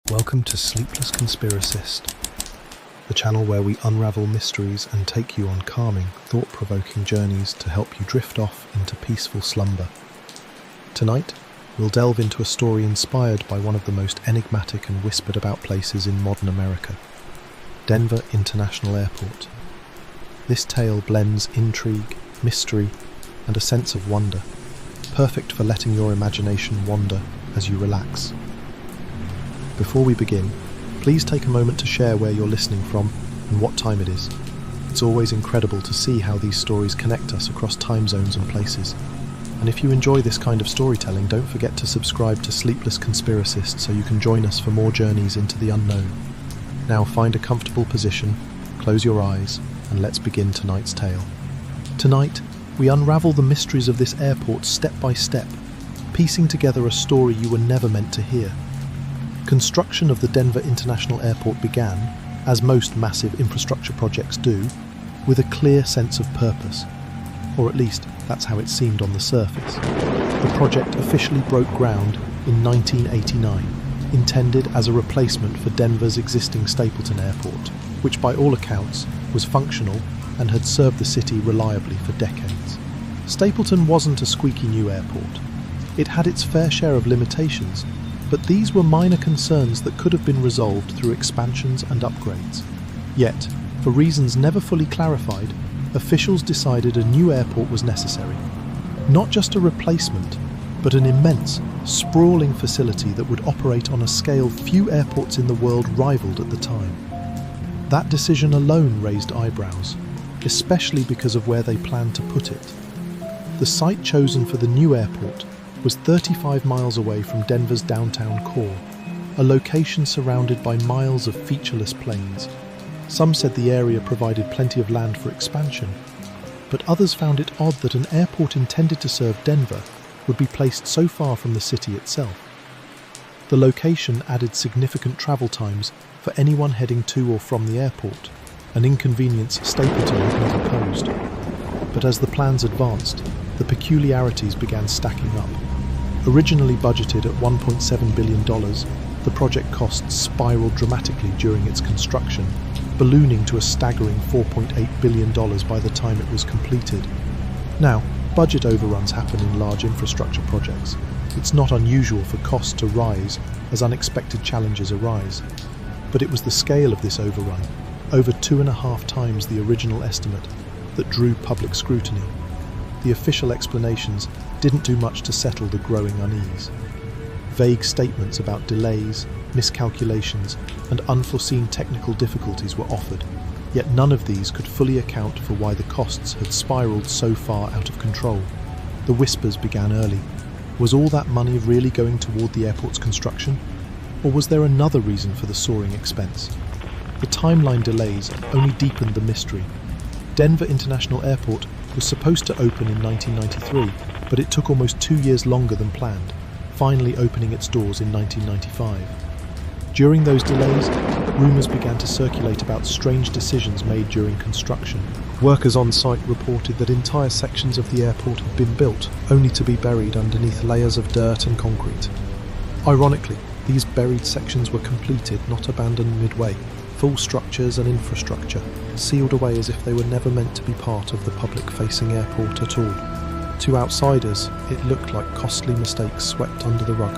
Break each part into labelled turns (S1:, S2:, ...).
S1: Welcome to Sleepless Conspiracist, the channel where we unravel mysteries and take you on calming, thought-provoking journeys to help you drift off into peaceful slumber. Tonight, we'll delve into a story inspired by one of the most enigmatic and whispered about places in modern America, Denver International Airport. This tale blends intrigue, mystery, and a sense of wonder, perfect for letting your imagination wander as you relax. Before we begin, please take a moment to share where you're listening from and what time it is. It's always incredible to see how these stories connect us across time zones and places. And if you enjoy this kind of storytelling, don't forget to subscribe to Sleepless Conspiracist so you can join us for more journeys into the unknown. Now find a comfortable position, close your eyes, and let's begin tonight's tale. Tonight, we unravel the mysteries of this airport step by step, piecing together a story you were never meant to hear. Construction of the Denver International Airport began, as most massive infrastructure projects do, with a clear sense of purpose. Or at least, that's how it seemed on the surface. The project officially broke ground in 1989, intended as a replacement for Denver's existing Stapleton Airport, which by all accounts was functional and had served the city reliably for decades. Stapleton wasn't a squeaky new airport. It had its fair share of limitations, but these were minor concerns that could have been resolved through expansions and upgrades. Yet, for reasons never fully clarified, officials decided a new airport was necessary. Not just a replacement, but an immense, sprawling facility that would operate on a scale few airports in the world rivaled at the time. That decision alone raised eyebrows, especially because of where they planned to put it. The site chosen for the new airport was 35 miles away from Denver's downtown core, a location surrounded by miles of featureless plains. Some said the area provided plenty of land for expansion, but others found it odd that an airport intended to serve Denver would be placed so far from the city itself. The location added significant travel times for anyone heading to or from the airport, an inconvenience Stapleton had never posed. But as the plans advanced, the peculiarities began stacking up. Originally budgeted at $1.7 billion, the project costs spiraled dramatically during its construction, ballooning to a staggering $4.8 billion by the time it was completed. Now, budget overruns happen in large infrastructure projects. It's not unusual for costs to rise as unexpected challenges arise. But it was the scale of this overrun, over 2.5 times the original estimate, that drew public scrutiny. The official explanations didn't do much to settle the growing unease. Vague statements about delays, miscalculations, and unforeseen technical difficulties were offered, yet none of these could fully account for why the costs had spiraled so far out of control. The whispers began early. Was all that money really going toward the airport's construction? Or was there another reason for the soaring expense? The timeline delays only deepened the mystery. Denver International Airport was supposed to open in 1993, but it took almost 2 years longer than planned, finally opening its doors in 1995. During those delays, rumours began to circulate about strange decisions made during construction. Workers on site reported that entire sections of the airport had been built, only to be buried underneath layers of dirt and concrete. Ironically, these buried sections were completed, not abandoned midway. Full structures and infrastructure, sealed away as if they were never meant to be part of the public-facing airport at all. To outsiders, it looked like costly mistakes swept under the rug.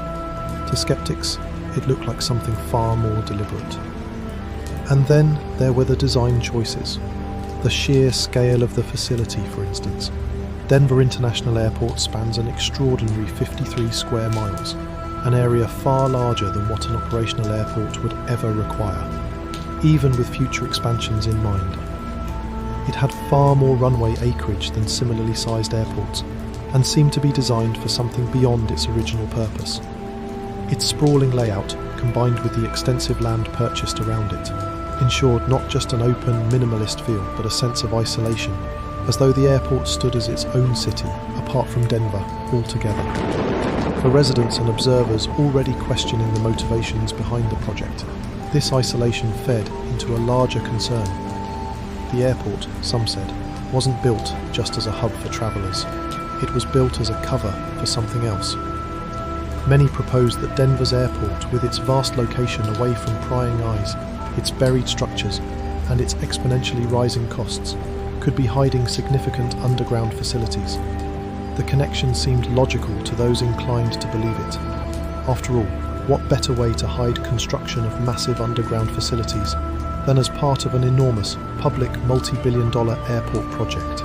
S1: To skeptics, it looked like something far more deliberate. And then there were the design choices. The sheer scale of the facility, for instance. Denver International Airport spans an extraordinary 53 square miles, an area far larger than what an operational airport would ever require, even with future expansions in mind. It had far more runway acreage than similarly sized airports, and seemed to be designed for something beyond its original purpose. Its sprawling layout, combined with the extensive land purchased around it, ensured not just an open, minimalist feel, but a sense of isolation, as though the airport stood as its own city, apart from Denver altogether. For residents and observers already questioning the motivations behind the project, this isolation fed into a larger concern. The airport, some said, wasn't built just as a hub for travellers. It was built as a cover for something else. Many proposed that Denver's airport, with its vast location away from prying eyes, its buried structures, and its exponentially rising costs, could be hiding significant underground facilities. The connection seemed logical to those inclined to believe it. After all, what better way to hide construction of massive underground facilities than as part of an enormous, public, multi-billion-dollar airport project?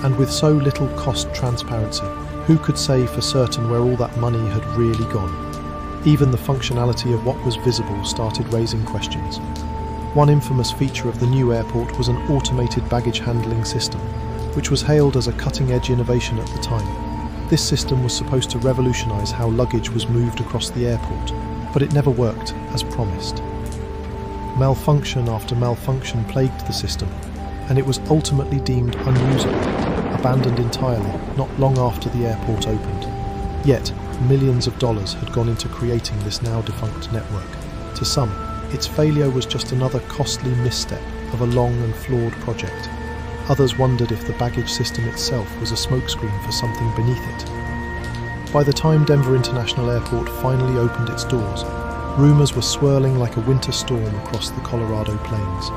S1: And with so little cost transparency, who could say for certain where all that money had really gone? Even the functionality of what was visible started raising questions. One infamous feature of the new airport was an automated baggage handling system, which was hailed as a cutting-edge innovation at the time. This system was supposed to revolutionize how luggage was moved across the airport, but it never worked as promised. Malfunction after malfunction plagued the system, and it was ultimately deemed unusable, abandoned entirely, not long after the airport opened. Yet, millions of dollars had gone into creating this now defunct network. To some, its failure was just another costly misstep of a long and flawed project. Others wondered if the baggage system itself was a smokescreen for something beneath it. By the time Denver International Airport finally opened its doors, rumors were swirling like a winter storm across the Colorado plains.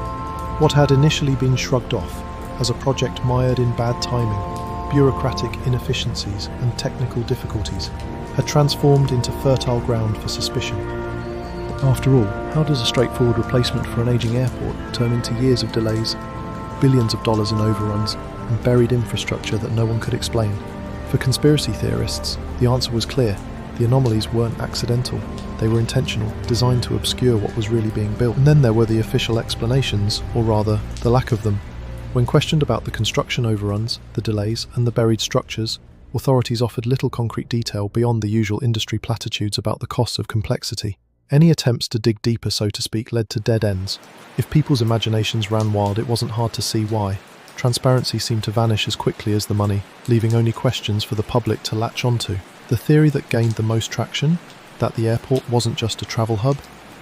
S1: What had initially been shrugged off as a project mired in bad timing, bureaucratic inefficiencies, and technical difficulties had transformed into fertile ground for suspicion. After all, how does a straightforward replacement for an aging airport turn into years of delays, billions of dollars in overruns, and buried infrastructure that no one could explain? For conspiracy theorists, the answer was clear. The anomalies weren't accidental. They were intentional, designed to obscure what was really being built. And then there were the official explanations, or rather, the lack of them. When questioned about the construction overruns, the delays, and the buried structures, authorities offered little concrete detail beyond the usual industry platitudes about the costs of complexity. Any attempts to dig deeper, so to speak, led to dead ends. If people's imaginations ran wild, it wasn't hard to see why. Transparency seemed to vanish as quickly as the money, leaving only questions for the public to latch onto. The theory that gained the most traction, that the airport wasn't just a travel hub,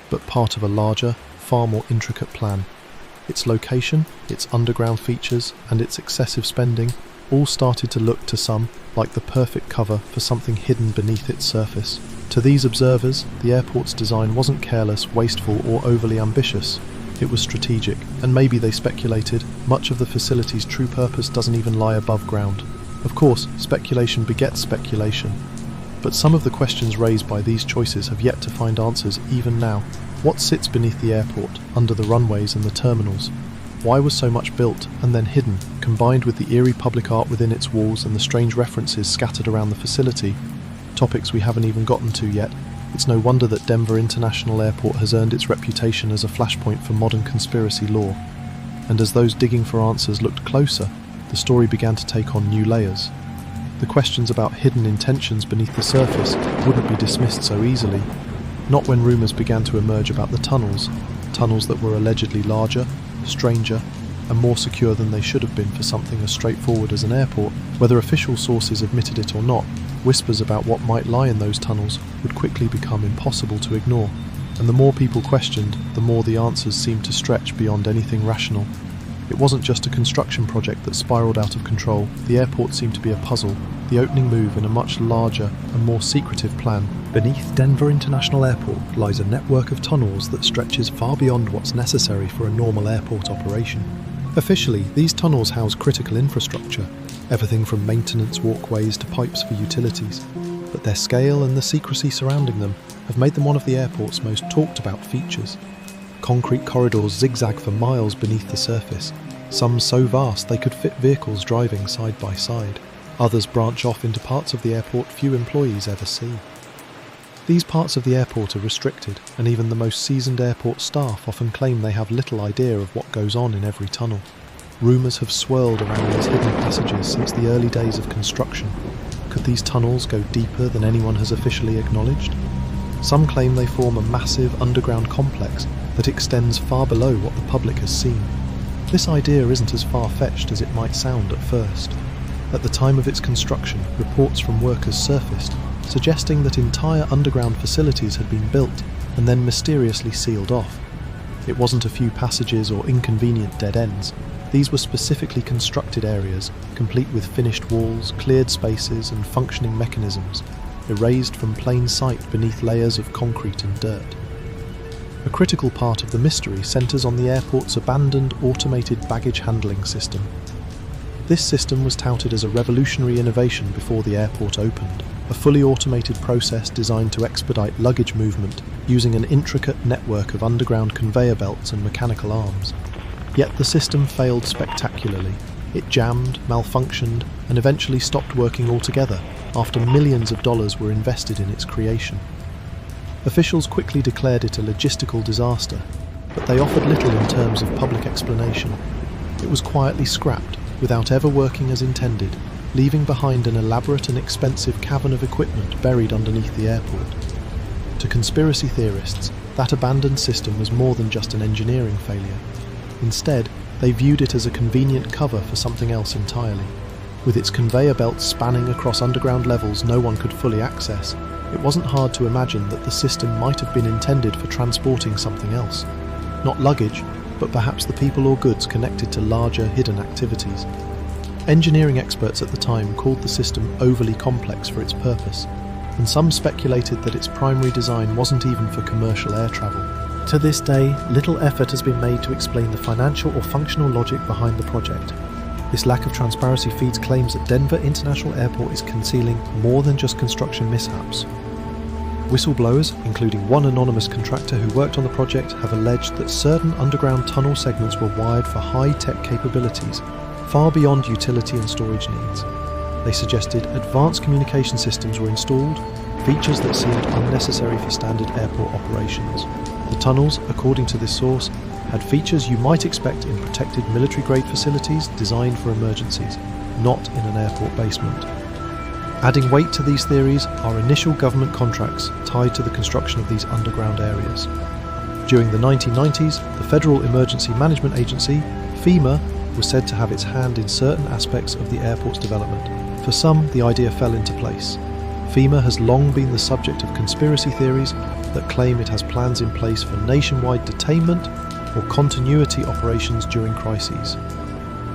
S1: but part of a larger, far more intricate plan. Its location, its underground features, and its excessive spending all started to look to some like the perfect cover for something hidden beneath its surface. To these observers, the airport's design wasn't careless, wasteful, or overly ambitious. It was strategic, and maybe they speculated, much of the facility's true purpose doesn't even lie above ground. Of course, speculation begets speculation, but some of the questions raised by these choices have yet to find answers even now. What sits beneath the airport, under the runways and the terminals? Why was so much built and then hidden, combined with the eerie public art within its walls and the strange references scattered around the facility? Topics we haven't even gotten to yet. It's no wonder that Denver International Airport has earned its reputation as a flashpoint for modern conspiracy lore. And as those digging for answers looked closer, the story began to take on new layers. The questions about hidden intentions beneath the surface wouldn't be dismissed so easily. Not when rumours began to emerge about the tunnels that were allegedly larger, stranger, and more secure than they should have been for something as straightforward as an airport. Whether official sources admitted it or not, whispers about what might lie in those tunnels would quickly become impossible to ignore. And the more people questioned, the more the answers seemed to stretch beyond anything rational. It wasn't just a construction project that spiraled out of control. The airport seemed to be a puzzle, the opening move in a much larger and more secretive plan. Beneath Denver International Airport lies a network of tunnels that stretches far beyond what's necessary for a normal airport operation. Officially, these tunnels house critical infrastructure, everything from maintenance walkways to pipes for utilities. But their scale and the secrecy surrounding them have made them one of the airport's most talked about features. Concrete corridors zigzag for miles beneath the surface, some so vast they could fit vehicles driving side by side. Others branch off into parts of the airport few employees ever see. These parts of the airport are restricted, and even the most seasoned airport staff often claim they have little idea of what goes on in every tunnel. Rumours have swirled around these hidden passages since the early days of construction. Could these tunnels go deeper than anyone has officially acknowledged? Some claim they form a massive underground complex that extends far below what the public has seen. This idea isn't as far-fetched as it might sound at first. At the time of its construction, reports from workers surfaced, suggesting that entire underground facilities had been built and then mysteriously sealed off. It wasn't a few passages or inconvenient dead ends. These were specifically constructed areas, complete with finished walls, cleared spaces, and functioning mechanisms. erased from plain sight beneath layers of concrete and dirt. A critical part of the mystery centres on the airport's abandoned automated baggage handling system. This system was touted as a revolutionary innovation before the airport opened, a fully automated process designed to expedite luggage movement using an intricate network of underground conveyor belts and mechanical arms. Yet the system failed spectacularly. It jammed, malfunctioned, and eventually stopped working altogether after millions of dollars were invested in its creation. Officials quickly declared it a logistical disaster, but they offered little in terms of public explanation. It was quietly scrapped, without ever working as intended, leaving behind an elaborate and expensive cavern of equipment buried underneath the airport. To conspiracy theorists, that abandoned system was more than just an engineering failure. Instead, they viewed it as a convenient cover for something else entirely. With its conveyor belts spanning across underground levels no one could fully access, it wasn't hard to imagine that the system might have been intended for transporting something else. Not luggage, but perhaps the people or goods connected to larger hidden activities. Engineering experts at the time called the system overly complex for its purpose, and some speculated that its primary design wasn't even for commercial air travel. To this day, little effort has been made to explain the financial or functional logic behind the project. This lack of transparency feeds claims that Denver International Airport is concealing more than just construction mishaps. Whistleblowers, including one anonymous contractor who worked on the project, have alleged that certain underground tunnel segments were wired for high-tech capabilities, far beyond utility and storage needs. They suggested advanced communication systems were installed, features that seemed unnecessary for standard airport operations. The tunnels, according to this source, had features you might expect in protected military-grade facilities designed for emergencies, not in an airport basement. Adding weight to these theories are initial government contracts tied to the construction of these underground areas. During the 1990s, the Federal Emergency Management Agency, FEMA, was said to have its hand in certain aspects of the airport's development. For some, the idea fell into place. FEMA has long been the subject of conspiracy theories that claim it has plans in place for nationwide detainment or continuity operations during crises.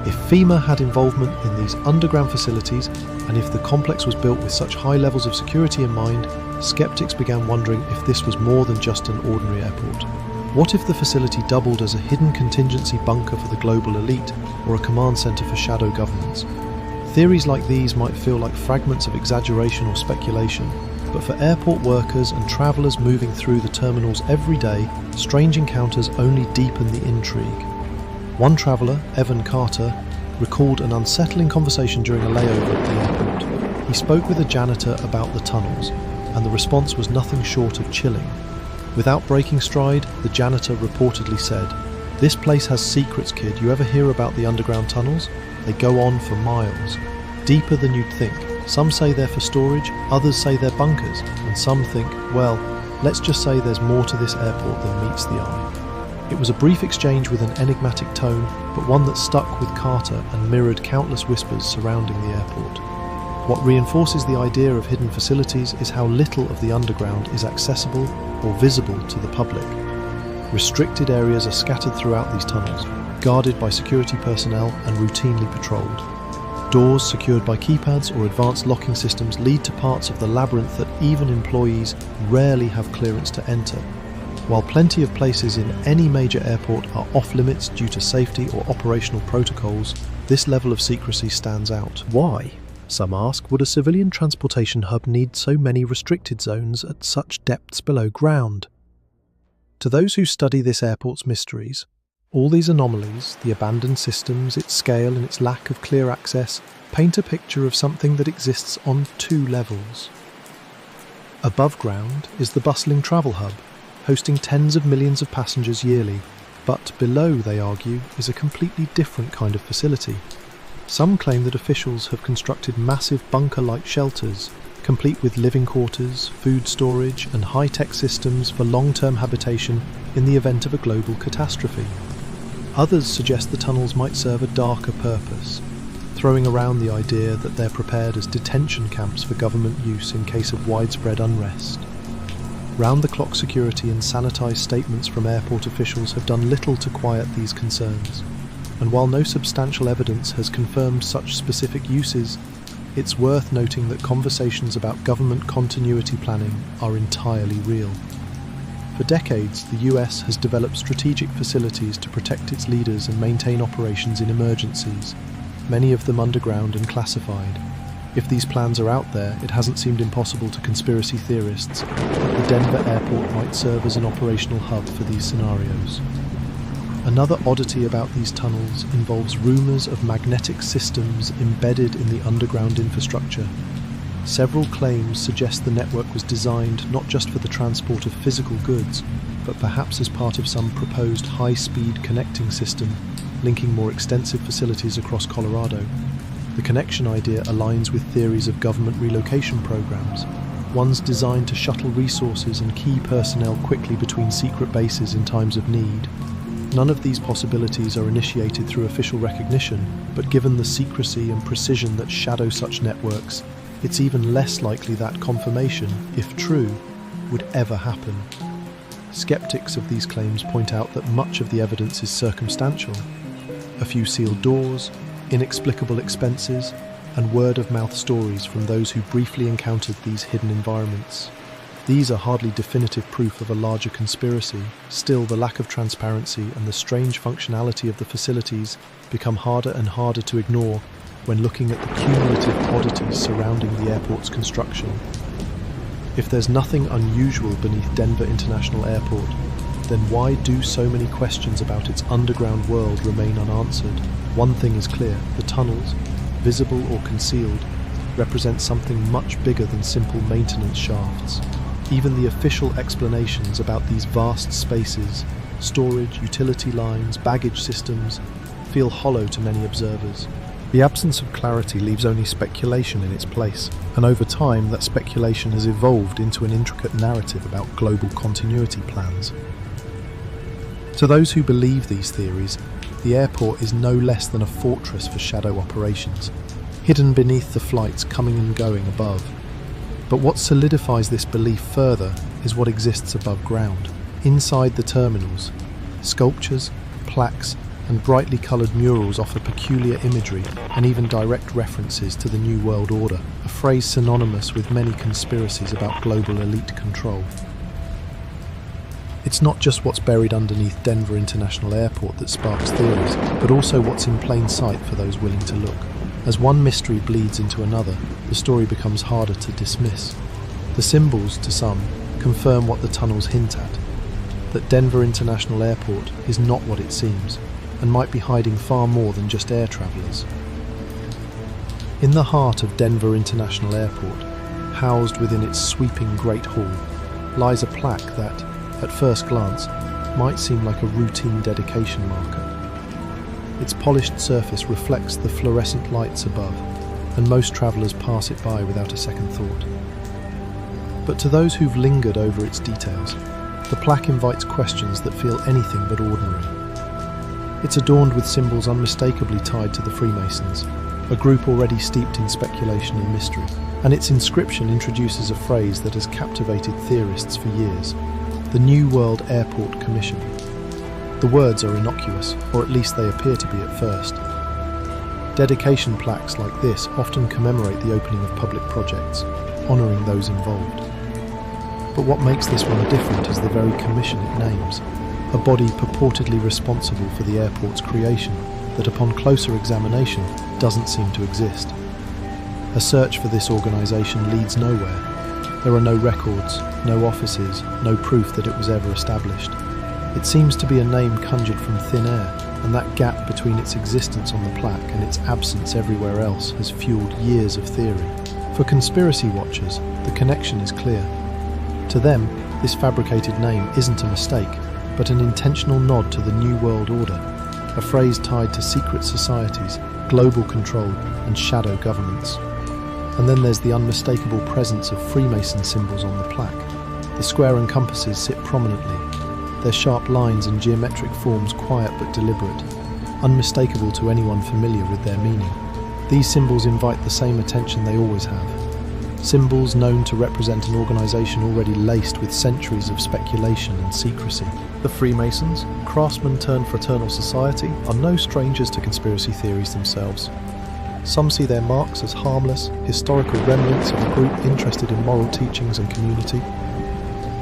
S1: If FEMA had involvement in these underground facilities, and if the complex was built with such high levels of security in mind, skeptics began wondering if this was more than just an ordinary airport. What if the facility doubled as a hidden contingency bunker for the global elite, or a command centre for shadow governments? Theories like these might feel like fragments of exaggeration or speculation, but for airport workers and travellers moving through the terminals every day, strange encounters only deepen the intrigue. One traveller, Evan Carter, recalled an unsettling conversation during a layover at the airport. He spoke with a janitor about the tunnels, and the response was nothing short of chilling. Without breaking stride, the janitor reportedly said, "This place has secrets, kid. You ever hear about the underground tunnels? They go on for miles. Deeper than you'd think. Some say they're for storage, others say they're bunkers, and some think, well, let's just say there's more to this airport than meets the eye." It was a brief exchange with an enigmatic tone, but one that stuck with Carter and mirrored countless whispers surrounding the airport. What reinforces the idea of hidden facilities is how little of the underground is accessible or visible to the public. Restricted areas are scattered throughout these tunnels, guarded by security personnel and routinely patrolled. Doors secured by keypads or advanced locking systems lead to parts of the labyrinth that even employees rarely have clearance to enter. While plenty of places in any major airport are off-limits due to safety or operational protocols, this level of secrecy stands out. Why? Some ask, would a civilian transportation hub need so many restricted zones at such depths below ground? To those who study this airport's mysteries, all these anomalies, the abandoned systems, its scale and its lack of clear access, paint a picture of something that exists on two levels. Above ground is the bustling travel hub, hosting tens of millions of passengers yearly, but below, they argue, is a completely different kind of facility. Some claim that officials have constructed massive bunker-like shelters, complete with living quarters, food storage, and high-tech systems for long-term habitation in the event of a global catastrophe. Others suggest the tunnels might serve a darker purpose, throwing around the idea that they're prepared as detention camps for government use in case of widespread unrest. Round-the-clock security and sanitised statements from airport officials have done little to quiet these concerns, and while no substantial evidence has confirmed such specific uses, it's worth noting that conversations about government continuity planning are entirely real. For decades, the US has developed strategic facilities to protect its leaders and maintain operations in emergencies, many of them underground and classified. If these plans are out there, it hasn't seemed impossible to conspiracy theorists that the Denver airport might serve as an operational hub for these scenarios. Another oddity about these tunnels involves rumors of magnetic systems embedded in the underground infrastructure. Several claims suggest the network was designed not just for the transport of physical goods, but perhaps as part of some proposed high-speed connecting system linking more extensive facilities across Colorado. The connection idea aligns with theories of government relocation programs, ones designed to shuttle resources and key personnel quickly between secret bases in times of need. None of these possibilities are initiated through official recognition, but given the secrecy and precision that shadow such networks, it's even less likely that confirmation, if true, would ever happen. Skeptics of these claims point out that much of the evidence is circumstantial. A few sealed doors, inexplicable expenses, and word-of-mouth stories from those who briefly encountered these hidden environments. These are hardly definitive proof of a larger conspiracy. Still, the lack of transparency and the strange functionality of the facilities become harder and harder to ignore when looking at the cumulative oddities surrounding the airport's construction. If there's nothing unusual beneath Denver International Airport, then why do so many questions about its underground world remain unanswered? One thing is clear: the tunnels, visible or concealed, represent something much bigger than simple maintenance shafts. Even the official explanations about these vast spaces, storage, utility lines, baggage systems, feel hollow to many observers. The absence of clarity leaves only speculation in its place, and over time that speculation has evolved into an intricate narrative about global continuity plans. To those who believe these theories, the airport is no less than a fortress for shadow operations, hidden beneath the flights coming and going above. But what solidifies this belief further is what exists above ground. Inside the terminals, sculptures, plaques, and brightly coloured murals offer peculiar imagery and even direct references to the New World Order, a phrase synonymous with many conspiracies about global elite control. It's not just what's buried underneath Denver International Airport that sparks theories, but also what's in plain sight for those willing to look. As one mystery bleeds into another, the story becomes harder to dismiss. The symbols, to some, confirm what the tunnels hint at, that Denver International Airport is not what it seems, and might be hiding far more than just air travellers. In the heart of Denver International Airport, housed within its sweeping Great Hall, lies a plaque that, at first glance, might seem like a routine dedication marker. Its polished surface reflects the fluorescent lights above, and most travellers pass it by without a second thought. But to those who've lingered over its details, the plaque invites questions that feel anything but ordinary. It's adorned with symbols unmistakably tied to the Freemasons, a group already steeped in speculation and mystery, and its inscription introduces a phrase that has captivated theorists for years: the New World Airport Commission. The words are innocuous, or at least they appear to be at first. Dedication plaques like this often commemorate the opening of public projects, honouring those involved. But what makes this one different is the very commission it names, a body purportedly responsible for the airport's creation that upon closer examination doesn't seem to exist. A search for this organisation leads nowhere. There are no records, no offices, no proof that it was ever established. It seems to be a name conjured from thin air, and that gap between its existence on the plaque and its absence everywhere else has fueled years of theory. For conspiracy watchers, the connection is clear. To them, this fabricated name isn't a mistake, but an intentional nod to the New World Order, a phrase tied to secret societies, global control, and shadow governments. And then there's the unmistakable presence of Freemason symbols on the plaque. The square and compasses sit prominently, their sharp lines and geometric forms quiet but deliberate, unmistakable to anyone familiar with their meaning. These symbols invite the same attention they always have. Symbols known to represent an organisation already laced with centuries of speculation and secrecy. The Freemasons, craftsmen turned fraternal society, are no strangers to conspiracy theories themselves. Some see their marks as harmless, historical remnants of a group interested in moral teachings and community.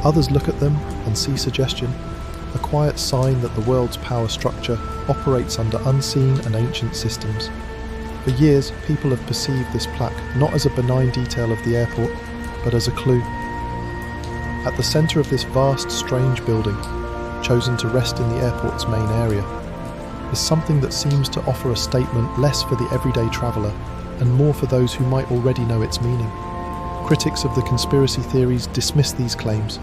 S1: Others look at them and see suggestion, a quiet sign that the world's power structure operates under unseen and ancient systems. For years, people have perceived this plaque not as a benign detail of the airport, but as a clue. At the centre of this vast, strange building, chosen to rest in the airport's main area, is something that seems to offer a statement less for the everyday traveller and more for those who might already know its meaning. Critics of the conspiracy theories dismiss these claims,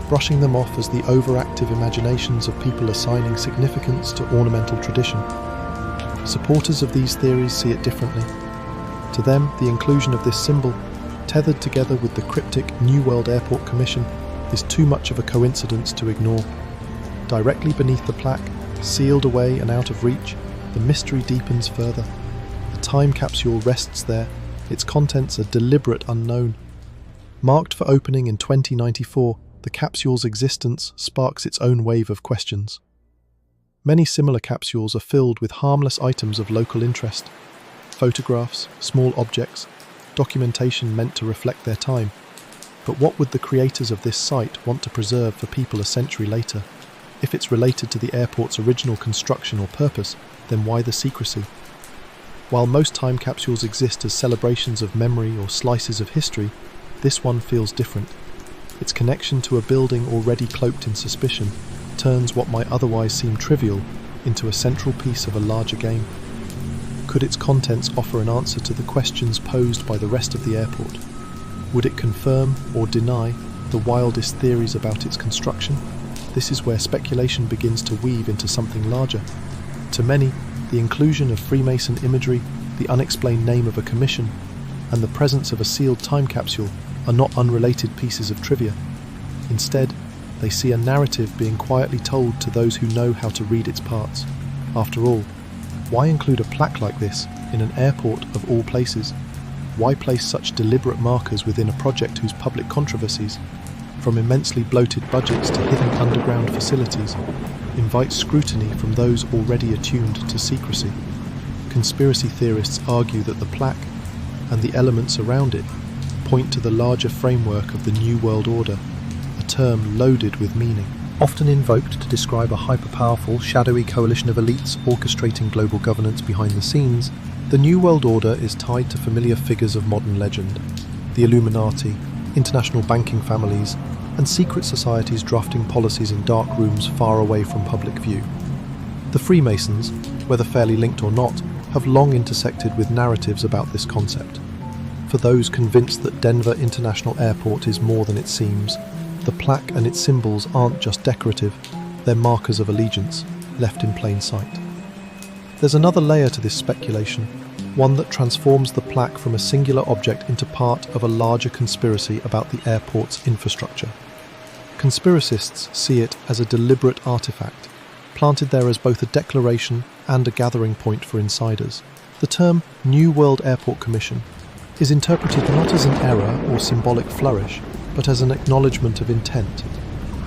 S1: brushing them off as the overactive imaginations of people assigning significance to ornamental tradition. Supporters of these theories see it differently. To them, the inclusion of this symbol, tethered together with the cryptic New World Airport Commission, is too much of a coincidence to ignore. Directly beneath the plaque, sealed away and out of reach, the mystery deepens further. A time capsule rests there, its contents a deliberate unknown. Marked for opening in 2094, the capsule's existence sparks its own wave of questions. Many similar capsules are filled with harmless items of local interest: photographs, small objects, documentation meant to reflect their time. But what would the creators of this site want to preserve for people a century later? If it's related to the airport's original construction or purpose, then why the secrecy? While most time capsules exist as celebrations of memory or slices of history, this one feels different. Its connection to a building already cloaked in suspicion turns what might otherwise seem trivial into a central piece of a larger game. Could its contents offer an answer to the questions posed by the rest of the airport? Would it confirm or deny the wildest theories about its construction? This is where speculation begins to weave into something larger. To many, the inclusion of Freemason imagery, the unexplained name of a commission, and the presence of a sealed time capsule are not unrelated pieces of trivia. Instead, they see a narrative being quietly told to those who know how to read its parts. After all, why include a plaque like this in an airport of all places? Why place such deliberate markers within a project whose public controversies, from immensely bloated budgets to hidden underground facilities, invite scrutiny from those already attuned to secrecy? Conspiracy theorists argue that the plaque and the elements around it point to the larger framework of the New World Order, a term loaded with meaning. Often invoked to describe a hyper-powerful, shadowy coalition of elites orchestrating global governance behind the scenes, the New World Order is tied to familiar figures of modern legend: the Illuminati, international banking families, and secret societies drafting policies in dark rooms far away from public view. The Freemasons, whether fairly linked or not, have long intersected with narratives about this concept. For those convinced that Denver International Airport is more than it seems, the plaque and its symbols aren't just decorative, they're markers of allegiance, left in plain sight. There's another layer to this speculation, one that transforms the plaque from a singular object into part of a larger conspiracy about the airport's infrastructure. Conspiracists see it as a deliberate artifact, planted there as both a declaration and a gathering point for insiders. The term New World Airport Commission is interpreted not as an error or symbolic flourish, but as an acknowledgement of intent,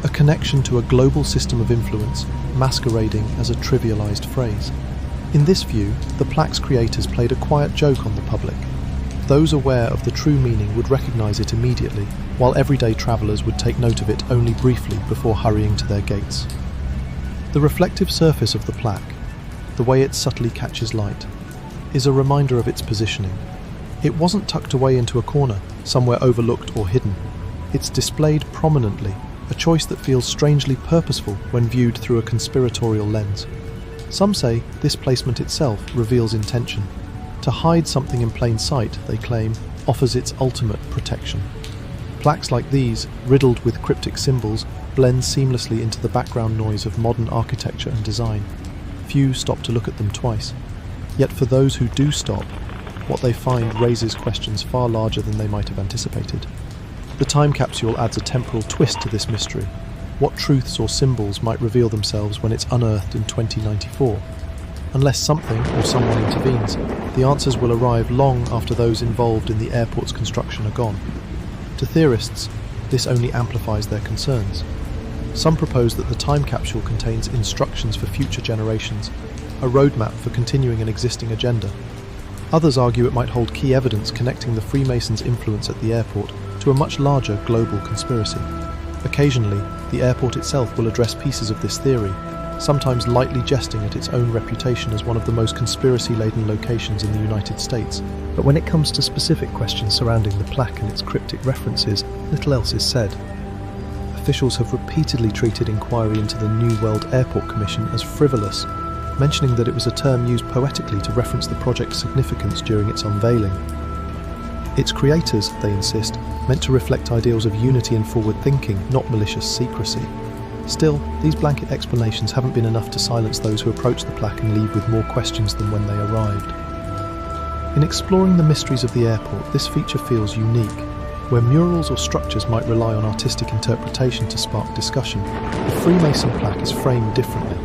S1: a connection to a global system of influence masquerading as a trivialized phrase. In this view, the plaque's creators played a quiet joke on the public. Those aware of the true meaning would recognize it immediately, while everyday travelers would take note of it only briefly before hurrying to their gates. The reflective surface of the plaque, the way it subtly catches light, is a reminder of its positioning. It wasn't tucked away into a corner, somewhere overlooked or hidden. It's displayed prominently, a choice that feels strangely purposeful when viewed through a conspiratorial lens. Some say this placement itself reveals intention. To hide something in plain sight, they claim, offers its ultimate protection. Plaques like these, riddled with cryptic symbols, blend seamlessly into the background noise of modern architecture and design. Few stop to look at them twice. Yet for those who do stop, what they find raises questions far larger than they might have anticipated. The time capsule adds a temporal twist to this mystery. What truths or symbols might reveal themselves when it's unearthed in 2094? Unless something or someone intervenes, the answers will arrive long after those involved in the airport's construction are gone. To theorists, this only amplifies their concerns. Some propose that the time capsule contains instructions for future generations, a roadmap for continuing an existing agenda. Others argue it might hold key evidence connecting the Freemasons' influence at the airport to a much larger global conspiracy. Occasionally, the airport itself will address pieces of this theory, sometimes lightly jesting at its own reputation as one of the most conspiracy-laden locations in the United States. But when it comes to specific questions surrounding the plaque and its cryptic references, little else is said. Officials have repeatedly treated inquiry into the New World Airport Commission as frivolous, mentioning that it was a term used poetically to reference the project's significance during its unveiling. Its creators, they insist, meant to reflect ideals of unity and forward thinking, not malicious secrecy. Still, these blanket explanations haven't been enough to silence those who approach the plaque and leave with more questions than when they arrived. In exploring the mysteries of the airport, this feature feels unique. Where murals or structures might rely on artistic interpretation to spark discussion, the Freemason plaque is framed differently.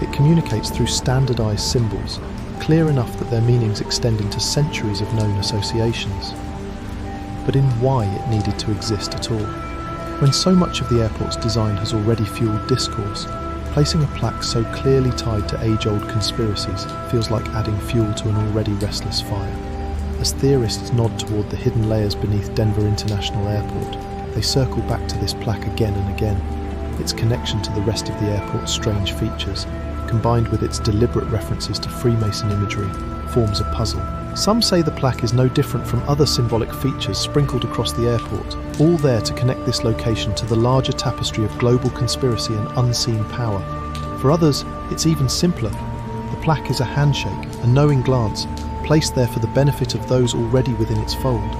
S1: It communicates through standardized symbols, clear enough that their meanings extend into centuries of known associations. But in why it needed to exist at all? When so much of the airport's design has already fueled discourse, placing a plaque so clearly tied to age-old conspiracies feels like adding fuel to an already restless fire. As theorists nod toward the hidden layers beneath Denver International Airport, they circle back to this plaque again and again. Its connection to the rest of the airport's strange features, combined with its deliberate references to Freemason imagery, forms a puzzle. Some say the plaque is no different from other symbolic features sprinkled across the airport, all there to connect this location to the larger tapestry of global conspiracy and unseen power. For others, it's even simpler. The plaque is a handshake, a knowing glance, placed there for the benefit of those already within its fold.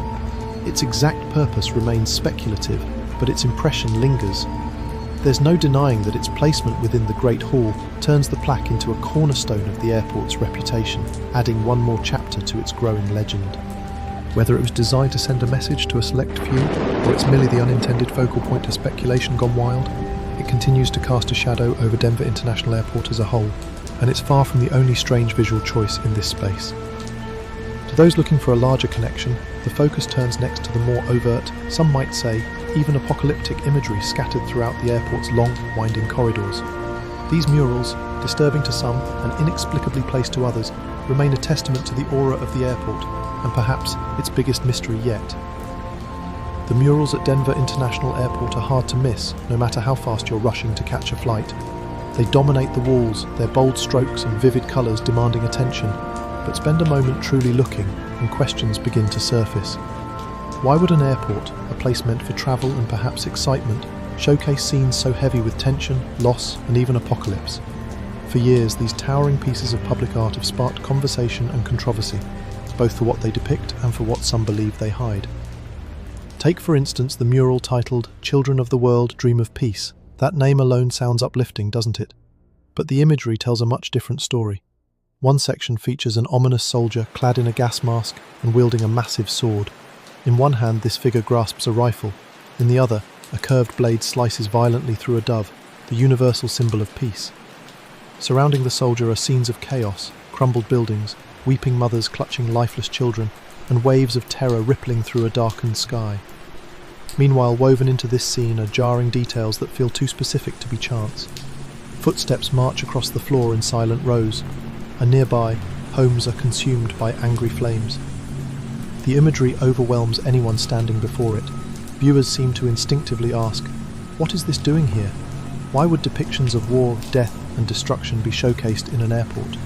S1: Its exact purpose remains speculative, but its impression lingers. There's no denying that its placement within the Great Hall turns the plaque into a cornerstone of the airport's reputation, adding one more chapter to its growing legend. Whether it was designed to send a message to a select few, or it's merely the unintended focal point to speculation gone wild, it continues to cast a shadow over Denver International Airport as a whole, and it's far from the only strange visual choice in this space. To those looking for a larger connection, the focus turns next to the more overt, some might say, even apocalyptic imagery scattered throughout the airport's long, winding corridors. These murals, disturbing to some and inexplicably placed to others, remain a testament to the aura of the airport, and perhaps its biggest mystery yet. The murals at Denver International Airport are hard to miss, no matter how fast you're rushing to catch a flight. They dominate the walls, their bold strokes and vivid colours demanding attention, but spend a moment truly looking, and questions begin to surface. Why would an airport, a place meant for travel and perhaps excitement, showcase scenes so heavy with tension, loss, and even apocalypse? For years, these towering pieces of public art have sparked conversation and controversy, both for what they depict and for what some believe they hide. Take, for instance, the mural titled "Children of the World Dream of Peace." That name alone sounds uplifting, doesn't it? But the imagery tells a much different story. One section features an ominous soldier clad in a gas mask and wielding a massive sword. In one hand, this figure grasps a rifle. In the other, a curved blade slices violently through a dove, the universal symbol of peace. Surrounding the soldier are scenes of chaos, crumbled buildings, weeping mothers clutching lifeless children, and waves of terror rippling through a darkened sky. Meanwhile, woven into this scene are jarring details that feel too specific to be chance. Footsteps march across the floor in silent rows, and nearby, homes are consumed by angry flames. The imagery overwhelms anyone standing before it. Viewers seem to instinctively ask, what is this doing here? Why would depictions of war, death, and destruction be showcased in an airport?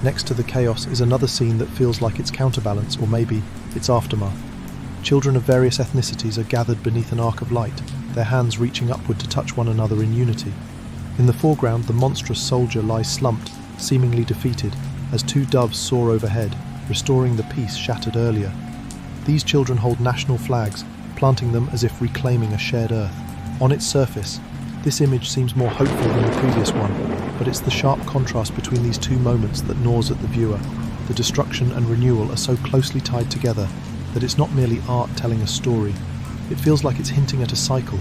S1: Next to the chaos is another scene that feels like its counterbalance, or maybe its aftermath. Children of various ethnicities are gathered beneath an arc of light, their hands reaching upward to touch one another in unity. In the foreground, the monstrous soldier lies slumped, seemingly defeated, as two doves soar overhead, restoring the peace shattered earlier. These children hold national flags, planting them as if reclaiming a shared earth. On its surface, this image seems more hopeful than the previous one, but it's the sharp contrast between these two moments that gnaws at the viewer. The destruction and renewal are so closely tied together that it's not merely art telling a story. It feels like it's hinting at a cycle,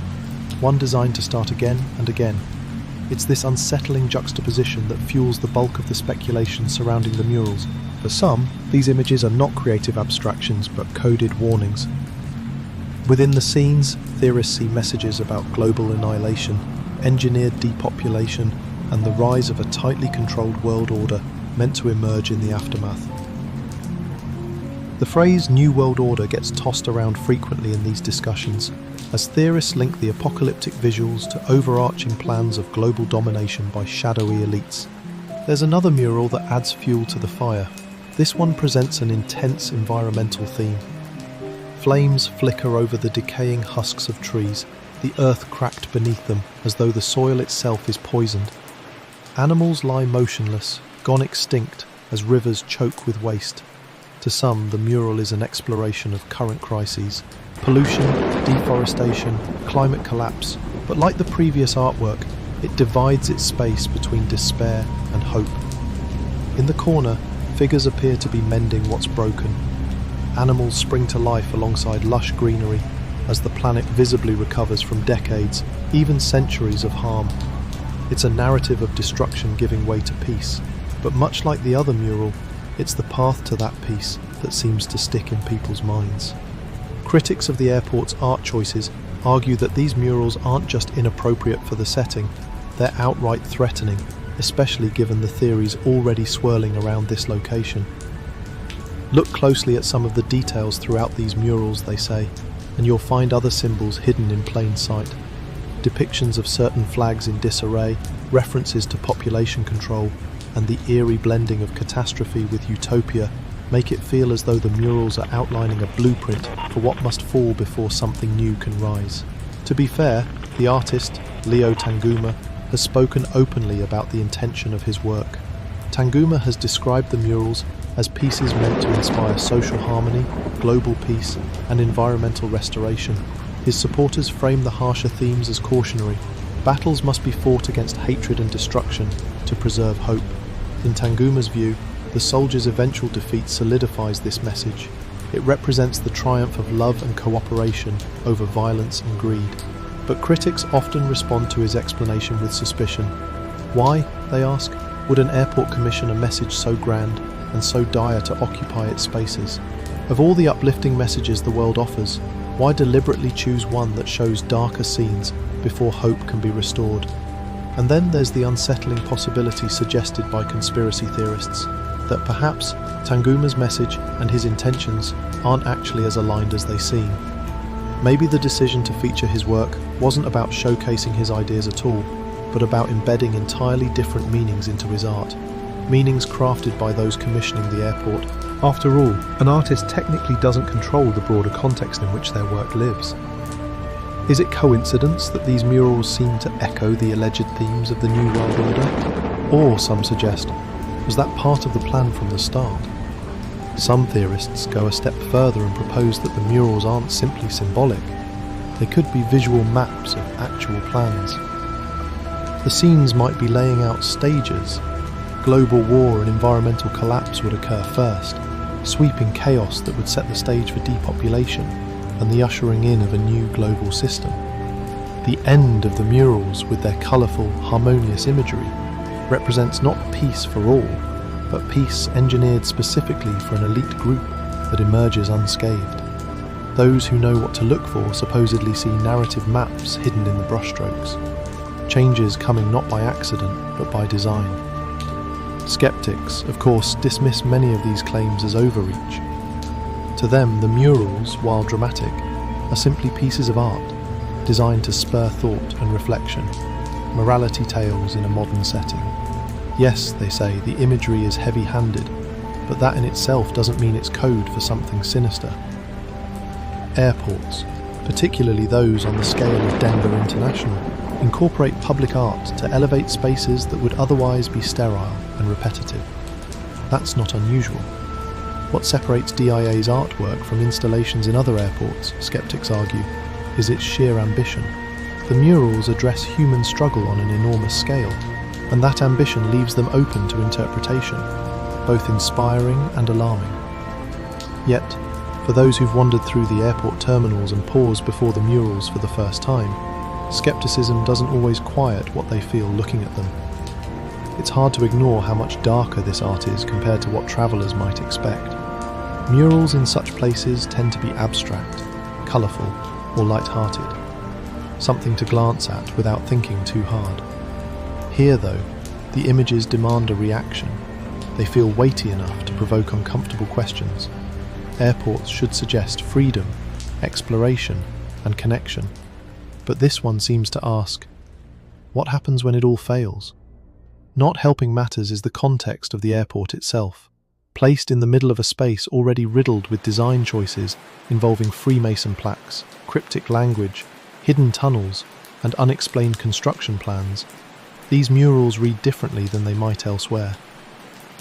S1: one designed to start again and again. It's this unsettling juxtaposition that fuels the bulk of the speculation surrounding the murals. For some, these images are not creative abstractions but coded warnings. Within the scenes, theorists see messages about global annihilation, engineered depopulation, and the rise of a tightly controlled world order meant to emerge in the aftermath. The phrase New World Order gets tossed around frequently in these discussions, as theorists link the apocalyptic visuals to overarching plans of global domination by shadowy elites. There's another mural that adds fuel to the fire. This one presents an intense environmental theme. Flames flicker over the decaying husks of trees, the earth cracked beneath them as though the soil itself is poisoned. Animals lie motionless, gone extinct as rivers choke with waste. To some, the mural is an exploration of current crises: pollution, deforestation, climate collapse, but like the previous artwork, it divides its space between despair and hope. In the corner, figures appear to be mending what's broken. Animals spring to life alongside lush greenery as the planet visibly recovers from decades, even centuries of harm. It's a narrative of destruction giving way to peace, but much like the other mural, it's the path to that peace that seems to stick in people's minds. Critics of the airport's art choices argue that these murals aren't just inappropriate for the setting, they're outright threatening, especially given the theories already swirling around this location. Look closely at some of the details throughout these murals, they say, and you'll find other symbols hidden in plain sight. Depictions of certain flags in disarray, references to population control, and the eerie blending of catastrophe with utopia make it feel as though the murals are outlining a blueprint for what must fall before something new can rise. To be fair, the artist, Leo Tanguma, has spoken openly about the intention of his work. Tanguma has described the murals as pieces meant to inspire social harmony, global peace, and environmental restoration. His supporters frame the harsher themes as cautionary. Battles must be fought against hatred and destruction to preserve hope. In Tanguma's view, the soldiers' eventual defeat solidifies this message. It represents the triumph of love and cooperation over violence and greed. But critics often respond to his explanation with suspicion. Why, they ask, would an airport commission a message so grand and so dire to occupy its spaces? Of all the uplifting messages the world offers, why deliberately choose one that shows darker scenes before hope can be restored? And then there's the unsettling possibility suggested by conspiracy theorists, that perhaps Tanguma's message and his intentions aren't actually as aligned as they seem. Maybe the decision to feature his work wasn't about showcasing his ideas at all, but about embedding entirely different meanings into his art, meanings crafted by those commissioning the airport. After all, an artist technically doesn't control the broader context in which their work lives. Is it coincidence that these murals seem to echo the alleged themes of the New World Order? Or, some suggest, was that part of the plan from the start? Some theorists go a step further and propose that the murals aren't simply symbolic. They could be visual maps of actual plans. The scenes might be laying out stages. Global war and environmental collapse would occur first, sweeping chaos that would set the stage for depopulation and the ushering in of a new global system. The end of the murals, with their colourful, harmonious imagery, represents not peace for all, but peace engineered specifically for an elite group that emerges unscathed. Those who know what to look for supposedly see narrative maps hidden in the brushstrokes, changes coming not by accident but by design. Skeptics, of course, dismiss many of these claims as overreach. To them, the murals, while dramatic, are simply pieces of art, designed to spur thought and reflection, morality tales in a modern setting. Yes, they say, the imagery is heavy-handed, but that in itself doesn't mean it's code for something sinister. Airports, particularly those on the scale of Denver International, incorporate public art to elevate spaces that would otherwise be sterile and repetitive. That's not unusual. What separates DIA's artwork from installations in other airports, skeptics argue, is its sheer ambition. The murals address human struggle on an enormous scale, and that ambition leaves them open to interpretation, both inspiring and alarming. Yet, for those who've wandered through the airport terminals and paused before the murals for the first time, skepticism doesn't always quiet what they feel looking at them. It's hard to ignore how much darker this art is compared to what travellers might expect. Murals in such places tend to be abstract, colourful, or light-hearted, something to glance at without thinking too hard. Here, though, the images demand a reaction. They feel weighty enough to provoke uncomfortable questions. Airports should suggest freedom, exploration, and connection. But this one seems to ask, what happens when it all fails? Not helping matters is the context of the airport itself, placed in the middle of a space already riddled with design choices involving Freemason plaques, cryptic language, hidden tunnels, and unexplained construction plans. These murals read differently than they might elsewhere.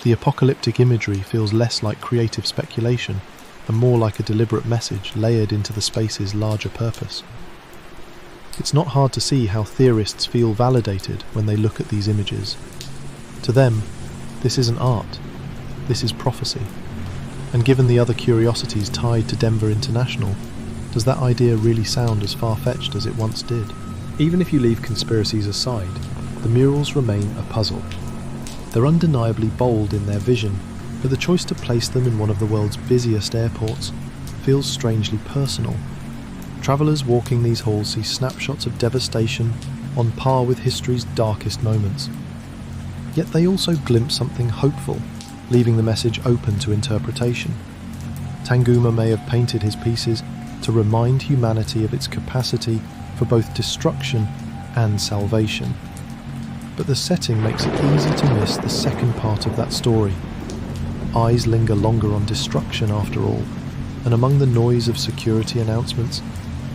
S1: The apocalyptic imagery feels less like creative speculation and more like a deliberate message layered into the space's larger purpose. It's not hard to see how theorists feel validated when they look at these images. To them, this isn't art, this is prophecy. And given the other curiosities tied to Denver International, does that idea really sound as far-fetched as it once did? Even if you leave conspiracies aside, the murals remain a puzzle. They're undeniably bold in their vision, but the choice to place them in one of the world's busiest airports feels strangely personal. Travellers walking these halls see snapshots of devastation on par with history's darkest moments. Yet they also glimpse something hopeful, leaving the message open to interpretation. Tanguma may have painted his pieces to remind humanity of its capacity for both destruction and salvation. But the setting makes it easy to miss the second part of that story. Eyes linger longer on destruction after all, and among the noise of security announcements,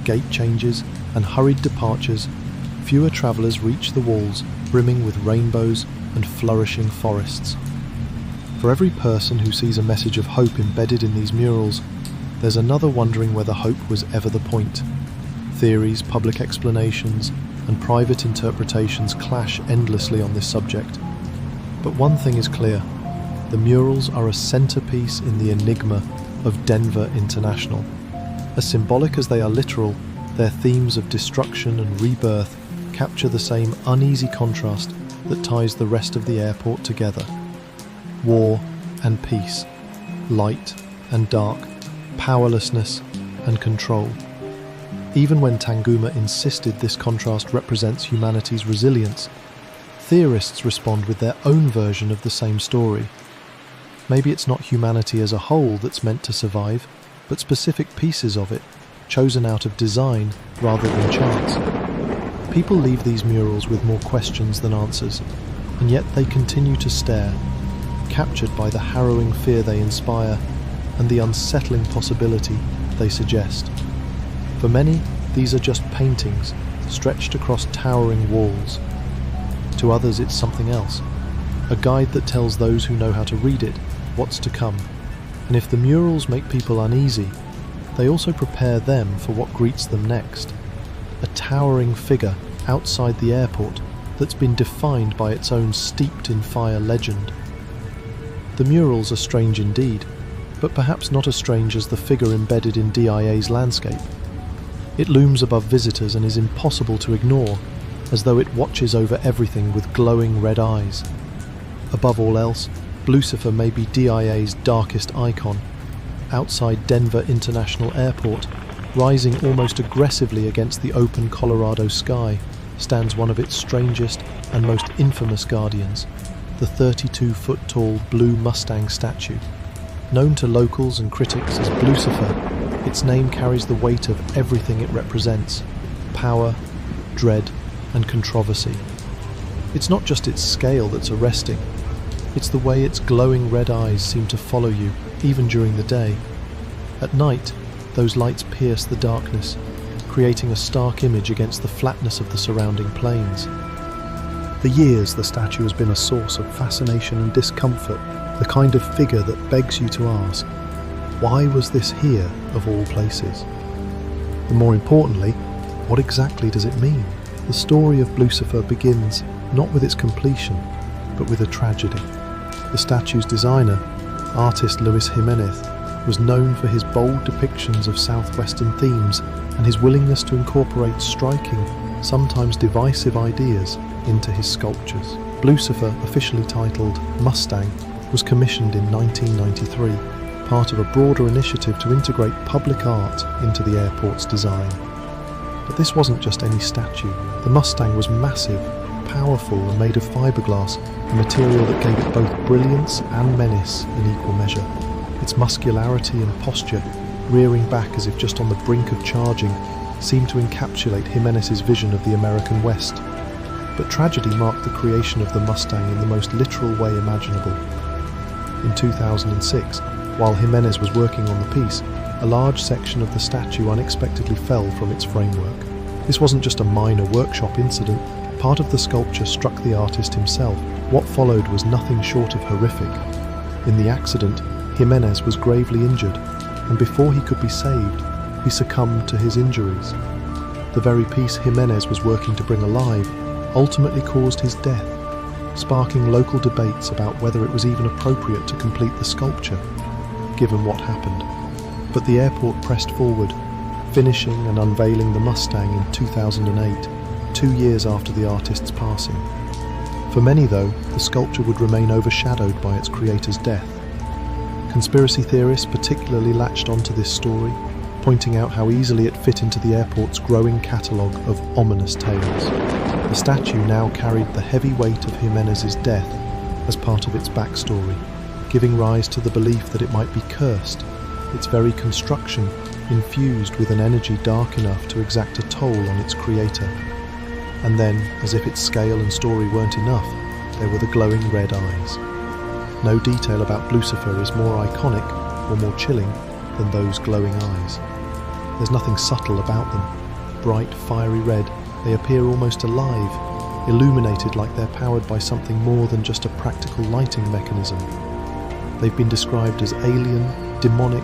S1: gate changes, and hurried departures, fewer travellers reach the walls brimming with rainbows and flourishing forests. For every person who sees a message of hope embedded in these murals, there's another wondering whether hope was ever the point. Theories, public explanations, and private interpretations clash endlessly on this subject. But one thing is clear, the murals are a centerpiece in the enigma of Denver International. As symbolic as they are literal, their themes of destruction and rebirth capture the same uneasy contrast that ties the rest of the airport together. War and peace, light and dark, powerlessness and control. Even when Tanguma insisted this contrast represents humanity's resilience, theorists respond with their own version of the same story. Maybe it's not humanity as a whole that's meant to survive, but specific pieces of it, chosen out of design rather than chance. People leave these murals with more questions than answers, and yet they continue to stare, captured by the harrowing fear they inspire and the unsettling possibility they suggest. For many, these are just paintings stretched across towering walls. To others, it's something else, a guide that tells those who know how to read it what's to come. And if the murals make people uneasy, they also prepare them for what greets them next. A towering figure outside the airport that's been defined by its own steeped-in-fire legend. The murals are strange indeed, but perhaps not as strange as the figure embedded in DIA's landscape. It looms above visitors and is impossible to ignore, as though it watches over everything with glowing red eyes. Above all else, Lucifer may be DIA's darkest icon. Outside Denver International Airport, rising almost aggressively against the open Colorado sky, stands one of its strangest and most infamous guardians, the 32-foot-tall blue Mustang statue. Known to locals and critics as Lucifer, its name carries the weight of everything it represents: power, dread, and controversy. It's not just its scale that's arresting, it's the way its glowing red eyes seem to follow you, even during the day. At night, those lights pierce the darkness, creating a stark image against the flatness of the surrounding plains. For years, the statue has been a source of fascination and discomfort, the kind of figure that begs you to ask, why was this here of all places? And more importantly, what exactly does it mean? The story of Lucifer begins not with its completion, but with a tragedy. The statue's designer, artist Luis Jimenez, was known for his bold depictions of southwestern themes and his willingness to incorporate striking, sometimes divisive ideas into his sculptures. Lucifer, officially titled Mustang, was commissioned in 1993, part of a broader initiative to integrate public art into the airport's design. But this wasn't just any statue. The Mustang was massive, powerful, and made of fiberglass, a material that gave it both brilliance and menace in equal measure. Its Its muscularity and posture, rearing back as if just on the brink of charging, seemed to encapsulate Jimenez's vision of the American West. But tragedy marked the creation of the Mustang in the most literal way imaginable. In 2006, while Jimenez was working on the piece, a large section of the statue unexpectedly fell from its framework. This wasn't just a minor workshop incident. Part of the sculpture struck the artist himself. What followed was nothing short of horrific. In the accident, Jimenez was gravely injured, and before he could be saved, he succumbed to his injuries. The very piece Jimenez was working to bring alive ultimately caused his death, sparking local debates about whether it was even appropriate to complete the sculpture, given what happened. But the airport pressed forward, finishing and unveiling the Mustang in 2008, 2 years after the artist's passing. For many, though, the sculpture would remain overshadowed by its creator's death. Conspiracy theorists particularly latched onto this story, pointing out how easily it fit into the airport's growing catalogue of ominous tales. The statue now carried the heavy weight of Jimenez's death as part of its backstory, giving rise to the belief that it might be cursed, its very construction infused with an energy dark enough to exact a toll on its creator. And then, as if its scale and story weren't enough, there were the glowing red eyes. No detail about Lucifer is more iconic or more chilling than those glowing eyes. There's nothing subtle about them. Bright, fiery red, they appear almost alive, illuminated like they're powered by something more than just a practical lighting mechanism. They've been described as alien, demonic,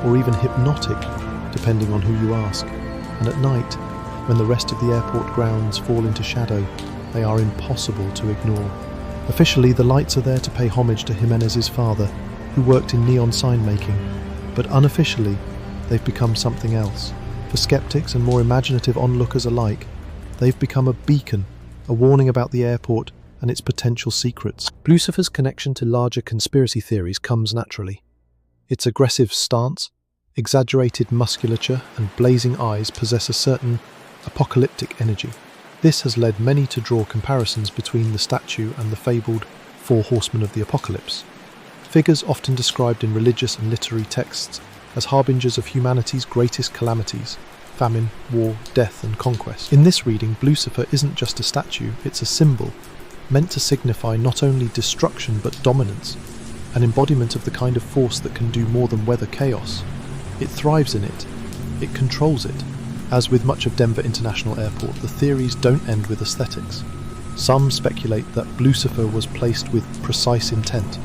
S1: or even hypnotic, depending on who you ask. And at night, when the rest of the airport grounds fall into shadow, they are impossible to ignore. Officially, the lights are there to pay homage to Jimenez's father, who worked in neon sign making, but unofficially, they've become something else. For skeptics and more imaginative onlookers alike, they've become a beacon, a warning about the airport and its potential secrets. Lucifer's connection to larger conspiracy theories comes naturally. Its aggressive stance, exaggerated musculature, and blazing eyes possess a certain apocalyptic energy. This has led many to draw comparisons between the statue and the fabled Four Horsemen of the Apocalypse, figures often described in religious and literary texts as harbingers of humanity's greatest calamities: famine, war, death, and conquest. In this reading, Lucifer isn't just a statue, it's a symbol, meant to signify not only destruction but dominance, an embodiment of the kind of force that can do more than weather chaos. It thrives in it. It controls it. As with much of Denver International Airport, the theories don't end with aesthetics. Some speculate that Lucifer was placed with precise intent,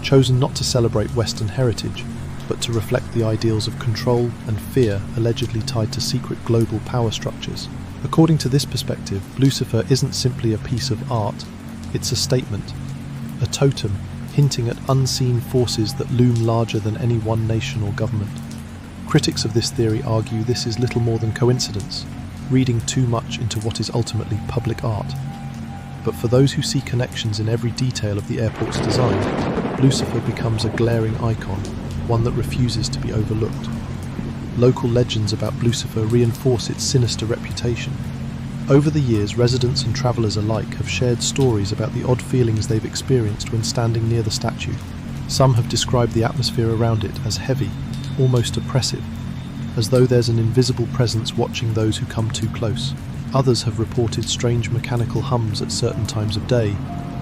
S1: chosen not to celebrate Western heritage, but to reflect the ideals of control and fear allegedly tied to secret global power structures. According to this perspective, Lucifer isn't simply a piece of art, it's a statement, a totem hinting at unseen forces that loom larger than any one nation or government. Critics of this theory argue this is little more than coincidence, reading too much into what is ultimately public art. But for those who see connections in every detail of the airport's design, Lucifer becomes a glaring icon, one that refuses to be overlooked. Local legends about Lucifer reinforce its sinister reputation. Over the years, residents and travellers alike have shared stories about the odd feelings they've experienced when standing near the statue. Some have described the atmosphere around it as heavy, almost oppressive, as though there's an invisible presence watching those who come too close. Others have reported strange mechanical hums at certain times of day,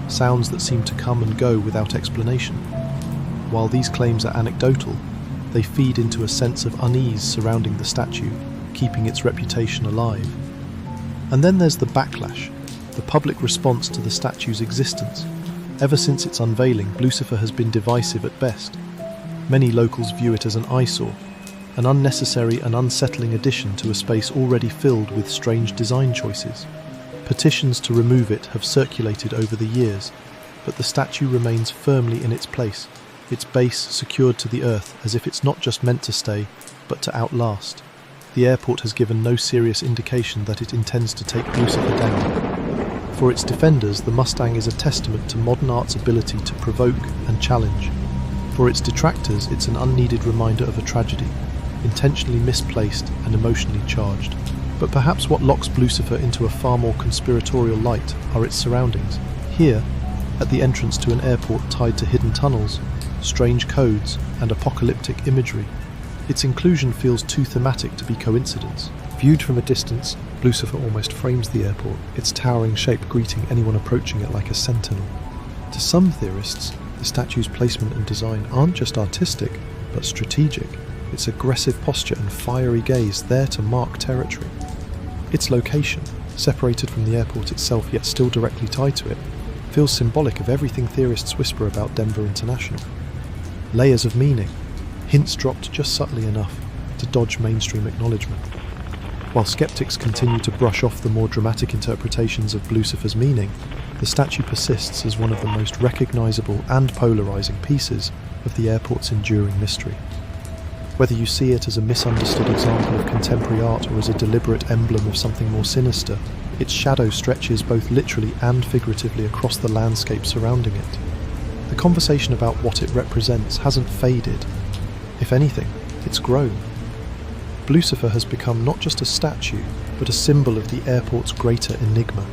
S1: sounds that seem to come and go without explanation. While these claims are anecdotal, they feed into a sense of unease surrounding the statue, keeping its reputation alive. And then there's the backlash, the public response to the statue's existence. Ever since its unveiling, Lucifer has been divisive at best. Many locals view it as an eyesore, an unnecessary and unsettling addition to a space already filled with strange design choices. Petitions to remove it have circulated over the years, but the statue remains firmly in its place, its base secured to the earth as if it's not just meant to stay, but to outlast. The airport has given no serious indication that it intends to take Lucifer down. For its defenders, the Mustang is a testament to modern art's ability to provoke and challenge. For its detractors, it's an unneeded reminder of a tragedy, intentionally misplaced and emotionally charged. But perhaps what locks Lucifer into a far more conspiratorial light are its surroundings. Here, At the entrance to an airport tied to hidden tunnels, strange codes, and apocalyptic imagery, its inclusion feels too thematic to be coincidence. Viewed from a distance, Lucifer almost frames the airport, its towering shape greeting anyone approaching it like a sentinel. To some theorists, the statue's placement and design aren't just artistic, but strategic. Its aggressive posture and fiery gaze there to mark territory. Its location, separated from the airport itself yet still directly tied to it, feels symbolic of everything theorists whisper about Denver International. Layers of meaning, hints dropped just subtly enough to dodge mainstream acknowledgement. While skeptics continue to brush off the more dramatic interpretations of Lucifer's meaning, the statue persists as one of the most recognisable and polarising pieces of the airport's enduring mystery. Whether you see it as a misunderstood example of contemporary art or as a deliberate emblem of something more sinister, its shadow stretches both literally and figuratively across the landscape surrounding it. The conversation about what it represents hasn't faded. If anything, it's grown. Lucifer has become not just a statue, but a symbol of the airport's greater enigma,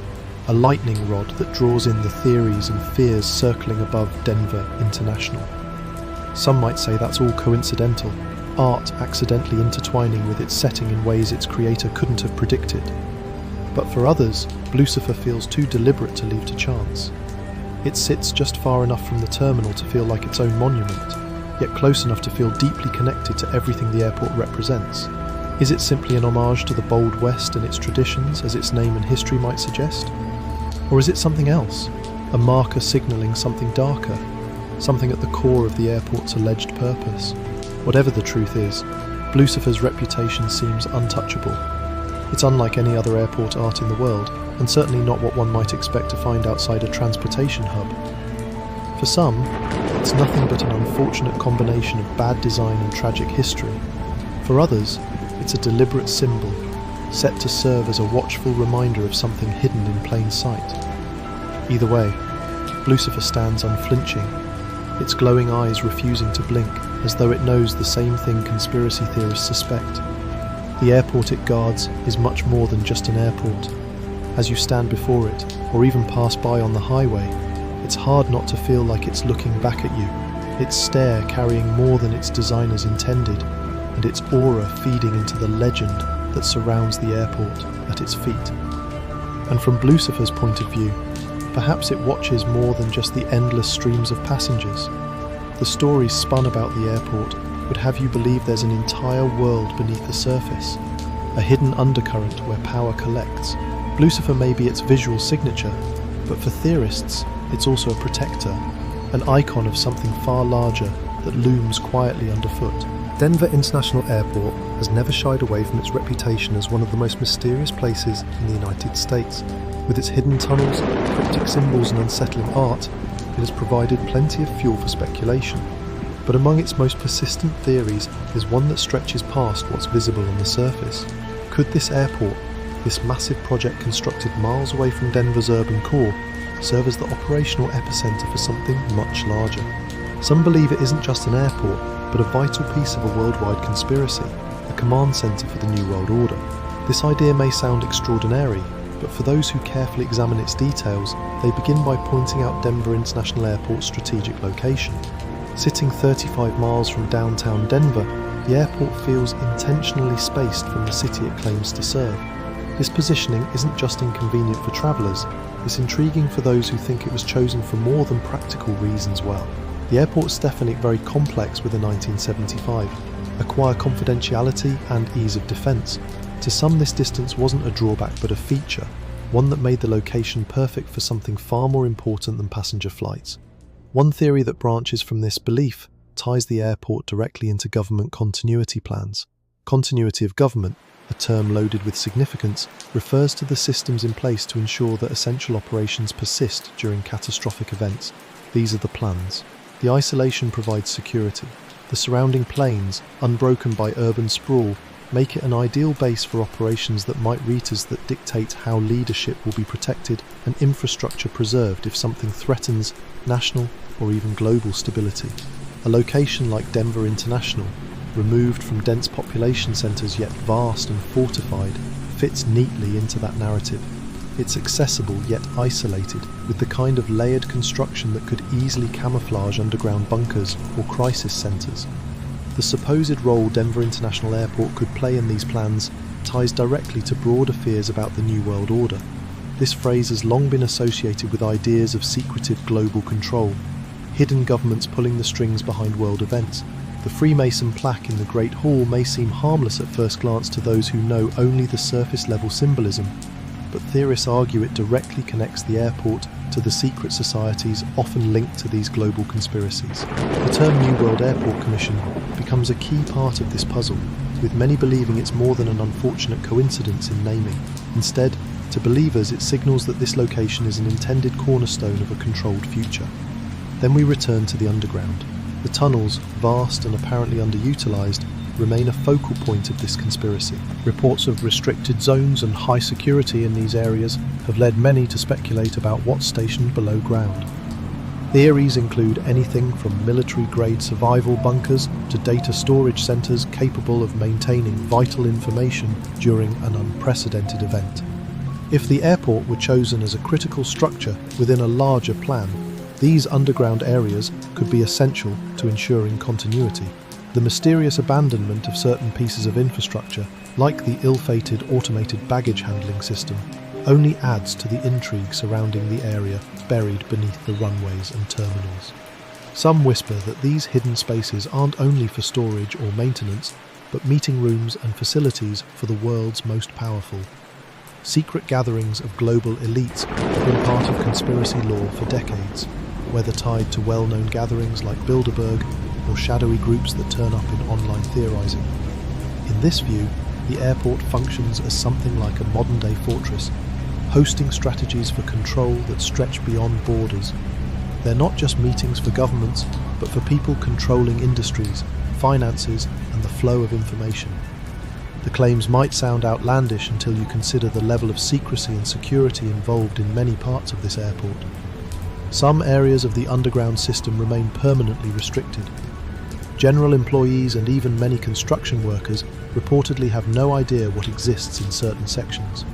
S1: a lightning rod that draws in the theories and fears circling above Denver International. Some might say that's all coincidental, art accidentally intertwining with its setting in ways its creator couldn't have predicted. But for others, Lucifer feels too deliberate to leave to chance. It sits just far enough from the terminal to feel like its own monument, yet close enough to feel deeply connected to everything the airport represents. Is it simply an homage to the bold West and its traditions, as its name and history might suggest? Or is it something else, a marker signalling something darker, something at the core of the airport's alleged purpose? Whatever the truth is, Lucifer's reputation seems untouchable. It's unlike any other airport art in the world, and certainly not what one might expect to find outside a transportation hub. For some, it's nothing but an unfortunate combination of bad design and tragic history. For others, it's a deliberate symbol, set to serve as a watchful reminder of something hidden in plain sight. Either way, Lucifer stands unflinching, its glowing eyes refusing to blink, as though it knows the same thing conspiracy theorists suspect. The airport it guards is much more than just an airport. As you stand before it, or even pass by on the highway, it's hard not to feel like it's looking back at you, its stare carrying more than its designers intended, and its aura feeding into the legend that surrounds the airport at its feet. And from Lucifer's point of view, perhaps it watches more than just the endless streams of passengers. The stories spun about the airport would have you believe there's an entire world beneath the surface, a hidden undercurrent where power collects. Lucifer may be its visual signature, but for theorists, it's also a protector, an icon of something far larger that looms quietly underfoot. Denver International Airport has never shied away from its reputation as one of the most mysterious places in the United States. With its hidden tunnels, cryptic symbols and unsettling art, it has provided plenty of fuel for speculation. But among its most persistent theories is one that stretches past what's visible on the surface. Could this airport, this massive project constructed miles away from Denver's urban core, serve as the operational epicenter for something much larger? Some believe it isn't just an airport, but a vital piece of a worldwide conspiracy, a command center for the New World Order. This idea may sound extraordinary, but for those who carefully examine its details, they begin by pointing out Denver International Airport's strategic location. Sitting 35 miles from downtown Denver, the airport feels intentionally spaced from the city it claims to serve. This positioning isn't just inconvenient for travellers, it's intriguing for those who think it was chosen for more than practical reasons well. The airport's definitely very complex with a 1975, acquire confidentiality and ease of defence. To some, this distance wasn't a drawback but a feature, one that made the location perfect for something far more important than passenger flights. One theory that branches from this belief ties the airport directly into government continuity plans. Continuity of government, a term loaded with significance, refers to the systems in place to ensure that essential operations persist during catastrophic events. These are the plans. The isolation provides security. The surrounding plains, unbroken by urban sprawl, make it an ideal base for operations that might read as that dictate how leadership will be protected and infrastructure preserved if something threatens national or even global stability. A location like Denver International, removed from dense population centres yet vast and fortified, fits neatly into that narrative. It's accessible yet isolated, with the kind of layered construction that could easily camouflage underground bunkers or crisis centres. The supposed role Denver International Airport could play in these plans ties directly to broader fears about the New World Order. This phrase has long been associated with ideas of secretive global control, hidden governments pulling the strings behind world events. The Freemason plaque in the Great Hall may seem harmless at first glance to those who know only the surface-level symbolism, but theorists argue it directly connects the airport to the secret societies often linked to these global conspiracies. The term New World Airport Commission becomes a key part of this puzzle, with many believing it's more than an unfortunate coincidence in naming. Instead, to believers, it signals that this location is an intended cornerstone of a controlled future. Then we return to the underground. The tunnels, vast and apparently underutilized, remain a focal point of this conspiracy. Reports of restricted zones and high security in these areas have led many to speculate about what's stationed below ground. Theories include anything from military-grade survival bunkers to data storage centers capable of maintaining vital information during an unprecedented event. If the airport were chosen as a critical structure within a larger plan, these underground areas could be essential to ensuring continuity. The mysterious abandonment of certain pieces of infrastructure, like the ill-fated automated baggage handling system, only adds to the intrigue surrounding the area buried beneath the runways and terminals. Some whisper that these hidden spaces aren't only for storage or maintenance, but meeting rooms and facilities for the world's most powerful. Secret gatherings of global elites have been part of conspiracy lore for decades, whether tied to well-known gatherings like Bilderberg or shadowy groups that turn up in online theorizing. In this view, the airport functions as something like a modern-day fortress, hosting strategies for control that stretch beyond borders. They're not just meetings for governments, but for people controlling industries, finances, and the flow of information. The claims might sound outlandish until you consider the level of secrecy and security involved in many parts of this airport. Some areas of the underground system remain permanently restricted. General employees and even many construction workers reportedly have no idea what exists in certain sections.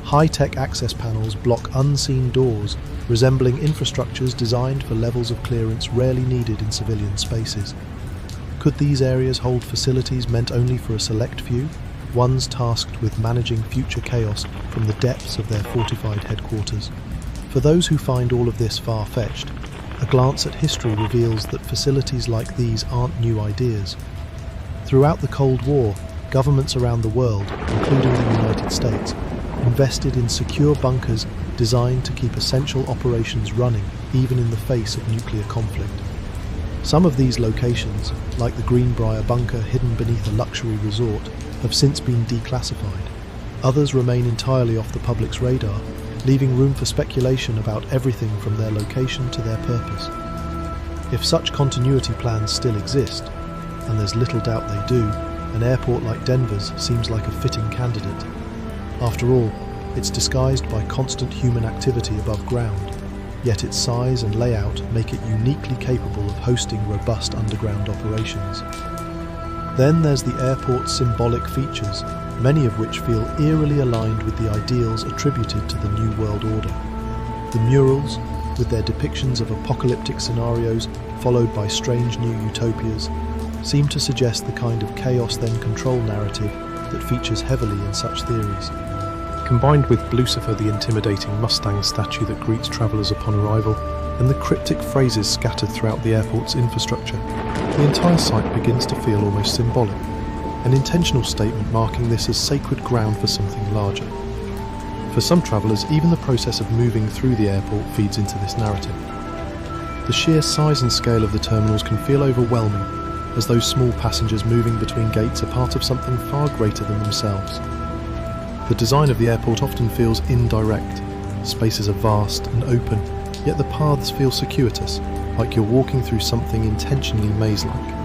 S1: High-tech access panels block unseen doors, resembling infrastructures designed for levels of clearance rarely needed in civilian spaces. Could these areas hold facilities meant only for a select few, ones tasked with managing future chaos from the depths of their fortified headquarters? For those who find all of this far-fetched, a glance at history reveals that facilities like these aren't new ideas. Throughout the Cold War, governments around the world, including the United States, invested in secure bunkers designed to keep essential operations running even in the face of nuclear conflict. Some of these locations, like the Greenbrier bunker hidden beneath a luxury resort, have since been declassified. Others remain entirely off the public's radar, leaving room for speculation about everything from their location to their purpose. If such continuity plans still exist, and there's little doubt they do, an airport like Denver's seems like a fitting candidate. After all, it's disguised by constant human activity above ground, yet its size and layout make it uniquely capable of hosting robust underground operations. Then there's the airport's symbolic features, many of which feel eerily aligned with the ideals attributed to the New World Order. The murals, with their depictions of apocalyptic scenarios followed by strange new utopias, seem to suggest the kind of chaos then control narrative that features heavily in such theories. Combined with Lucifer the intimidating Mustang statue that greets travellers upon arrival, and the cryptic phrases scattered throughout the airport's infrastructure, the entire site begins to feel almost symbolic, an intentional statement marking this as sacred ground for something larger. For some travellers, even the process of moving through the airport feeds into this narrative. The sheer size and scale of the terminals can feel overwhelming, as those small passengers moving between gates are part of something far greater than themselves. The design of the airport often feels indirect. Spaces are vast and open, yet the paths feel circuitous, like you're walking through something intentionally maze-like.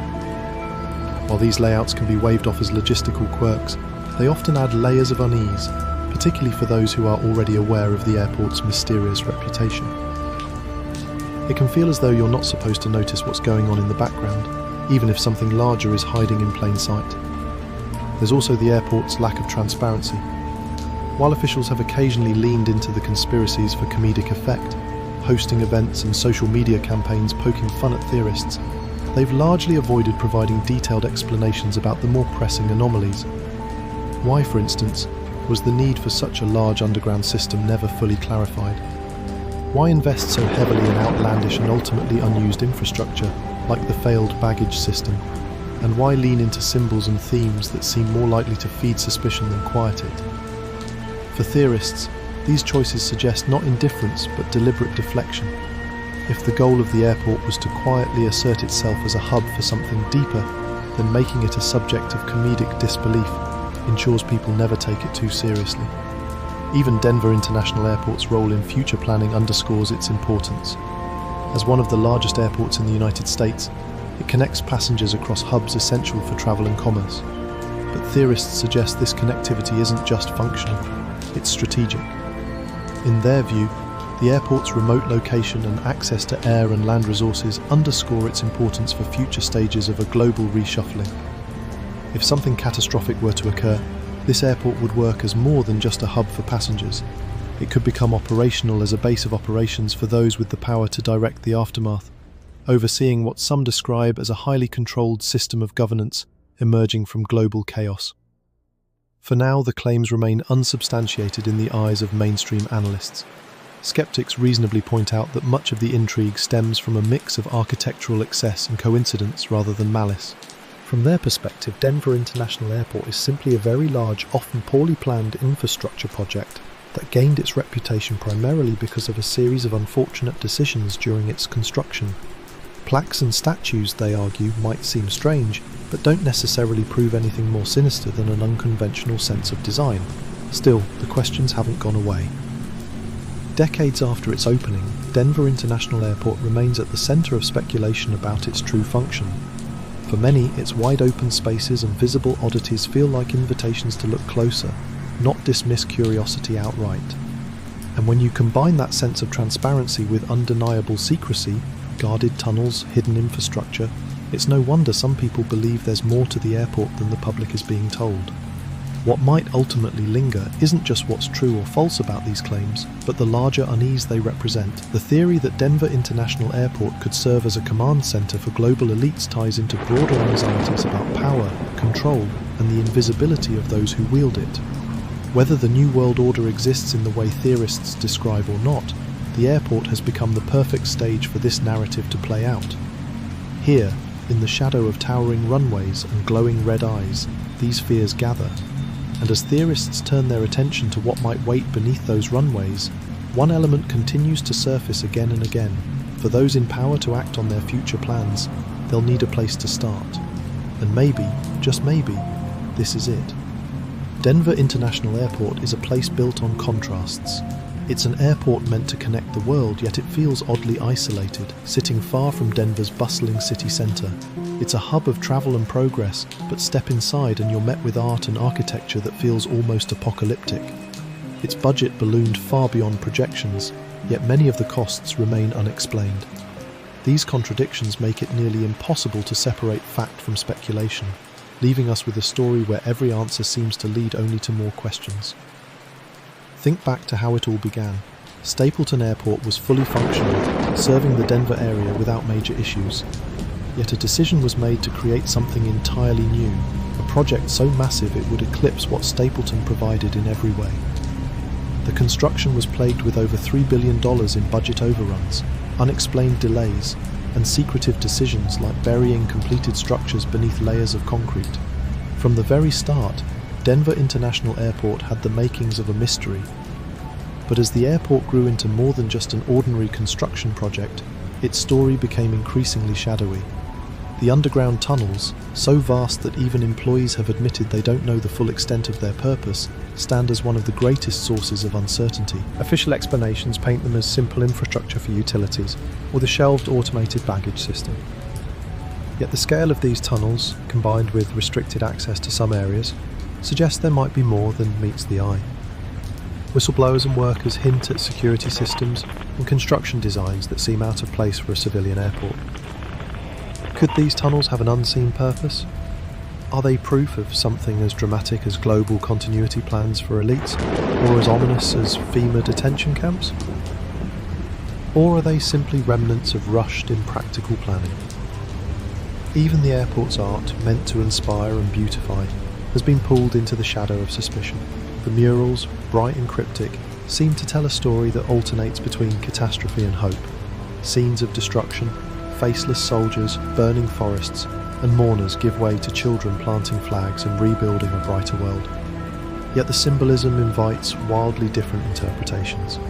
S1: While these layouts can be waved off as logistical quirks, they often add layers of unease, particularly for those who are already aware of the airport's mysterious reputation. It can feel as though you're not supposed to notice what's going on in the background, even if something larger is hiding in plain sight. There's also the airport's lack of transparency. While officials have occasionally leaned into the conspiracies for comedic effect, hosting events and social media campaigns poking fun at theorists, they've largely avoided providing detailed explanations about the more pressing anomalies. Why, for instance, was the need for such a large underground system never fully clarified? Why invest so heavily in outlandish and ultimately unused infrastructure, like the failed baggage system? And why lean into symbols and themes that seem more likely to feed suspicion than quiet it? For theorists, these choices suggest not indifference but deliberate deflection. If the goal of the airport was to quietly assert itself as a hub for something deeper, then making it a subject of comedic disbelief ensures people never take it too seriously. Even Denver International Airport's role in future planning underscores its importance. As one of the largest airports in the United States, it connects passengers across hubs essential for travel and commerce. But theorists suggest this connectivity isn't just functional, it's strategic. In their view, the airport's remote location and access to air and land resources underscore its importance for future stages of a global reshuffling. If something catastrophic were to occur, this airport would work as more than just a hub for passengers. It could become operational as a base of operations for those with the power to direct the aftermath, overseeing what some describe as a highly controlled system of governance emerging from global chaos. For now, the claims remain unsubstantiated in the eyes of mainstream analysts. Skeptics reasonably point out that much of the intrigue stems from a mix of architectural excess and coincidence rather than malice. From their perspective, Denver International Airport is simply a very large, often poorly planned infrastructure project that gained its reputation primarily because of a series of unfortunate decisions during its construction. Plaques and statues, they argue, might seem strange, but don't necessarily prove anything more sinister than an unconventional sense of design. Still, the questions haven't gone away. Decades after its opening, Denver International Airport remains at the center of speculation about its true function. For many, its wide-open spaces and visible oddities feel like invitations to look closer, not dismiss curiosity outright. And when you combine that sense of transparency with undeniable secrecy, guarded tunnels, hidden infrastructure, it's no wonder some people believe there's more to the airport than the public is being told. What might ultimately linger isn't just what's true or false about these claims, but the larger unease they represent. The theory that Denver International Airport could serve as a command center for global elites ties into broader anxieties about power, control, and the invisibility of those who wield it. Whether the New World Order exists in the way theorists describe or not, the airport has become the perfect stage for this narrative to play out. Here, in the shadow of towering runways and glowing red eyes, these fears gather. And as theorists turn their attention to what might wait beneath those runways, one element continues to surface again and again. For those in power to act on their future plans, they'll need a place to start. And maybe, just maybe, this is it. Denver International Airport is a place built on contrasts. It's an airport meant to connect the world, yet it feels oddly isolated, sitting far from Denver's bustling city centre. It's a hub of travel and progress, but step inside and you're met with art and architecture that feels almost apocalyptic. Its budget ballooned far beyond projections, yet many of the costs remain unexplained. These contradictions make it nearly impossible to separate fact from speculation, leaving us with a story where every answer seems to lead only to more questions. Think back to how it all began. Stapleton Airport was fully functional, serving the Denver area without major issues. Yet a decision was made to create something entirely new, a project so massive it would eclipse what Stapleton provided in every way. The construction was plagued with over $3 billion in budget overruns, unexplained delays, and secretive decisions like burying completed structures beneath layers of concrete. From the very start, Denver International Airport had the makings of a mystery. But as the airport grew into more than just an ordinary construction project, its story became increasingly shadowy. The underground tunnels, so vast that even employees have admitted they don't know the full extent of their purpose, stand as one of the greatest sources of uncertainty. Official explanations paint them as simple infrastructure for utilities, or the shelved automated baggage system. Yet the scale of these tunnels, combined with restricted access to some areas, suggests there might be more than meets the eye. Whistleblowers and workers hint at security systems and construction designs that seem out of place for a civilian airport. Could these tunnels have an unseen purpose? Are they proof of something as dramatic as global continuity plans for elites, or as ominous as FEMA detention camps? Or are they simply remnants of rushed, impractical planning? Even the airport's art, meant to inspire and beautify, has been pulled into the shadow of suspicion. The murals, bright and cryptic, seem to tell a story that alternates between catastrophe and hope. Scenes of destruction, faceless soldiers, burning forests, and mourners give way to children planting flags and rebuilding a brighter world. Yet the symbolism invites wildly different interpretations.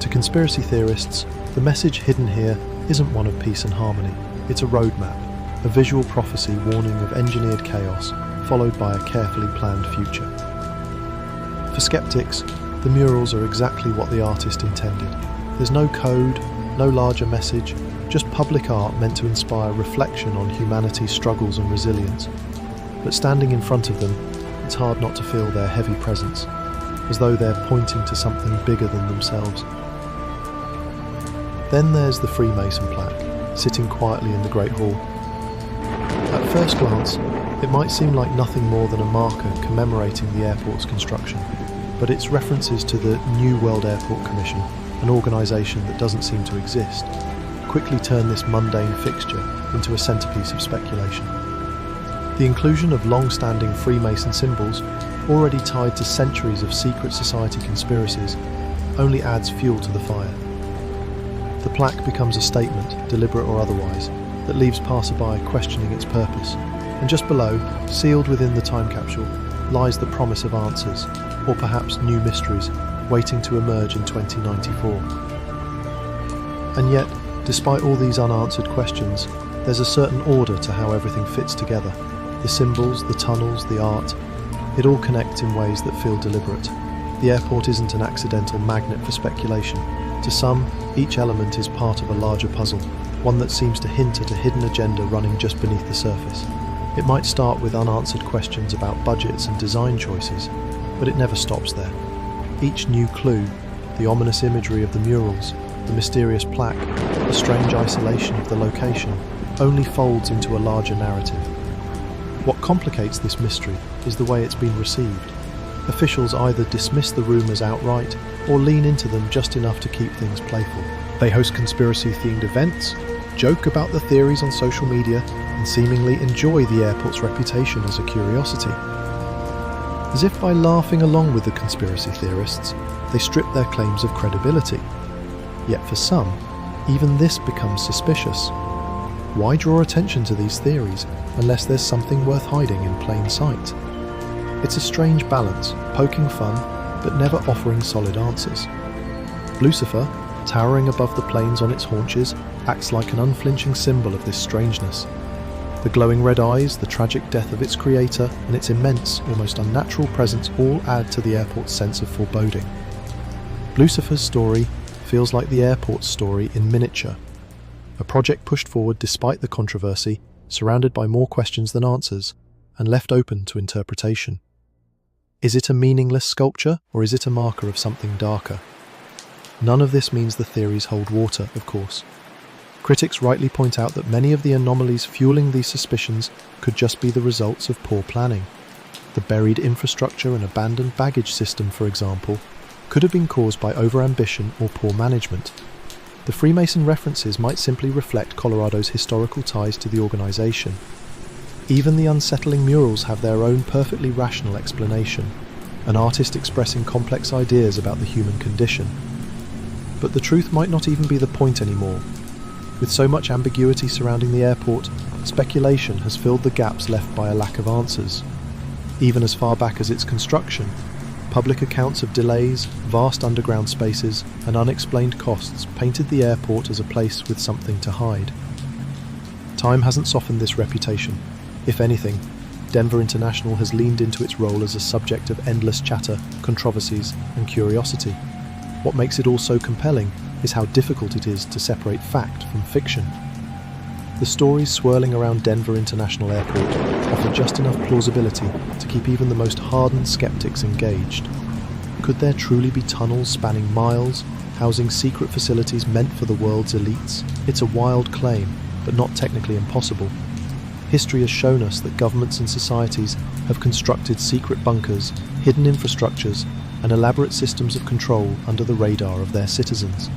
S1: To conspiracy theorists, the message hidden here isn't one of peace and harmony. It's a roadmap, a visual prophecy warning of engineered chaos, followed by a carefully planned future. For skeptics, the murals are exactly what the artist intended. There's no code, no larger message, just public art meant to inspire reflection on humanity's struggles and resilience. But standing in front of them, it's hard not to feel their heavy presence, as though they're pointing to something bigger than themselves. Then there's the Freemason plaque, sitting quietly in the Great Hall. At first glance, it might seem like nothing more than a marker commemorating the airport's construction, but its references to the New World Airport Commission, an organisation that doesn't seem to exist, quickly turn this mundane fixture into a centrepiece of speculation. The inclusion of long-standing Freemason symbols, already tied to centuries of secret society conspiracies, only adds fuel to the fire. The plaque becomes a statement, deliberate or otherwise, that leaves passerby questioning its purpose, and just below, sealed within the time capsule, lies the promise of answers, or perhaps new mysteries, waiting to emerge in 2094. And yet, despite all these unanswered questions, there's a certain order to how everything fits together. The symbols, the tunnels, the art, it all connects in ways that feel deliberate. The airport isn't an accidental magnet for speculation. To some, each element is part of a larger puzzle, one that seems to hint at a hidden agenda running just beneath the surface. It might start with unanswered questions about budgets and design choices, but it never stops there. Each new clue, the ominous imagery of the murals, the mysterious plaque, the strange isolation of the location, only folds into a larger narrative. What complicates this mystery is the way it's been received. Officials either dismiss the rumours outright or lean into them just enough to keep things playful. They host conspiracy-themed events, joke about the theories on social media, and seemingly enjoy the airport's reputation as a curiosity. As if by laughing along with the conspiracy theorists, they strip their claims of credibility. Yet for some, even this becomes suspicious. Why draw attention to these theories unless there's something worth hiding in plain sight? It's a strange balance, poking fun, but never offering solid answers. Lucifer, towering above the planes on its haunches, acts like an unflinching symbol of this strangeness. The glowing red eyes, the tragic death of its creator, and its immense, almost unnatural presence all add to the airport's sense of foreboding. Lucifer's story feels like the airport's story in miniature. A project pushed forward despite the controversy, surrounded by more questions than answers, and left open to interpretation. Is it a meaningless sculpture, or is it a marker of something darker? None of this means the theories hold water, of course. Critics rightly point out that many of the anomalies fueling these suspicions could just be the results of poor planning. The buried infrastructure and abandoned baggage system, for example, could have been caused by overambition or poor management. The Freemason references might simply reflect Colorado's historical ties to the organization. Even the unsettling murals have their own perfectly rational explanation, an artist expressing complex ideas about the human condition. But the truth might not even be the point anymore. With so much ambiguity surrounding the airport, speculation has filled the gaps left by a lack of answers. Even as far back as its construction, public accounts of delays, vast underground spaces, and unexplained costs painted the airport as a place with something to hide. Time hasn't softened this reputation. If anything, Denver International has leaned into its role as a subject of endless chatter, controversies, and curiosity. What makes it all so compelling is how difficult it is to separate fact from fiction. The stories swirling around Denver International Airport offer just enough plausibility to keep even the most hardened skeptics engaged. Could there truly be tunnels spanning miles, housing secret facilities meant for the world's elites? It's a wild claim, but not technically impossible. History has shown us that governments and societies have constructed secret bunkers, hidden infrastructures, and elaborate systems of control under the radar of their citizens.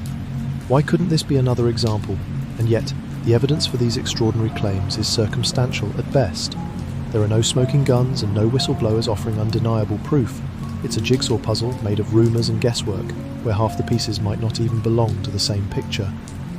S1: Why couldn't this be another example? And yet, the evidence for these extraordinary claims is circumstantial at best. There are no smoking guns and no whistleblowers offering undeniable proof. It's a jigsaw puzzle made of rumours and guesswork, where half the pieces might not even belong to the same picture.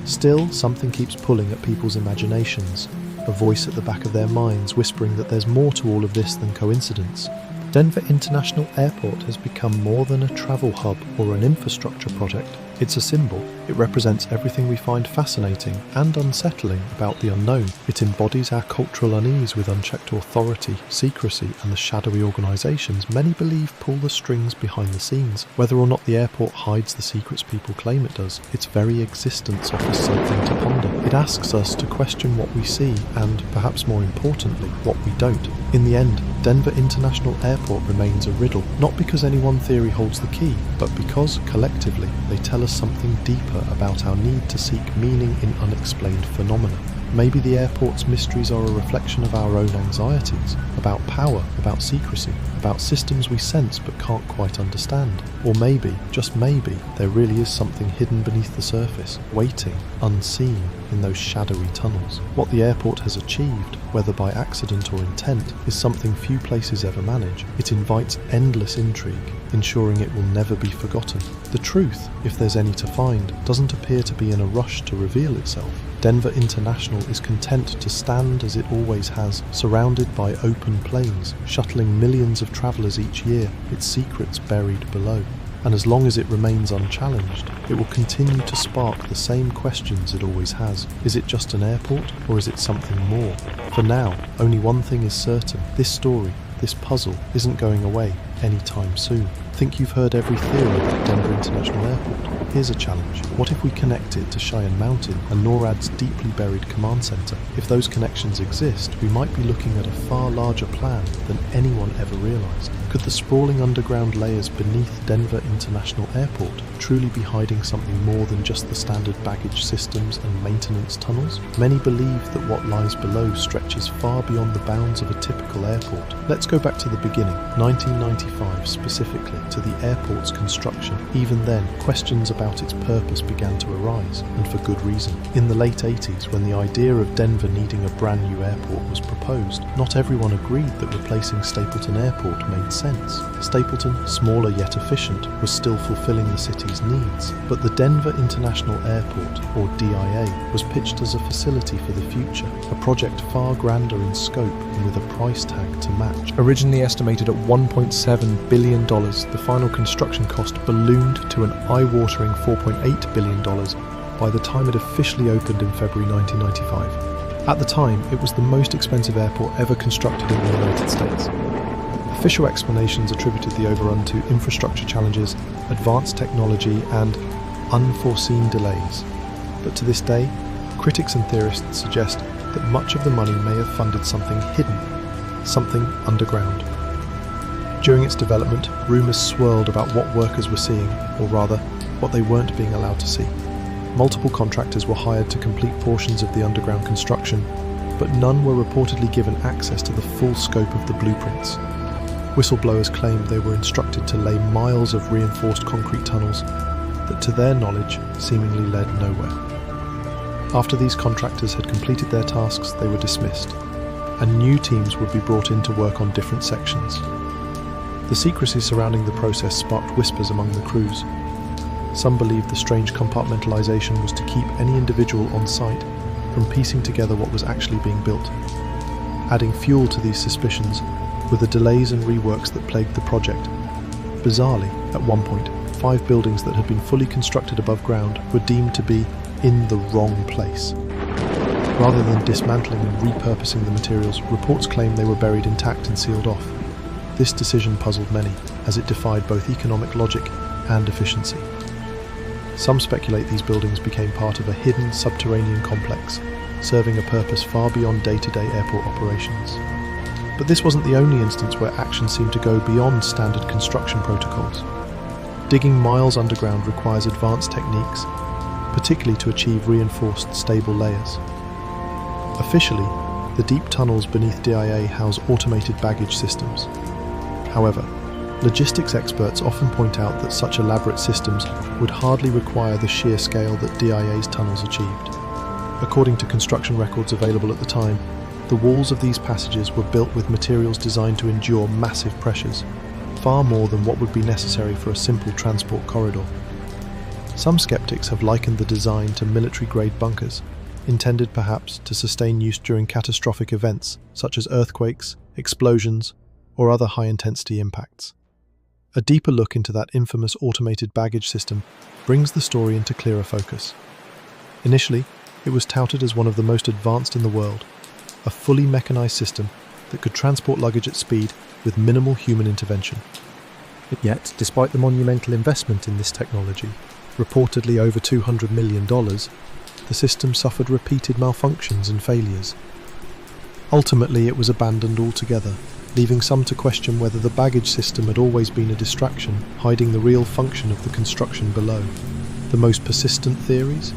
S1: Still, something keeps pulling at people's imaginations, a voice at the back of their minds whispering that there's more to all of this than coincidence. Denver International Airport has become more than a travel hub or an infrastructure project. It's a symbol. It represents everything we find fascinating and unsettling about the unknown. It embodies our cultural unease with unchecked authority, secrecy, and the shadowy organisations many believe pull the strings behind the scenes. Whether or not the airport hides the secrets people claim it does, its very existence offers something to ponder. It asks us to question what we see and, perhaps more importantly, what we don't. In the end, Denver International Airport remains a riddle, not because any one theory holds the key, but because, collectively, they tell us something deeper about our need to seek meaning in unexplained phenomena. Maybe the airport's mysteries are a reflection of our own anxieties, about power, about secrecy, about systems we sense but can't quite understand. Or maybe, just maybe, there really is something hidden beneath the surface, waiting, unseen, in those shadowy tunnels. What the airport has achieved, whether by accident or intent, is something few places ever manage. It invites endless intrigue, ensuring it will never be forgotten. The truth, if there's any to find, doesn't appear to be in a rush to reveal itself. Denver International is content to stand as it always has, surrounded by open plains, shuttling millions of travellers each year, its secrets buried below. And as long as it remains unchallenged, it will continue to spark the same questions it always has. Is it just an airport, or is it something more? For now, only one thing is certain. This story, this puzzle, isn't going away anytime soon. Think you've heard every theory about Denver International Airport? Here's a challenge. What if we connect it to Cheyenne Mountain and NORAD's deeply buried command center? If those connections exist, we might be looking at a far larger plan than anyone ever realized. Could the sprawling underground layers beneath Denver International Airport truly be hiding something more than just the standard baggage systems and maintenance tunnels? Many believe that what lies below stretches far beyond the bounds of a typical airport. Let's go back to the beginning, 1995 specifically, to the airport's construction. Even then, questions about its purpose began to arise, and for good reason. In the late 80s, when the idea of Denver needing a brand new airport was proposed, not everyone agreed that replacing Stapleton Airport made sense. Stapleton, smaller yet efficient, was still fulfilling the city's needs, but the Denver International Airport, or DIA, was pitched as a facility for the future, a project far grander in scope and with a price tag to match. Originally estimated at $1.7 billion, the final construction cost ballooned to an eye-watering $4.8 billion by the time it officially opened in February 1995. At the time, it was the most expensive airport ever constructed in the United States. Official explanations attributed the overrun to infrastructure challenges, advanced technology, and unforeseen delays. But to this day, critics and theorists suggest that much of the money may have funded something hidden, something underground. During its development, rumours swirled about what workers were seeing, or rather, what they weren't being allowed to see. Multiple contractors were hired to complete portions of the underground construction, but none were reportedly given access to the full scope of the blueprints. Whistleblowers claimed they were instructed to lay miles of reinforced concrete tunnels that, to their knowledge, seemingly led nowhere. After these contractors had completed their tasks, they were dismissed, and new teams would be brought in to work on different sections. The secrecy surrounding the process sparked whispers among the crews. Some believed the strange compartmentalization was to keep any individual on site from piecing together what was actually being built. Adding fuel to these suspicions were the delays and reworks that plagued the project. Bizarrely, at one point, 5 buildings that had been fully constructed above ground were deemed to be in the wrong place. Rather than dismantling and repurposing the materials, reports claim they were buried intact and sealed off. This decision puzzled many, as it defied both economic logic and efficiency. Some speculate these buildings became part of a hidden subterranean complex, serving a purpose far beyond day-to-day airport operations. But this wasn't the only instance where action seemed to go beyond standard construction protocols. Digging miles underground requires advanced techniques, particularly to achieve reinforced, stable layers. Officially, The deep tunnels beneath DIA house automated baggage systems. However, logistics experts often point out that such elaborate systems would hardly require the sheer scale that DIA's tunnels achieved. According to construction records available at the time, the walls of these passages were built with materials designed to endure massive pressures, far more than what would be necessary for a simple transport corridor. Some skeptics have likened the design to military-grade bunkers, intended perhaps to sustain use during catastrophic events such as earthquakes, explosions, or other high-intensity impacts. A deeper look into that infamous automated baggage system brings the story into clearer focus. Initially, it was touted as one of the most advanced in the world, a fully mechanized system that could transport luggage at speed with minimal human intervention. Yet, despite the monumental investment in this technology, reportedly over $200 million, the system suffered repeated malfunctions and failures. Ultimately, it was abandoned altogether, leaving some to question whether the baggage system had always been a distraction, hiding the real function of the construction below. The most persistent theories?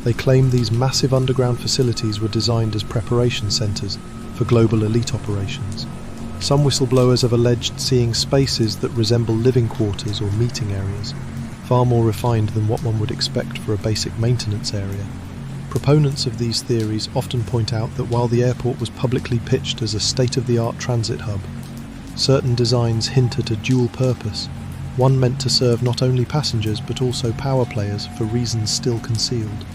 S1: They claim these massive underground facilities were designed as preparation centres for global elite operations. Some whistleblowers have alleged seeing spaces that resemble living quarters or meeting areas, far more refined than what one would expect for a basic maintenance area. Proponents of these theories often point out that while the airport was publicly pitched as a state-of-the-art transit hub, certain designs hint at a dual purpose, one meant to serve not only passengers but also power players for reasons still concealed.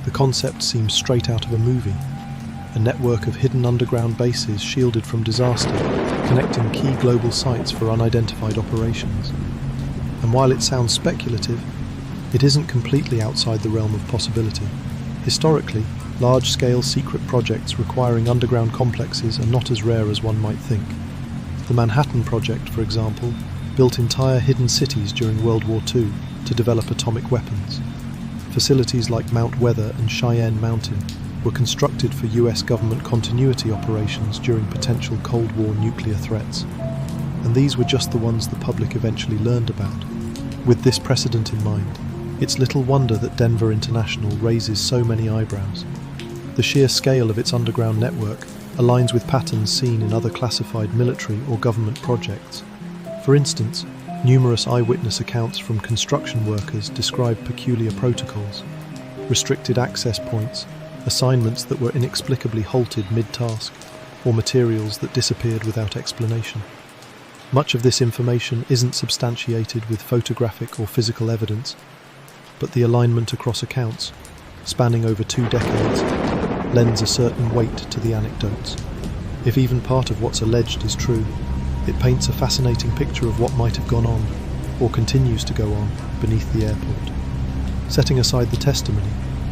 S1: The concept seems straight out of a movie, a network of hidden underground bases shielded from disaster, connecting key global sites for unidentified operations. And while it sounds speculative, it isn't completely outside the realm of possibility. Historically, large-scale secret projects requiring underground complexes are not as rare as one might think. The Manhattan Project, for example, built entire hidden cities during World War II to develop atomic weapons. Facilities like Mount Weather and Cheyenne Mountain were constructed for US government continuity operations during potential Cold War nuclear threats. And these were just the ones the public eventually learned about. With this precedent in mind, it's little wonder that Denver International raises so many eyebrows. The sheer scale of its underground network aligns with patterns seen in other classified military or government projects. For instance, numerous eyewitness accounts from construction workers describe peculiar protocols, restricted access points, assignments that were inexplicably halted mid-task, or materials that disappeared without explanation. Much of this information isn't substantiated with photographic or physical evidence, but the alignment across accounts, spanning over 2 decades, lends a certain weight to the anecdotes. If even part of what's alleged is true, it paints a fascinating picture of what might have gone on, or continues to go on, beneath the airport. Setting aside the testimony,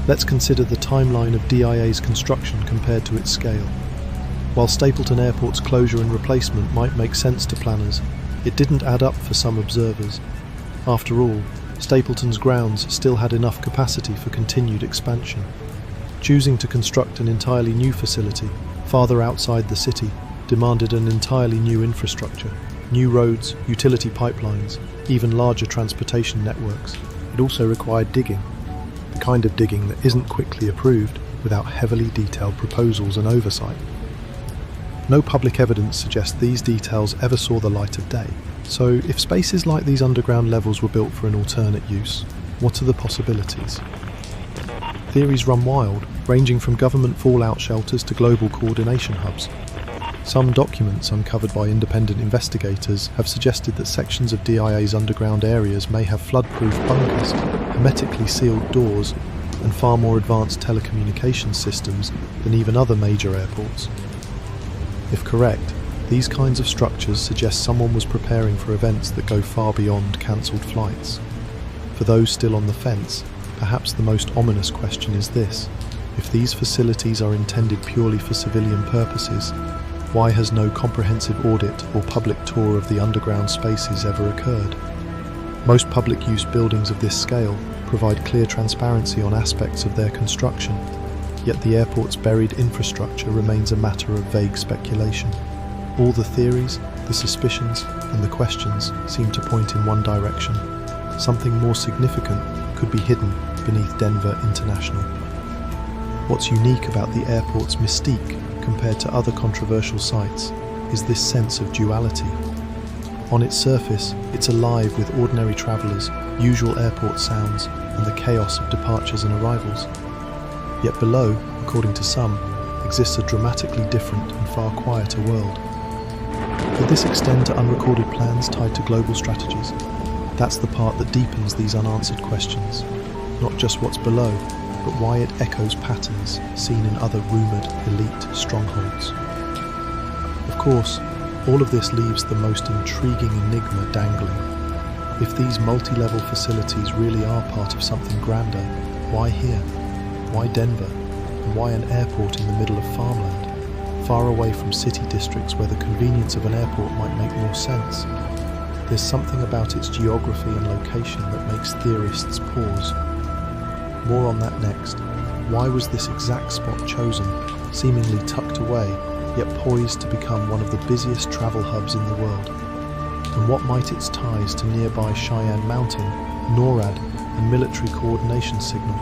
S1: let's consider the timeline of DIA's construction compared to its scale. While Stapleton Airport's closure and replacement might make sense to planners, it didn't add up for some observers. After all, Stapleton's grounds still had enough capacity for continued expansion. Choosing to construct an entirely new facility, farther outside the city, demanded an entirely new infrastructure, new roads, utility pipelines, even larger transportation networks. It also required digging, the kind of digging that isn't quickly approved without heavily detailed proposals and oversight. No public evidence suggests these details ever saw the light of day. So, if spaces like these underground levels were built for an alternate use, what are the possibilities? Theories run wild, ranging from government fallout shelters to global coordination hubs. Some documents uncovered by independent investigators have suggested that sections of DIA's underground areas may have flood-proof bunkers, hermetically sealed doors, and far more advanced telecommunications systems than even other major airports. If correct, these kinds of structures suggest someone was preparing for events that go far beyond cancelled flights. For those still on the fence, perhaps the most ominous question is this: if these facilities are intended purely for civilian purposes, why has no comprehensive audit or public tour of the underground spaces ever occurred? Most public use buildings of this scale provide clear transparency on aspects of their construction, yet the airport's buried infrastructure remains a matter of vague speculation. All the theories, the suspicions, and the questions seem to point in one direction. Something more significant could be hidden beneath Denver International. What's unique about the airport's mystique compared to other controversial sites is this sense of duality. On its surface, it's alive with ordinary travellers, usual airport sounds, and the chaos of departures and arrivals. Yet below, according to some, exists a dramatically different and far quieter world. Could this extend to unrecorded plans tied to global strategies? That's the part that deepens these unanswered questions. Not just what's below, but why it echoes patterns seen in other rumoured elite strongholds. Of course, all of this leaves the most intriguing enigma dangling. If these multi-level facilities really are part of something grander, why here? Why Denver? And why an airport in the middle of farmland, far away from city districts where the convenience of an airport might make more sense? There's something about its geography and location that makes theorists pause. More on that next. Why was this exact spot chosen, seemingly tucked away, yet poised to become one of the busiest travel hubs in the world? And what might its ties to nearby Cheyenne Mountain, NORAD, and military coordination signal?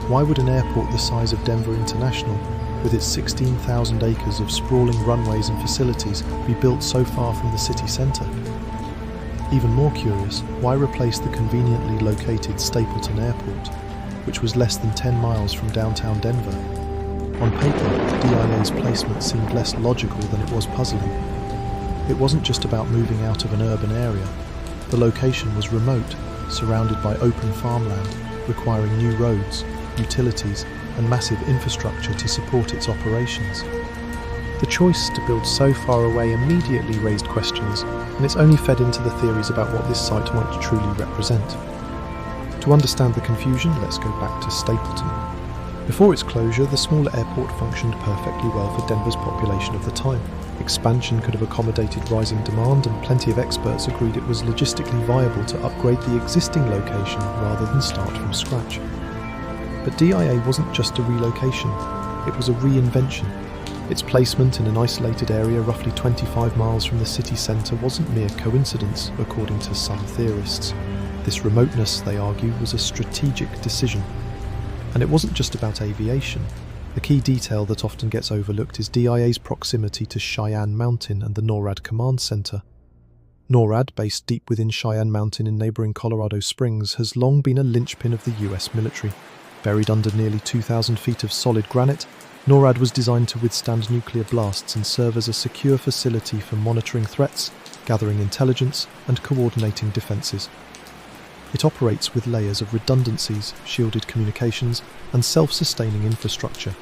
S1: Why would an airport the size of Denver International, with its 16,000 acres of sprawling runways and facilities, be built so far from the city centre? Even more curious, why replace the conveniently located Stapleton Airport, which was less than 10 miles from downtown Denver? On paper, DIA's placement seemed less logical than it was puzzling. It wasn't just about moving out of an urban area. The location was remote, surrounded by open farmland, requiring new roads, utilities, and massive infrastructure to support its operations. The choice to build so far away immediately raised questions, and it's only fed into the theories about what this site might truly represent. To understand the confusion, let's go back to Stapleton. Before its closure, the smaller airport functioned perfectly well for Denver's population of the time. Expansion could have accommodated rising demand, and plenty of experts agreed it was logistically viable to upgrade the existing location rather than start from scratch. But DIA wasn't just a relocation, it was a reinvention. Its placement in an isolated area roughly 25 miles from the city centre wasn't mere coincidence, according to some theorists. This remoteness, they argue, was a strategic decision. And it wasn't just about aviation. A key detail that often gets overlooked is DIA's proximity to Cheyenne Mountain and the NORAD Command Center. NORAD, based deep within Cheyenne Mountain in neighboring Colorado Springs, has long been a linchpin of the US military. Buried under nearly 2,000 feet of solid granite, NORAD was designed to withstand nuclear blasts and serve as a secure facility for monitoring threats, gathering intelligence, and coordinating defenses. It operates with layers of redundancies, shielded communications, and self-sustaining infrastructure.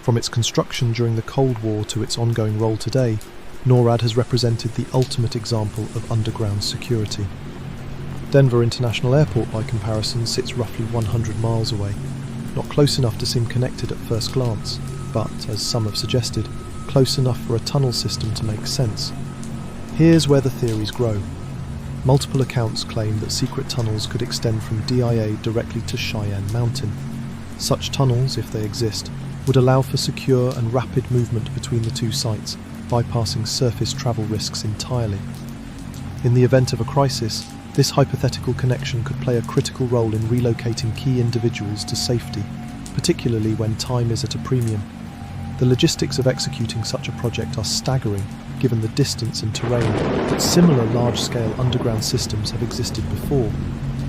S1: From its construction during the Cold War to its ongoing role today, NORAD has represented the ultimate example of underground security. Denver International Airport, by comparison, sits roughly 100 miles away, not close enough to seem connected at first glance, but, as some have suggested, close enough for a tunnel system to make sense. Here's where the theories grow. Multiple accounts claim that secret tunnels could extend from DIA directly to Cheyenne Mountain. Such tunnels, if they exist, would allow for secure and rapid movement between the two sites, bypassing surface travel risks entirely. In the event of a crisis, this hypothetical connection could play a critical role in relocating key individuals to safety, particularly when time is at a premium. The logistics of executing such a project are staggering, given the distance and terrain, but similar large-scale underground systems have existed before.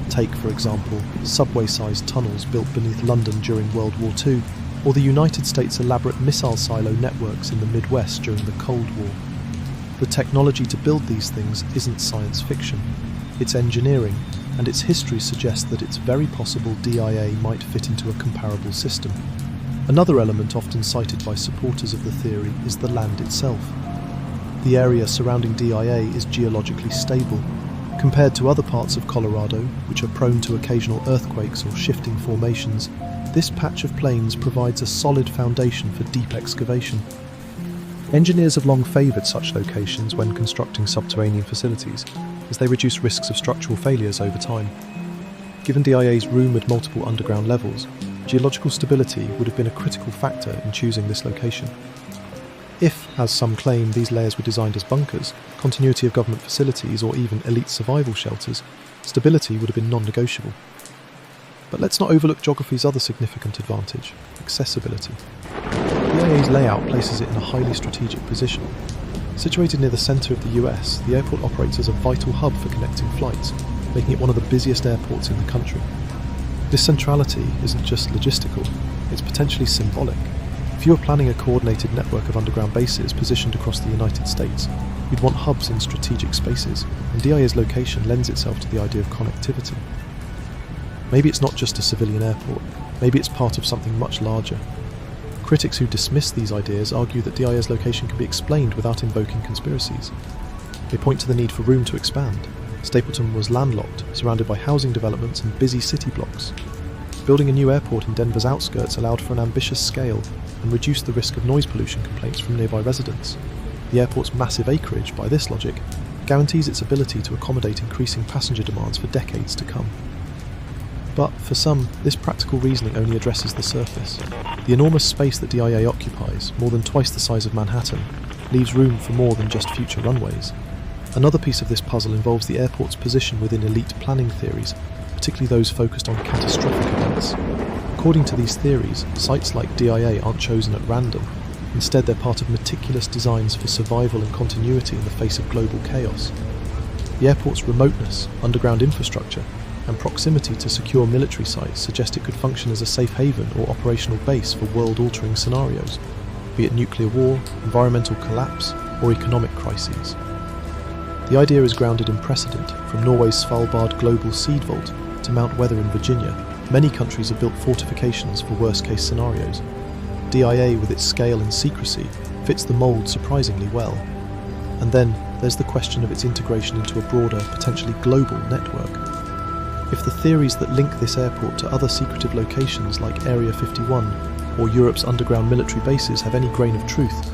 S1: Take, for example, subway-sized tunnels built beneath London during World War II, or the United States' elaborate missile silo networks in the Midwest during the Cold War. The technology to build these things isn't science fiction. It's engineering, and its history suggests that it's very possible DIA might fit into a comparable system. Another element often cited by supporters of the theory is the land itself. The area surrounding DIA is geologically stable. Compared to other parts of Colorado, which are prone to occasional earthquakes or shifting formations, this patch of plains provides a solid foundation for deep excavation. Engineers have long favoured such locations when constructing subterranean facilities, as they reduce risks of structural failures over time. Given DIA's rumoured multiple underground levels, geological stability would have been a critical factor in choosing this location. If, as some claim, these layers were designed as bunkers, continuity of government facilities, or even elite survival shelters, stability would have been non-negotiable. But let's not overlook geography's other significant advantage: accessibility. The IA's layout places it in a highly strategic position. Situated near the centre of the US, the airport operates as a vital hub for connecting flights, making it one of the busiest airports in the country. This centrality isn't just logistical, it's potentially symbolic. If you were planning a coordinated network of underground bases positioned across the United States, you'd want hubs in strategic spaces, and DIA's location lends itself to the idea of connectivity. Maybe it's not just a civilian airport, maybe it's part of something much larger. Critics who dismiss these ideas argue that DIA's location can be explained without invoking conspiracies. They point to the need for room to expand. Stapleton was landlocked, surrounded by housing developments and busy city blocks. Building a new airport in Denver's outskirts allowed for an ambitious scale and reduced the risk of noise pollution complaints from nearby residents. The airport's massive acreage, by this logic, guarantees its ability to accommodate increasing passenger demands for decades to come. But for some, this practical reasoning only addresses the surface. The enormous space that DIA occupies, more than twice the size of Manhattan, leaves room for more than just future runways. Another piece of this puzzle involves the airport's position within elite planning theories, particularly those focused on catastrophic events. According to these theories, sites like DIA aren't chosen at random. Instead, they're part of meticulous designs for survival and continuity in the face of global chaos. The airport's remoteness, underground infrastructure, and proximity to secure military sites suggest it could function as a safe haven or operational base for world-altering scenarios, be it nuclear war, environmental collapse, or economic crises. The idea is grounded in precedent, from Norway's Svalbard Global Seed Vault to Mount Weather in Virginia. Many countries have built fortifications for worst-case scenarios. DIA, with its scale and secrecy, fits the mould surprisingly well. And then there's the question of its integration into a broader, potentially global network. If the theories that link this airport to other secretive locations like Area 51 or Europe's underground military bases have any grain of truth,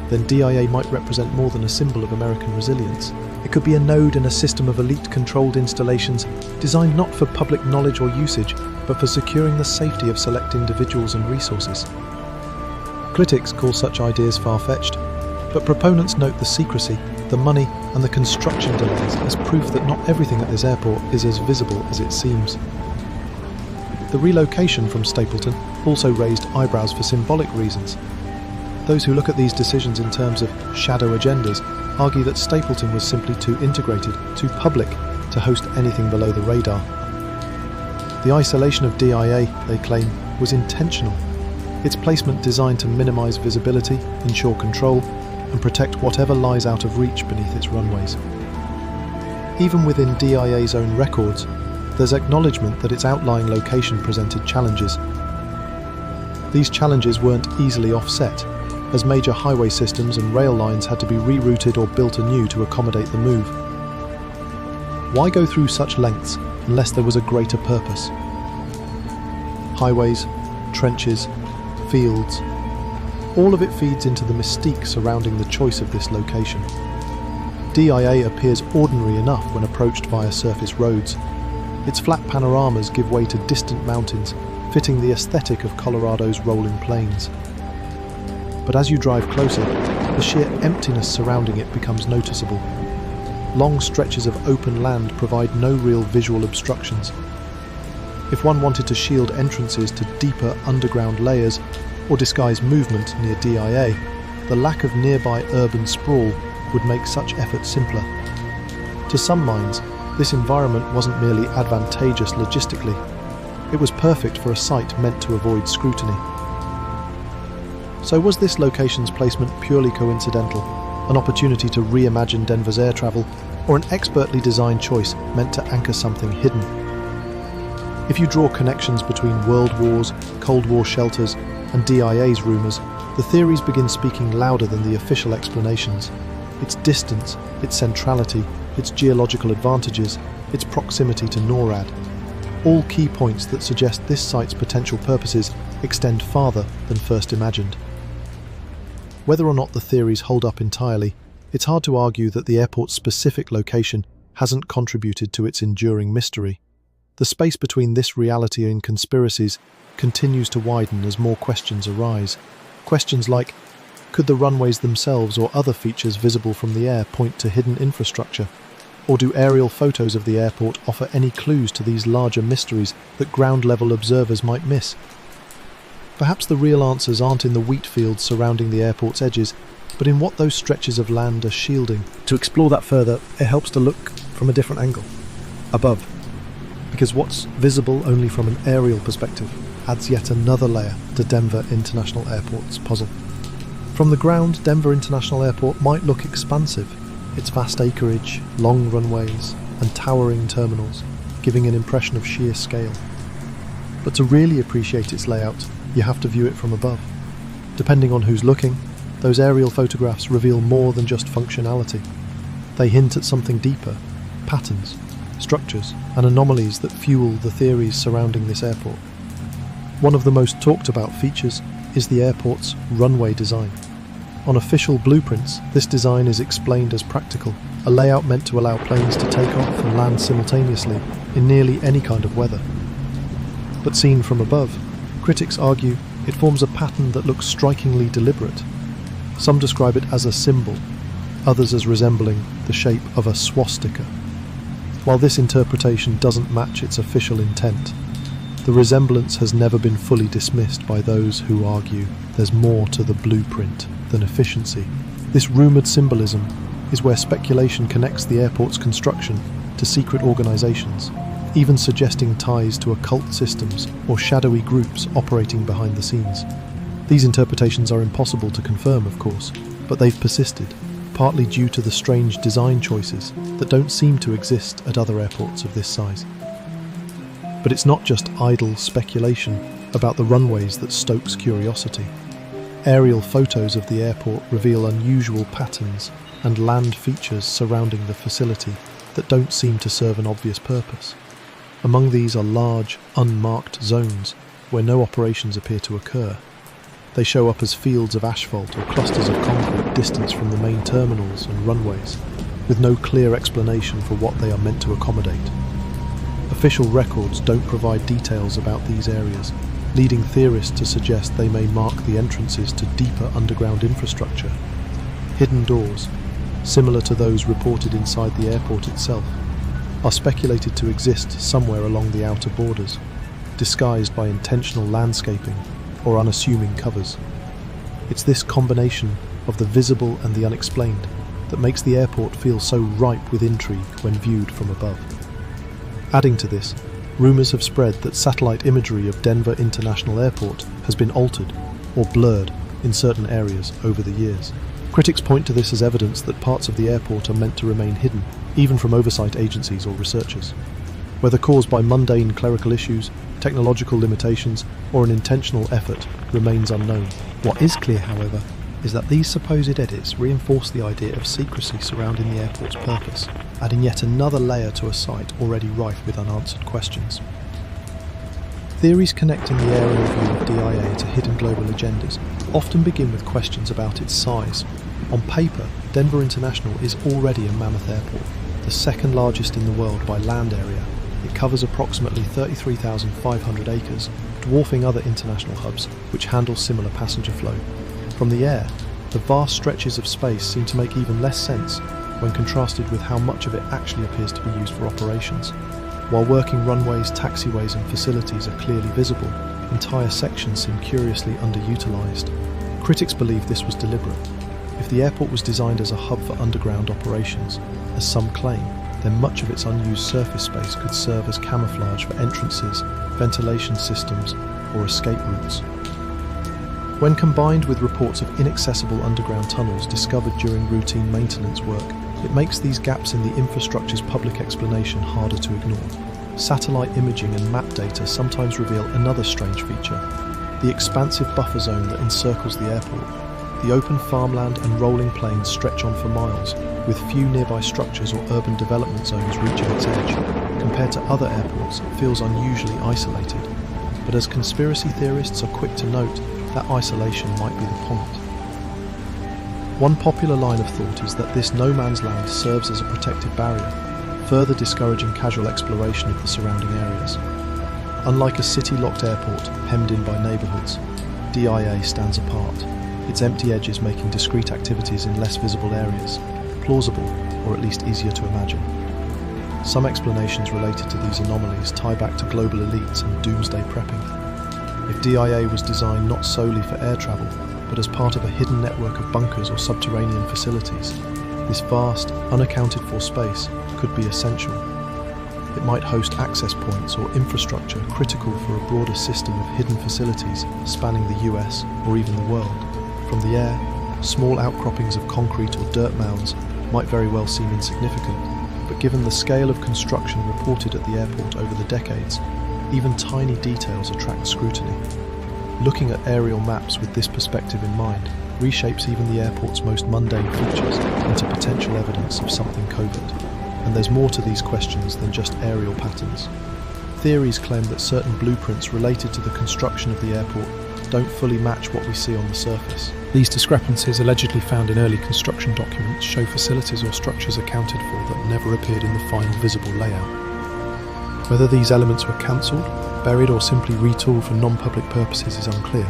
S1: then DIA might represent more than a symbol of American resilience. It could be a node in a system of elite-controlled installations designed not for public knowledge or usage, but for securing the safety of select individuals and resources. Critics call such ideas far-fetched, but proponents note the secrecy, the money, and the construction delays as proof that not everything at this airport is as visible as it seems. The relocation from Stapleton also raised eyebrows for symbolic reasons. Those who look at these decisions in terms of shadow agendas argue that Stapleton was simply too integrated, too public, to host anything below the radar. The isolation of DIA, they claim, was intentional. Its placement designed to minimise visibility, ensure control, and protect whatever lies out of reach beneath its runways. Even within DIA's own records, there's acknowledgement that its outlying location presented challenges. These challenges weren't easily offset, as major highway systems and rail lines had to be rerouted or built anew to accommodate the move. Why go through such lengths unless there was a greater purpose? Highways, trenches, fields, all of it feeds into the mystique surrounding the choice of this location. DIA appears ordinary enough when approached via surface roads. Its flat panoramas give way to distant mountains, fitting the aesthetic of Colorado's rolling plains. But as you drive closer, the sheer emptiness surrounding it becomes noticeable. Long stretches of open land provide no real visual obstructions. If one wanted to shield entrances to deeper underground layers or disguise movement near DIA, the lack of nearby urban sprawl would make such effort simpler. To some minds, this environment wasn't merely advantageous logistically, it was perfect for a site meant to avoid scrutiny. So was this location's placement purely coincidental, an opportunity to reimagine Denver's air travel, or an expertly designed choice meant to anchor something hidden? If you draw connections between World Wars, Cold War shelters, and DIA's rumours, the theories begin speaking louder than the official explanations. Its distance, its centrality, its geological advantages, its proximity to NORAD. All key points that suggest this site's potential purposes extend farther than first imagined. Whether or not the theories hold up entirely, it's hard to argue that the airport's specific location hasn't contributed to its enduring mystery. The space between this reality and conspiracies continues to widen as more questions arise. Questions like, could the runways themselves or other features visible from the air point to hidden infrastructure? Or do aerial photos of the airport offer any clues to these larger mysteries that ground-level observers might miss? Perhaps the real answers aren't in the wheat fields surrounding the airport's edges, but in what those stretches of land are shielding. To explore that further, it helps to look from a different angle, above, because what's visible only from an aerial perspective adds yet another layer to Denver International Airport's puzzle. From the ground, Denver International Airport might look expansive, its vast acreage, long runways, and towering terminals, giving an impression of sheer scale. But to really appreciate its layout, you have to view it from above. Depending on who's looking, those aerial photographs reveal more than just functionality. They hint at something deeper, patterns, structures, and anomalies that fuel the theories surrounding this airport. One of the most talked about features is the airport's runway design. On official blueprints, this design is explained as practical, a layout meant to allow planes to take off and land simultaneously in nearly any kind of weather. But seen from above, critics argue it forms a pattern that looks strikingly deliberate. Some describe it as a symbol, others as resembling the shape of a swastika. While this interpretation doesn't match its official intent, the resemblance has never been fully dismissed by those who argue there's more to the blueprint than efficiency. This rumoured symbolism is where speculation connects the airport's construction to secret organisations, even suggesting ties to occult systems or shadowy groups operating behind the scenes. These interpretations are impossible to confirm, of course, but they've persisted, partly due to the strange design choices that don't seem to exist at other airports of this size. But it's not just idle speculation about the runways that stokes curiosity. Aerial photos of the airport reveal unusual patterns and land features surrounding the facility that don't seem to serve an obvious purpose. Among these are large, unmarked zones where no operations appear to occur. They show up as fields of asphalt or clusters of concrete distanced from the main terminals and runways, with no clear explanation for what they are meant to accommodate. Official records don't provide details about these areas, leading theorists to suggest they may mark the entrances to deeper underground infrastructure. Hidden doors, similar to those reported inside the airport itself, are speculated to exist somewhere along the outer borders, disguised by intentional landscaping or unassuming covers. It's this combination of the visible and the unexplained that makes the airport feel so ripe with intrigue when viewed from above. Adding to this, rumours have spread that satellite imagery of Denver International Airport has been altered or blurred in certain areas over the years. Critics point to this as evidence that parts of the airport are meant to remain hidden, even from oversight agencies or researchers. Whether caused by mundane clerical issues, technological limitations, or an intentional effort remains unknown. What is clear, however, is that these supposed edits reinforce the idea of secrecy surrounding the airport's purpose, adding yet another layer to a site already rife with unanswered questions. Theories connecting the aerial view of DIA to hidden global agendas often begin with questions about its size. On paper, Denver International is already a mammoth airport, the second largest in the world by land area. It covers approximately 33,500 acres, dwarfing other international hubs which handle similar passenger flow. From the air, the vast stretches of space seem to make even less sense when contrasted with how much of it actually appears to be used for operations. While working runways, taxiways and facilities are clearly visible, entire sections seem curiously underutilised. Critics believe this was deliberate. If the airport was designed as a hub for underground operations, as some claim, then much of its unused surface space could serve as camouflage for entrances, ventilation systems, or escape routes. When combined with reports of inaccessible underground tunnels discovered during routine maintenance work, it makes these gaps in the infrastructure's public explanation harder to ignore. Satellite imaging and map data sometimes reveal another strange feature: the expansive buffer zone that encircles the airport. The open farmland and rolling plains stretch on for miles, with few nearby structures or urban development zones reaching its edge. Compared to other airports, it feels unusually isolated. But as conspiracy theorists are quick to note, that isolation might be the point. One popular line of thought is that this no-man's land serves as a protective barrier, further discouraging casual exploration of the surrounding areas. Unlike a city-locked airport hemmed in by neighbourhoods, DIA stands apart, its empty edges making discrete activities in less visible areas plausible, or at least easier to imagine. Some explanations related to these anomalies tie back to global elites and doomsday prepping. If DIA was designed not solely for air travel, but as part of a hidden network of bunkers or subterranean facilities, this vast, unaccounted-for space could be essential. It might host access points or infrastructure critical for a broader system of hidden facilities spanning the US or even the world. From the air, small outcroppings of concrete or dirt mounds might very well seem insignificant, but given the scale of construction reported at the airport over the decades, even tiny details attract scrutiny. Looking at aerial maps with this perspective in mind reshapes even the airport's most mundane features into potential evidence of something covert. And there's more to these questions than just aerial patterns. Theories claim that certain blueprints related to the construction of the airport don't fully match what we see on the surface. These discrepancies, allegedly found in early construction documents, show facilities or structures accounted for that never appeared in the final visible layout. Whether these elements were cancelled, buried, or simply retooled for non-public purposes is unclear.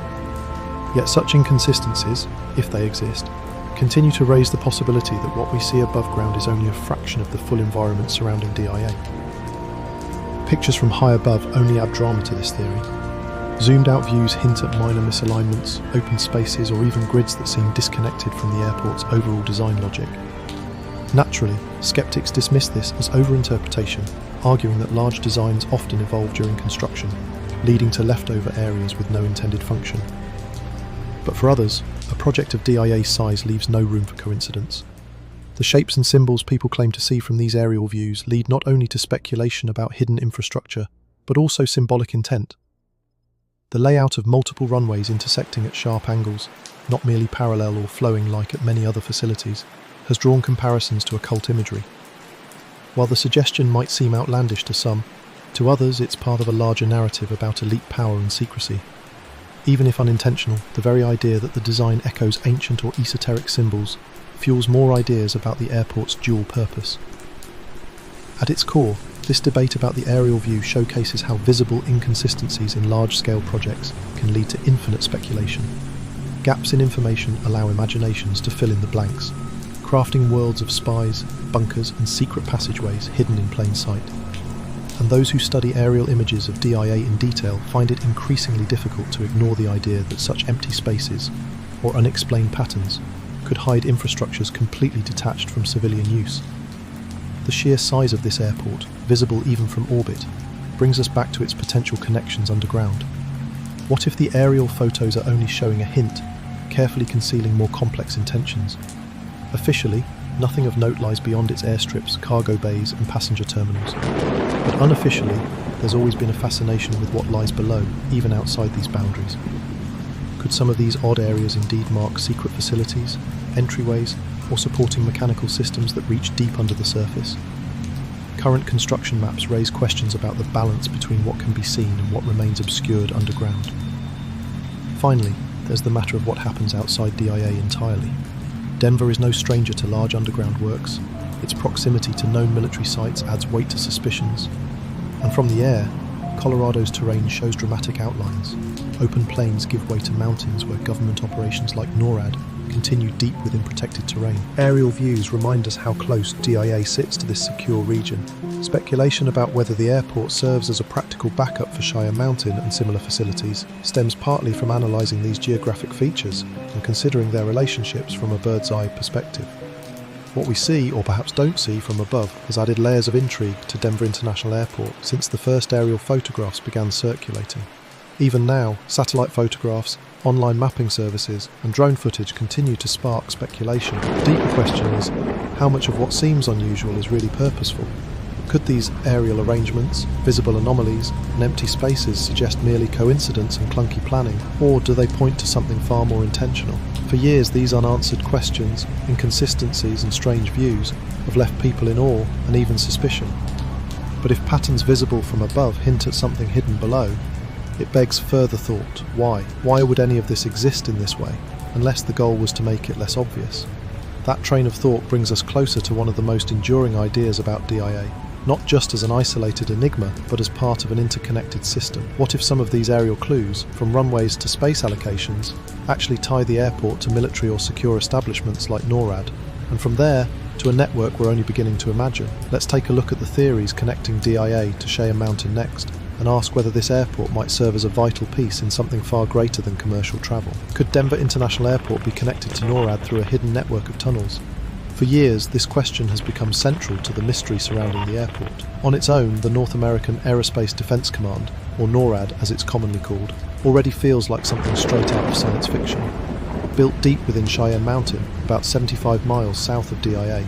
S1: Yet such inconsistencies, if they exist, continue to raise the possibility that what we see above ground is only a fraction of the full environment surrounding DIA. Pictures from high above only add drama to this theory. Zoomed out views hint at minor misalignments, open spaces, or even grids that seem disconnected from the airport's overall design logic. Naturally, skeptics dismiss this as overinterpretation, arguing that large designs often evolve during construction, leading to leftover areas with no intended function. But for others, a project of DIA's size leaves no room for coincidence. The shapes and symbols people claim to see from these aerial views lead not only to speculation about hidden infrastructure, but also symbolic intent. The layout of multiple runways intersecting at sharp angles, not merely parallel or flowing like at many other facilities, has drawn comparisons to occult imagery. While the suggestion might seem outlandish to some, to others it's part of a larger narrative about elite power and secrecy. Even if unintentional, the very idea that the design echoes ancient or esoteric symbols fuels more ideas about the airport's dual purpose. At its core, this debate about the aerial view showcases how visible inconsistencies in large-scale projects can lead to infinite speculation. Gaps in information allow imaginations to fill in the blanks, crafting worlds of spies, bunkers, and secret passageways hidden in plain sight. And those who study aerial images of DIA in detail find it increasingly difficult to ignore the idea that such empty spaces, or unexplained patterns, could hide infrastructures completely detached from civilian use. The sheer size of this airport, visible even from orbit, brings us back to its potential connections underground. What if the aerial photos are only showing a hint, carefully concealing more complex intentions? Officially, nothing of note lies beyond its airstrips, cargo bays, and passenger terminals. But unofficially, there's always been a fascination with what lies below, even outside these boundaries. Could some of these odd areas indeed mark secret facilities, entryways, or supporting mechanical systems that reach deep under the surface? Current construction maps raise questions about the balance between what can be seen and what remains obscured underground. Finally, there's the matter of what happens outside DIA entirely. Denver is no stranger to large underground works. Its proximity to known military sites adds weight to suspicions. And from the air, Colorado's terrain shows dramatic outlines. Open plains give way to mountains where government operations like NORAD continue deep within protected terrain. Aerial views remind us how close DIA sits to this secure region. Speculation about whether the airport serves as a practical backup for Shire Mountain and similar facilities stems partly from analysing these geographic features and considering their relationships from a bird's-eye perspective. What we see, or perhaps don't see, from above has added layers of intrigue to Denver International Airport since the first aerial photographs began circulating. Even now, satellite photographs, online mapping services, and drone footage continue to spark speculation. The deeper question is, how much of what seems unusual is really purposeful? Could these aerial arrangements, visible anomalies, and empty spaces suggest merely coincidence and clunky planning, or do they point to something far more intentional? For years, these unanswered questions, inconsistencies, and strange views have left people in awe and even suspicion. But if patterns visible from above hint at something hidden below, it begs further thought. Why? Why would any of this exist in this way, unless the goal was to make it less obvious? That train of thought brings us closer to one of the most enduring ideas about DIA, not just as an isolated enigma, but as part of an interconnected system. What if some of these aerial clues, from runways to space allocations, actually tie the airport to military or secure establishments like NORAD, and from there, to a network we're only beginning to imagine. Let's take a look at the theories connecting DIA to Cheyenne Mountain next, and ask whether this airport might serve as a vital piece in something far greater than commercial travel. Could Denver International Airport be connected to NORAD through a hidden network of tunnels? For years, this question has become central to the mystery surrounding the airport. On its own, the North American Aerospace Defense Command, or NORAD as it's commonly called, already feels like something straight out of science fiction. Built deep within Cheyenne Mountain, about 75 miles south of DIA,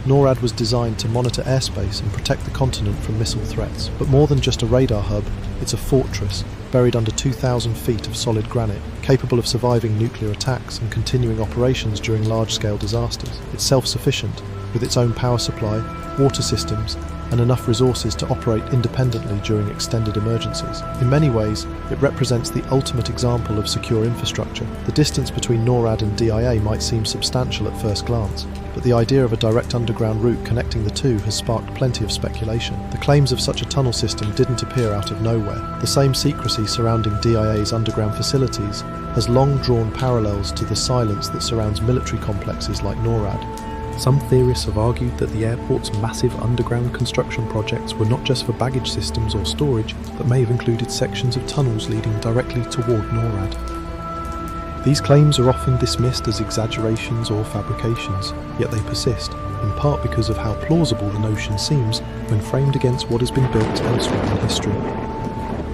S1: NORAD was designed to monitor airspace and protect the continent from missile threats. But more than just a radar hub, it's a fortress, buried under 2,000 feet of solid granite, capable of surviving nuclear attacks and continuing operations during large-scale disasters. It's self-sufficient, with its own power supply, water systems, and enough resources to operate independently during extended emergencies. In many ways, it represents the ultimate example of secure infrastructure. The distance between NORAD and DIA might seem substantial at first glance, but the idea of a direct underground route connecting the two has sparked plenty of speculation. The claims of such a tunnel system didn't appear out of nowhere. The same secrecy surrounding DIA's underground facilities has long drawn parallels to the silence that surrounds military complexes like NORAD. Some theorists have argued that the airport's massive underground construction projects were not just for baggage systems or storage, but may have included sections of tunnels leading directly toward NORAD. These claims are often dismissed as exaggerations or fabrications, yet they persist, in part because of how plausible the notion seems when framed against what has been built elsewhere in history.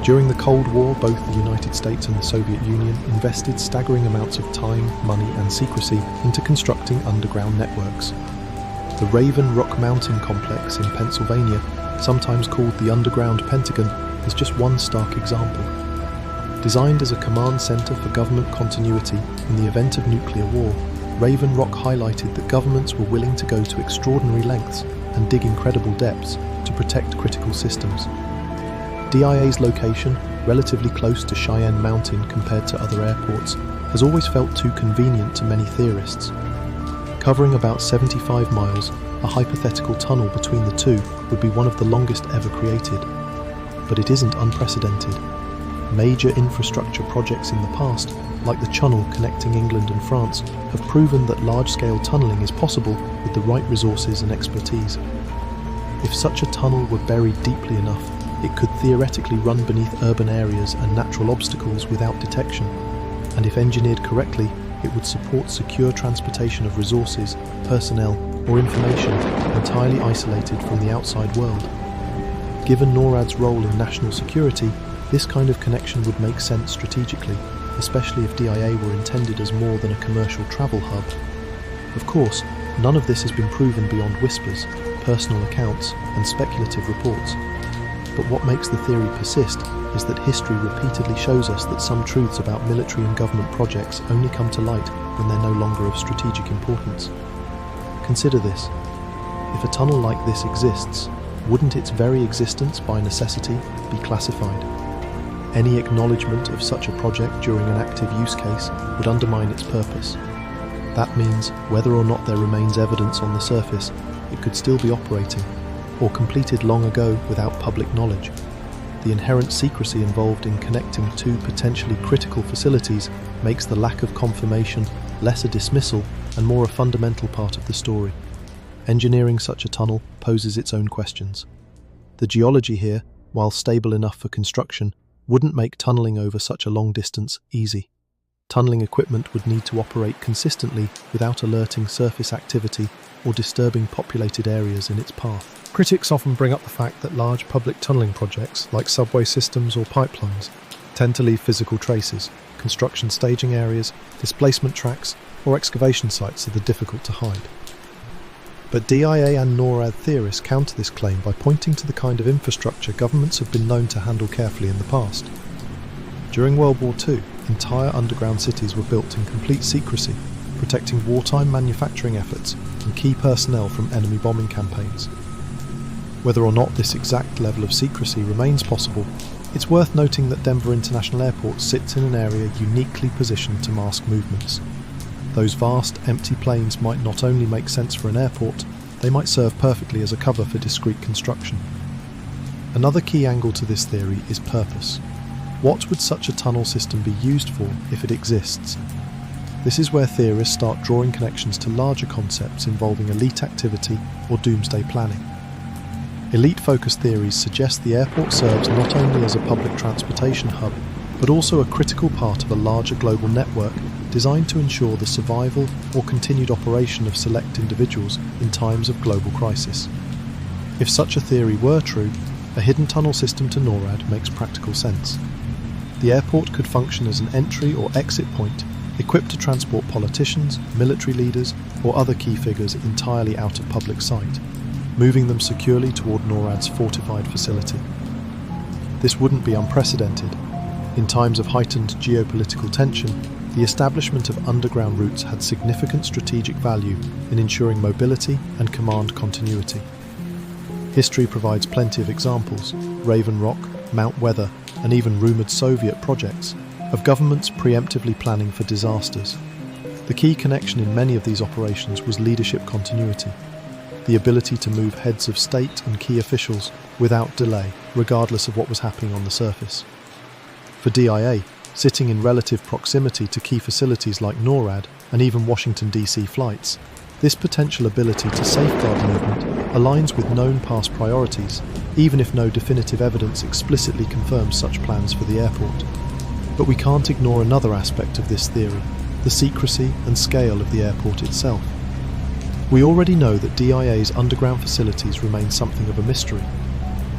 S1: During the Cold War, both the United States and the Soviet Union invested staggering amounts of time, money and secrecy into constructing underground networks. The Raven Rock Mountain complex in Pennsylvania, sometimes called the Underground Pentagon, is just one stark example. Designed as a command center for government continuity in the event of nuclear war, Raven Rock highlighted that governments were willing to go to extraordinary lengths and dig incredible depths to protect critical systems. DIA's location, relatively close to Cheyenne Mountain compared to other airports, has always felt too convenient to many theorists. Covering about 75 miles, a hypothetical tunnel between the two would be one of the longest ever created. But it isn't unprecedented. Major infrastructure projects in the past, like the channel connecting England and France, have proven that large-scale tunneling is possible with the right resources and expertise. If such a tunnel were buried deeply enough, it could theoretically run beneath urban areas and natural obstacles without detection, and if engineered correctly, it would support secure transportation of resources, personnel, or information entirely isolated from the outside world. Given NORAD's role in national security, this kind of connection would make sense strategically, especially if DIA were intended as more than a commercial travel hub. Of course, none of this has been proven beyond whispers, personal accounts, and speculative reports. But what makes the theory persist is that history repeatedly shows us that some truths about military and government projects only come to light when they're no longer of strategic importance. Consider this. If a tunnel like this exists, wouldn't its very existence by necessity be classified? Any acknowledgement of such a project during an active use case would undermine its purpose. That means whether or not there remains evidence on the surface, it could still be operating, or completed long ago without public knowledge. The inherent secrecy involved in connecting two potentially critical facilities makes the lack of confirmation less a dismissal and more a fundamental part of the story. Engineering such a tunnel poses its own questions. The geology here, while stable enough for construction, wouldn't make tunneling over such a long distance easy. Tunneling equipment would need to operate consistently without alerting surface activity or disturbing populated areas in its path. Critics often bring up the fact that large public tunneling projects, like subway systems or pipelines, tend to leave physical traces, construction staging areas, displacement tracks, or excavation sites that are difficult to hide. But DIA and NORAD theorists counter this claim by pointing to the kind of infrastructure governments have been known to handle carefully in the past. During World War II, entire underground cities were built in complete secrecy, protecting wartime manufacturing efforts and key personnel from enemy bombing campaigns. Whether or not this exact level of secrecy remains possible, it's worth noting that Denver International Airport sits in an area uniquely positioned to mask movements. Those vast, empty plains might not only make sense for an airport, they might serve perfectly as a cover for discrete construction. Another key angle to this theory is purpose. What would such a tunnel system be used for if it exists? This is where theorists start drawing connections to larger concepts involving elite activity or doomsday planning. Elite-focused theories suggest the airport serves not only as a public transportation hub, but also a critical part of a larger global network designed to ensure the survival or continued operation of select individuals in times of global crisis. If such a theory were true, a hidden tunnel system to NORAD makes practical sense. The airport could function as an entry or exit point, equipped to transport politicians, military leaders, or other key figures entirely out of public sight, moving them securely toward NORAD's fortified facility. This wouldn't be unprecedented. In times of heightened geopolitical tension, the establishment of underground routes had significant strategic value in ensuring mobility and command continuity. History provides plenty of examples, Raven Rock, Mount Weather, and even rumoured Soviet projects, of governments preemptively planning for disasters. The key connection in many of these operations was leadership continuity, the ability to move heads of state and key officials without delay, regardless of what was happening on the surface. For DIA, sitting in relative proximity to key facilities like NORAD and even Washington DC flights, this potential ability to safeguard movement aligns with known past priorities, even if no definitive evidence explicitly confirms such plans for the airport. But we can't ignore another aspect of this theory, the secrecy and scale of the airport itself. We already know that DIA's underground facilities remain something of a mystery.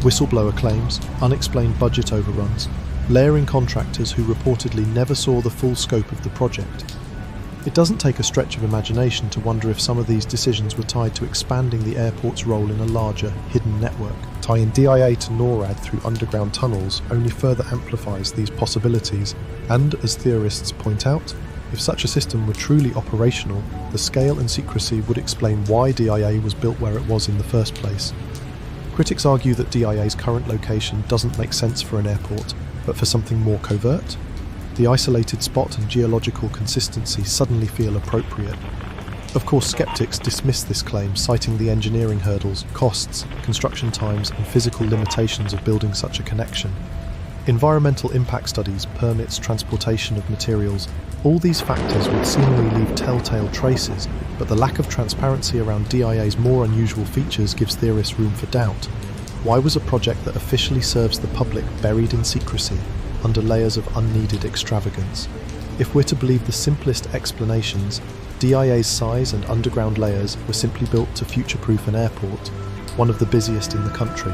S1: Whistleblower claims, unexplained budget overruns, layering contractors who reportedly never saw the full scope of the project. It doesn't take a stretch of imagination to wonder if some of these decisions were tied to expanding the airport's role in a larger, hidden network. Tying DIA to NORAD through underground tunnels only further amplifies these possibilities, and, as theorists point out, if such a system were truly operational, the scale and secrecy would explain why DIA was built where it was in the first place. Critics argue that DIA's current location doesn't make sense for an airport, but for something more covert? The isolated spot and geological consistency suddenly feel appropriate. Of course, skeptics dismiss this claim, citing the engineering hurdles, costs, construction times, and physical limitations of building such a connection. Environmental impact studies, permits, transportation of materials, all these factors would seemingly leave telltale traces, but the lack of transparency around DIA's more unusual features gives theorists room for doubt. Why was a project that officially serves the public buried in secrecy, under layers of unneeded extravagance? If we're to believe the simplest explanations, DIA's size and underground layers were simply built to future-proof an airport, one of the busiest in the country.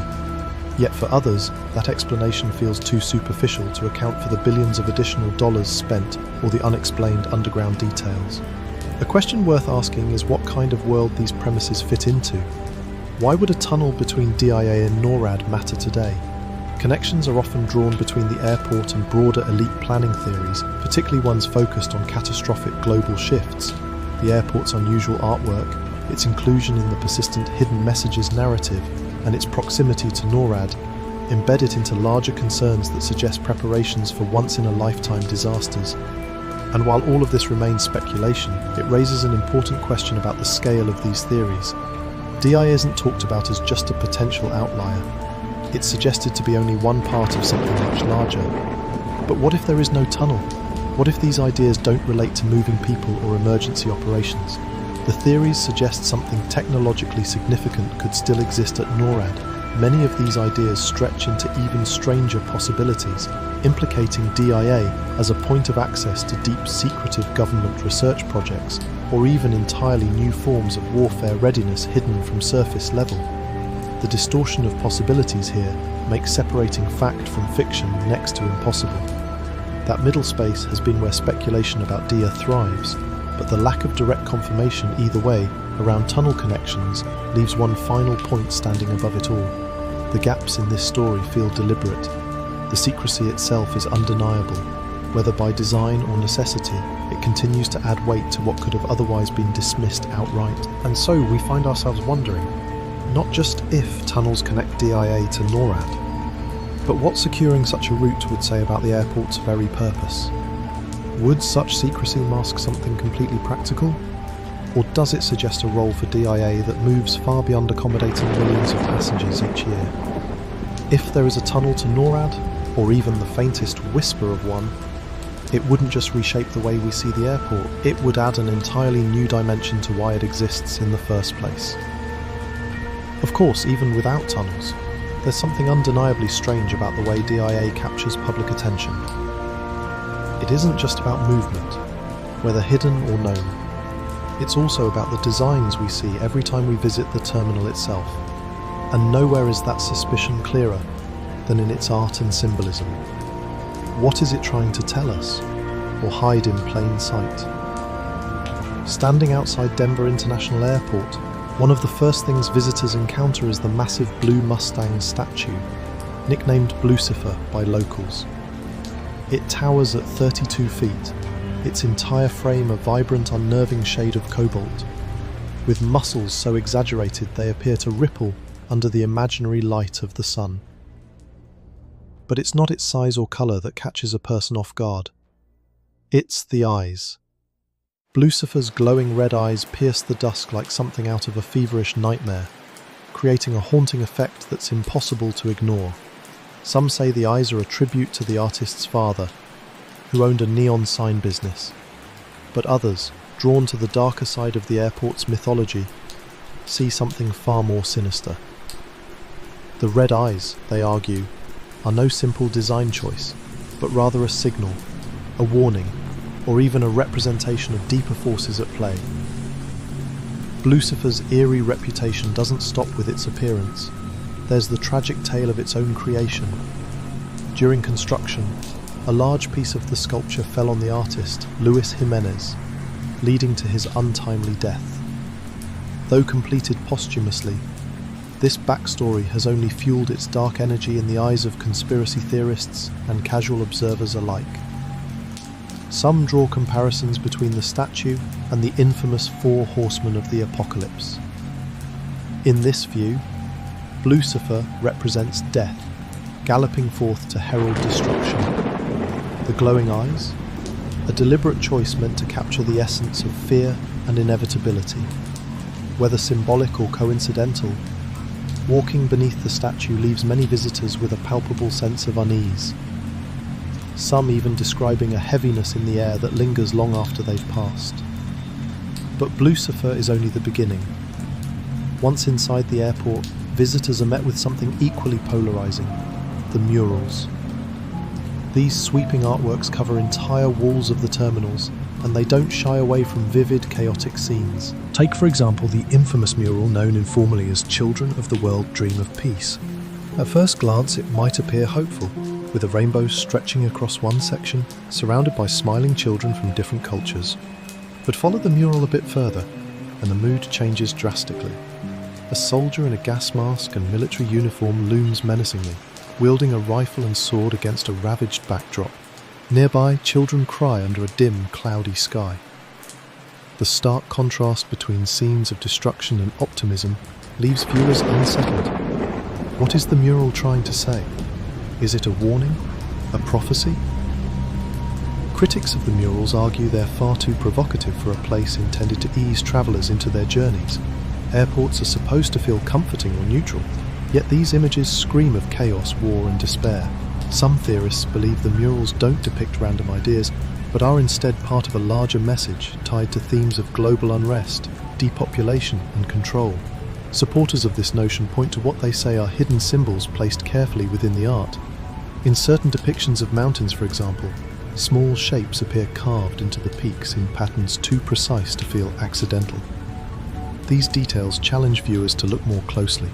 S1: Yet for others, that explanation feels too superficial to account for the billions of additional dollars spent or the unexplained underground details. A question worth asking is what kind of world these premises fit into. Why would a tunnel between DIA and NORAD matter today? Connections are often drawn between the airport and broader elite planning theories, particularly ones focused on catastrophic global shifts. The airport's unusual artwork, its inclusion in the persistent hidden messages narrative, and its proximity to NORAD embed it into larger concerns that suggest preparations for once-in-a-lifetime disasters. And while all of this remains speculation, it raises an important question about the scale of these theories. DIA isn't talked about as just a potential outlier. It's suggested to be only one part of something much larger. But what if there is no tunnel? What if these ideas don't relate to moving people or emergency operations? The theories suggest something technologically significant could still exist at NORAD. Many of these ideas stretch into even stranger possibilities, implicating DIA as a point of access to deep secretive government research projects, or even entirely new forms of warfare readiness hidden from surface level. The distortion of possibilities here makes separating fact from fiction next to impossible. That middle space has been where speculation about DIA thrives, but the lack of direct confirmation either way around tunnel connections leaves one final point standing above it all. The gaps in this story feel deliberate. The secrecy itself is undeniable. Whether by design or necessity, it continues to add weight to what could have otherwise been dismissed outright. And so we find ourselves wondering, not just if tunnels connect DIA to NORAD, but what securing such a route would say about the airport's very purpose. Would such secrecy mask something completely practical? Or does it suggest a role for DIA that moves far beyond accommodating millions of passengers each year? If there is a tunnel to NORAD, or even the faintest whisper of one, It wouldn't just reshape the way we see the airport, it would add an entirely new dimension to why it exists in the first place. Of course, even without tunnels, there's something undeniably strange about the way DIA captures public attention. It isn't just about movement, whether hidden or known. It's also about the designs we see every time we visit the terminal itself. And nowhere is that suspicion clearer than in its art and symbolism. What is it trying to tell us, or hide in plain sight? Standing outside Denver International Airport, one of the first things visitors encounter is the massive blue Mustang statue, nicknamed Blucifer by locals. It towers at 32 feet, its entire frame a vibrant, unnerving shade of cobalt, with muscles so exaggerated they appear to ripple under the imaginary light of the sun. But it's not its size or colour that catches a person off guard. It's the eyes. Blucifer's glowing red eyes pierce the dusk like something out of a feverish nightmare, creating a haunting effect that's impossible to ignore. Some say the eyes are a tribute to the artist's father, who owned a neon sign business. But others, drawn to the darker side of the airport's mythology, see something far more sinister. The red eyes, they argue, are no simple design choice, but rather a signal, a warning, or even a representation of deeper forces at play. Blucifer's eerie reputation doesn't stop with its appearance. There's the tragic tale of its own creation. During construction, a large piece of the sculpture fell on the artist, Luis Jimenez, leading to his untimely death. Though completed posthumously, this backstory has only fueled its dark energy in the eyes of conspiracy theorists and casual observers alike. Some draw comparisons between the statue and the infamous four horsemen of the apocalypse. In this view, Blucifer represents death, galloping forth to herald destruction. The glowing eyes, a deliberate choice meant to capture the essence of fear and inevitability. Whether symbolic or coincidental, walking beneath the statue leaves many visitors with a palpable sense of unease, some even describing a heaviness in the air that lingers long after they've passed. But Blucifer is only the beginning. Once inside the airport, visitors are met with something equally polarizing: the murals. These sweeping artworks cover entire walls of the terminals, and they don't shy away from vivid, chaotic scenes. Take, for example, the infamous mural known informally as "Children of the World Dream of Peace." At first glance, it might appear hopeful, with a rainbow stretching across one section, surrounded by smiling children from different cultures. But follow the mural a bit further, and the mood changes drastically. A soldier in a gas mask and military uniform looms menacingly, wielding a rifle and sword against a ravaged backdrop. Nearby, children cry under a dim, cloudy sky. The stark contrast between scenes of destruction and optimism leaves viewers unsettled. What is the mural trying to say? Is it a warning? A prophecy? Critics of the murals argue they're far too provocative for a place intended to ease travellers into their journeys. Airports are supposed to feel comforting or neutral, yet these images scream of chaos, war and despair. Some theorists believe the murals don't depict random ideas, but are instead part of a larger message tied to themes of global unrest, depopulation and control. Supporters of this notion point to what they say are hidden symbols placed carefully within the art. In certain depictions of mountains, for example, small shapes appear carved into the peaks in patterns too precise to feel accidental. These details challenge viewers to look more closely,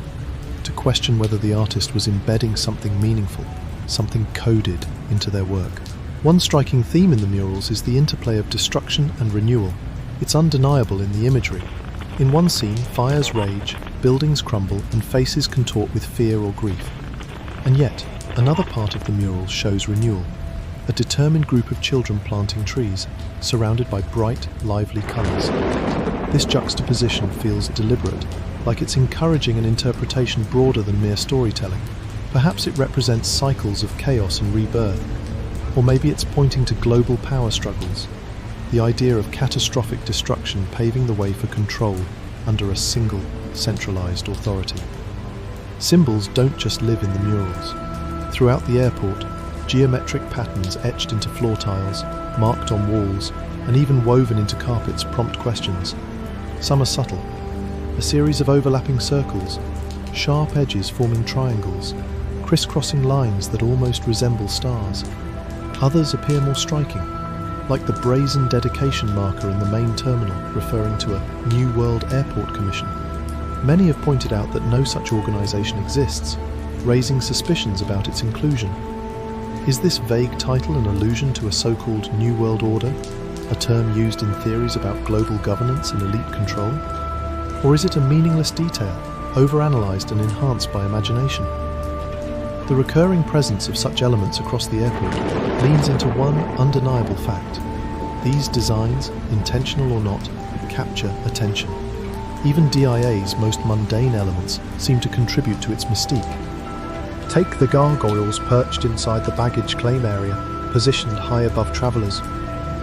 S1: to question whether the artist was embedding something meaningful, something coded into their work. One striking theme in the murals is the interplay of destruction and renewal. It's undeniable in the imagery. In one scene, fires rage, buildings crumble, and faces contort with fear or grief. And yet, another part of the mural shows renewal, a determined group of children planting trees, surrounded by bright, lively colours. This juxtaposition feels deliberate, like it's encouraging an interpretation broader than mere storytelling. Perhaps it represents cycles of chaos and rebirth, or maybe it's pointing to global power struggles, the idea of catastrophic destruction paving the way for control under a single, centralized authority. Symbols don't just live in the murals. Throughout the airport, geometric patterns etched into floor tiles, marked on walls, and even woven into carpets prompt questions. Some are subtle, a series of overlapping circles, sharp edges forming triangles, crisscrossing lines that almost resemble stars. Others appear more striking, like the brazen dedication marker in the main terminal referring to a New World Airport Commission. Many have pointed out that no such organisation exists, raising suspicions about its inclusion. Is this vague title an allusion to a so-called New World Order, a term used in theories about global governance and elite control? Or is it a meaningless detail, overanalyzed and enhanced by imagination? The recurring presence of such elements across the airport leans into one undeniable fact. These designs, intentional or not, capture attention. Even DIA's most mundane elements seem to contribute to its mystique. Take the gargoyles perched inside the baggage claim area, positioned high above travellers.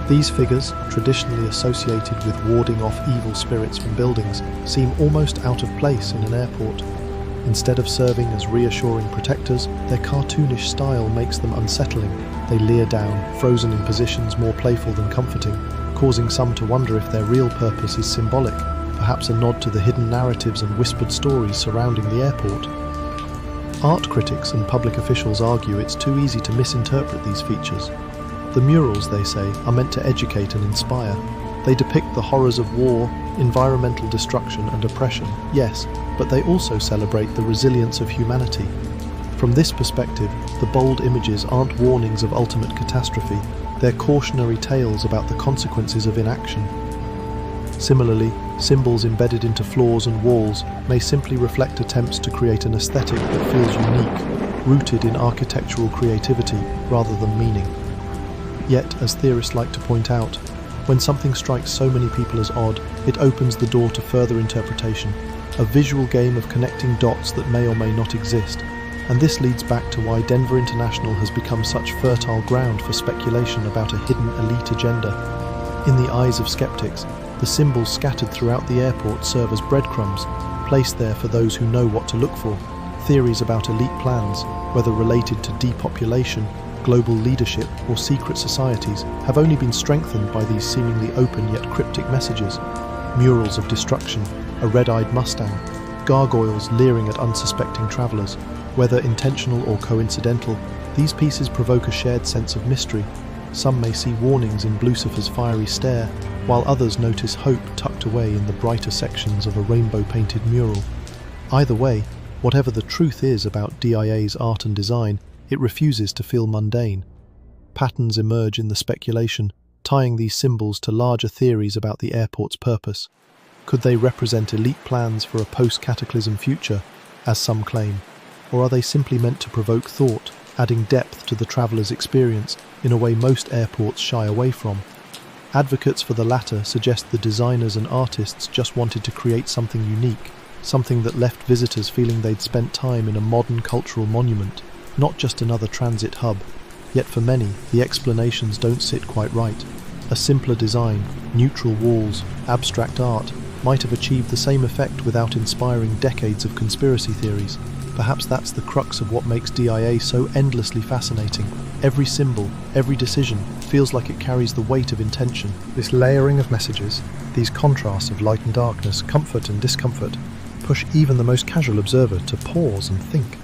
S1: These figures, traditionally associated with warding off evil spirits from buildings, seem almost out of place in an airport. Instead of serving as reassuring protectors, their cartoonish style makes them unsettling. They leer down, frozen in positions more playful than comforting, causing some to wonder if their real purpose is symbolic, perhaps a nod to the hidden narratives and whispered stories surrounding the airport. Art critics and public officials argue it's too easy to misinterpret these features. The murals, they say, are meant to educate and inspire. They depict the horrors of war, environmental destruction and oppression, yes, but they also celebrate the resilience of humanity. From this perspective, the bold images aren't warnings of ultimate catastrophe, they're cautionary tales about the consequences of inaction. Similarly, symbols embedded into floors and walls may simply reflect attempts to create an aesthetic that feels unique, rooted in architectural creativity rather than meaning. Yet, as theorists like to point out, when something strikes so many people as odd, it opens the door to further interpretation, a visual game of connecting dots that may or may not exist. And this leads back to why Denver International has become such fertile ground for speculation about a hidden elite agenda. In the eyes of skeptics, the symbols scattered throughout the airport serve as breadcrumbs, placed there for those who know what to look for. Theories about elite plans, whether related to depopulation, global leadership, or secret societies, have only been strengthened by these seemingly open yet cryptic messages. Murals of destruction, a red-eyed Mustang, gargoyles leering at unsuspecting travellers. Whether intentional or coincidental, these pieces provoke a shared sense of mystery. Some may see warnings in Lucifer's fiery stare, while others notice hope tucked away in the brighter sections of a rainbow-painted mural. Either way, whatever the truth is about DIA's art and design, it refuses to feel mundane. Patterns emerge in the speculation, tying these symbols to larger theories about the airport's purpose. Could they represent elite plans for a post-cataclysm future, as some claim? Or are they simply meant to provoke thought, adding depth to the traveller's experience in a way most airports shy away from? Advocates for the latter suggest the designers and artists just wanted to create something unique, something that left visitors feeling they'd spent time in a modern cultural monument, not just another transit hub. Yet for many, the explanations don't sit quite right. A simpler design, neutral walls, abstract art, might have achieved the same effect without inspiring decades of conspiracy theories. Perhaps that's the crux of what makes DIA so endlessly fascinating. Every symbol, every decision, feels like it carries the weight of intention. This layering of messages, these contrasts of light and darkness, comfort and discomfort, push even the most casual observer to pause and think.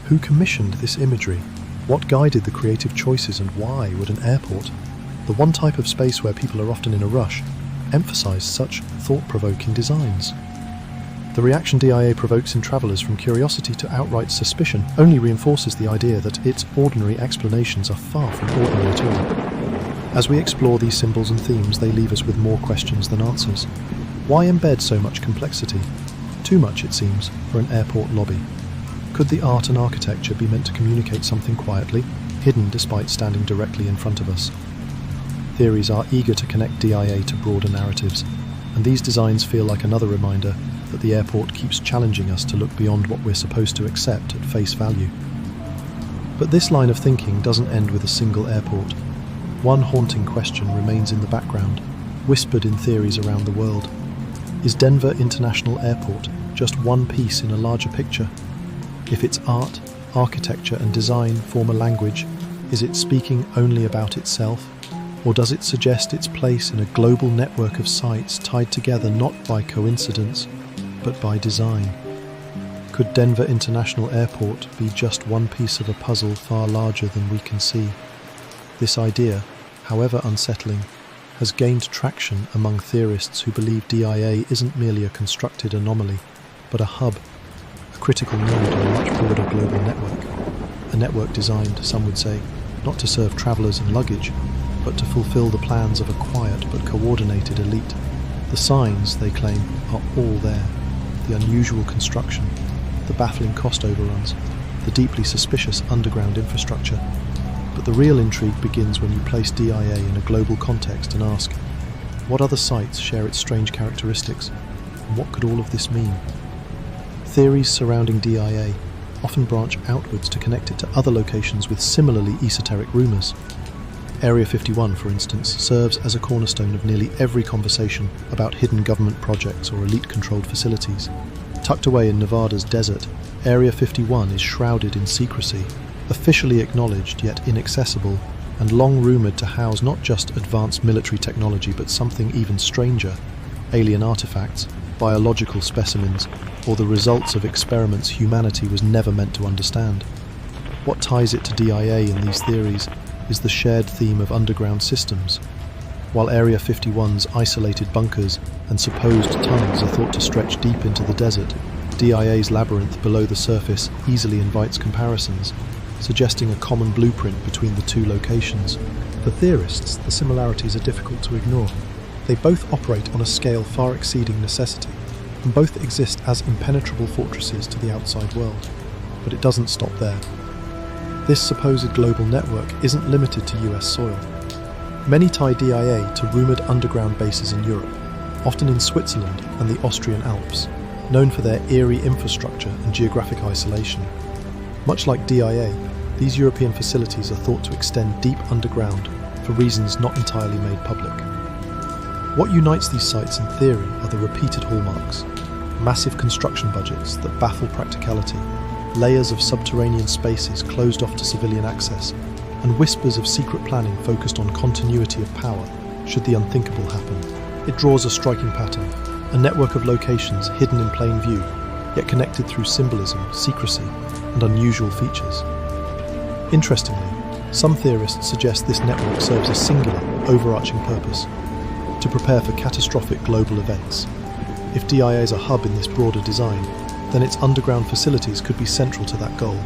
S1: Who commissioned this imagery? What guided the creative choices, and why would an airport, the one type of space where people are often in a rush, emphasize such thought-provoking designs? The reaction DIA provokes in travellers from curiosity to outright suspicion only reinforces the idea that its ordinary explanations are far from ordinary at all. As we explore these symbols and themes, they leave us with more questions than answers. Why embed so much complexity? Too much, it seems, for an airport lobby. Could the art and architecture be meant to communicate something quietly, hidden despite standing directly in front of us? Theories are eager to connect DIA to broader narratives, and these designs feel like another reminder that the airport keeps challenging us to look beyond what we're supposed to accept at face value. But this line of thinking doesn't end with a single airport. One haunting question remains in the background, whispered in theories around the world. Is Denver International Airport just one piece in a larger picture? If its art, architecture and design form a language, is it speaking only about itself? Or does it suggest its place in a global network of sites tied together not by coincidence, but by design? Could Denver International Airport be just one piece of a puzzle far larger than we can see? This idea, however unsettling, has gained traction among theorists who believe DIA isn't merely a constructed anomaly, but a hub, a critical node in a much broader global network. A network designed, some would say, not to serve travellers and luggage, but to fulfill the plans of a quiet but coordinated elite. The signs, they claim, are all there. The unusual construction, the baffling cost overruns, the deeply suspicious underground infrastructure. But the real intrigue begins when you place DIA in a global context and ask, what other sites share its strange characteristics, and what could all of this mean? Theories surrounding DIA often branch outwards to connect it to other locations with similarly esoteric rumours. Area 51, for instance, serves as a cornerstone of nearly every conversation about hidden government projects or elite-controlled facilities. Tucked away in Nevada's desert, Area 51 is shrouded in secrecy, officially acknowledged yet inaccessible, and long rumoured to house not just advanced military technology but something even stranger: alien artefacts, biological specimens, or the results of experiments humanity was never meant to understand. What ties it to DIA in these theories is the shared theme of underground systems. While Area 51's isolated bunkers and supposed tunnels are thought to stretch deep into the desert, DIA's labyrinth below the surface easily invites comparisons, suggesting a common blueprint between the two locations. For theorists, the similarities are difficult to ignore. They both operate on a scale far exceeding necessity, and both exist as impenetrable fortresses to the outside world. But it doesn't stop there. This supposed global network isn't limited to US soil. Many tie DIA to rumoured underground bases in Europe, often in Switzerland and the Austrian Alps, known for their eerie infrastructure and geographic isolation. Much like DIA, these European facilities are thought to extend deep underground for reasons not entirely made public. What unites these sites in theory are the repeated hallmarks: massive construction budgets that baffle practicality, layers of subterranean spaces closed off to civilian access, and whispers of secret planning focused on continuity of power should the unthinkable happen. It draws a striking pattern, a network of locations hidden in plain view, yet connected through symbolism, secrecy, and unusual features. Interestingly, some theorists suggest this network serves a singular, overarching purpose: to prepare for catastrophic global events. If DIA is a hub in this broader design, then its underground facilities could be central to that goal.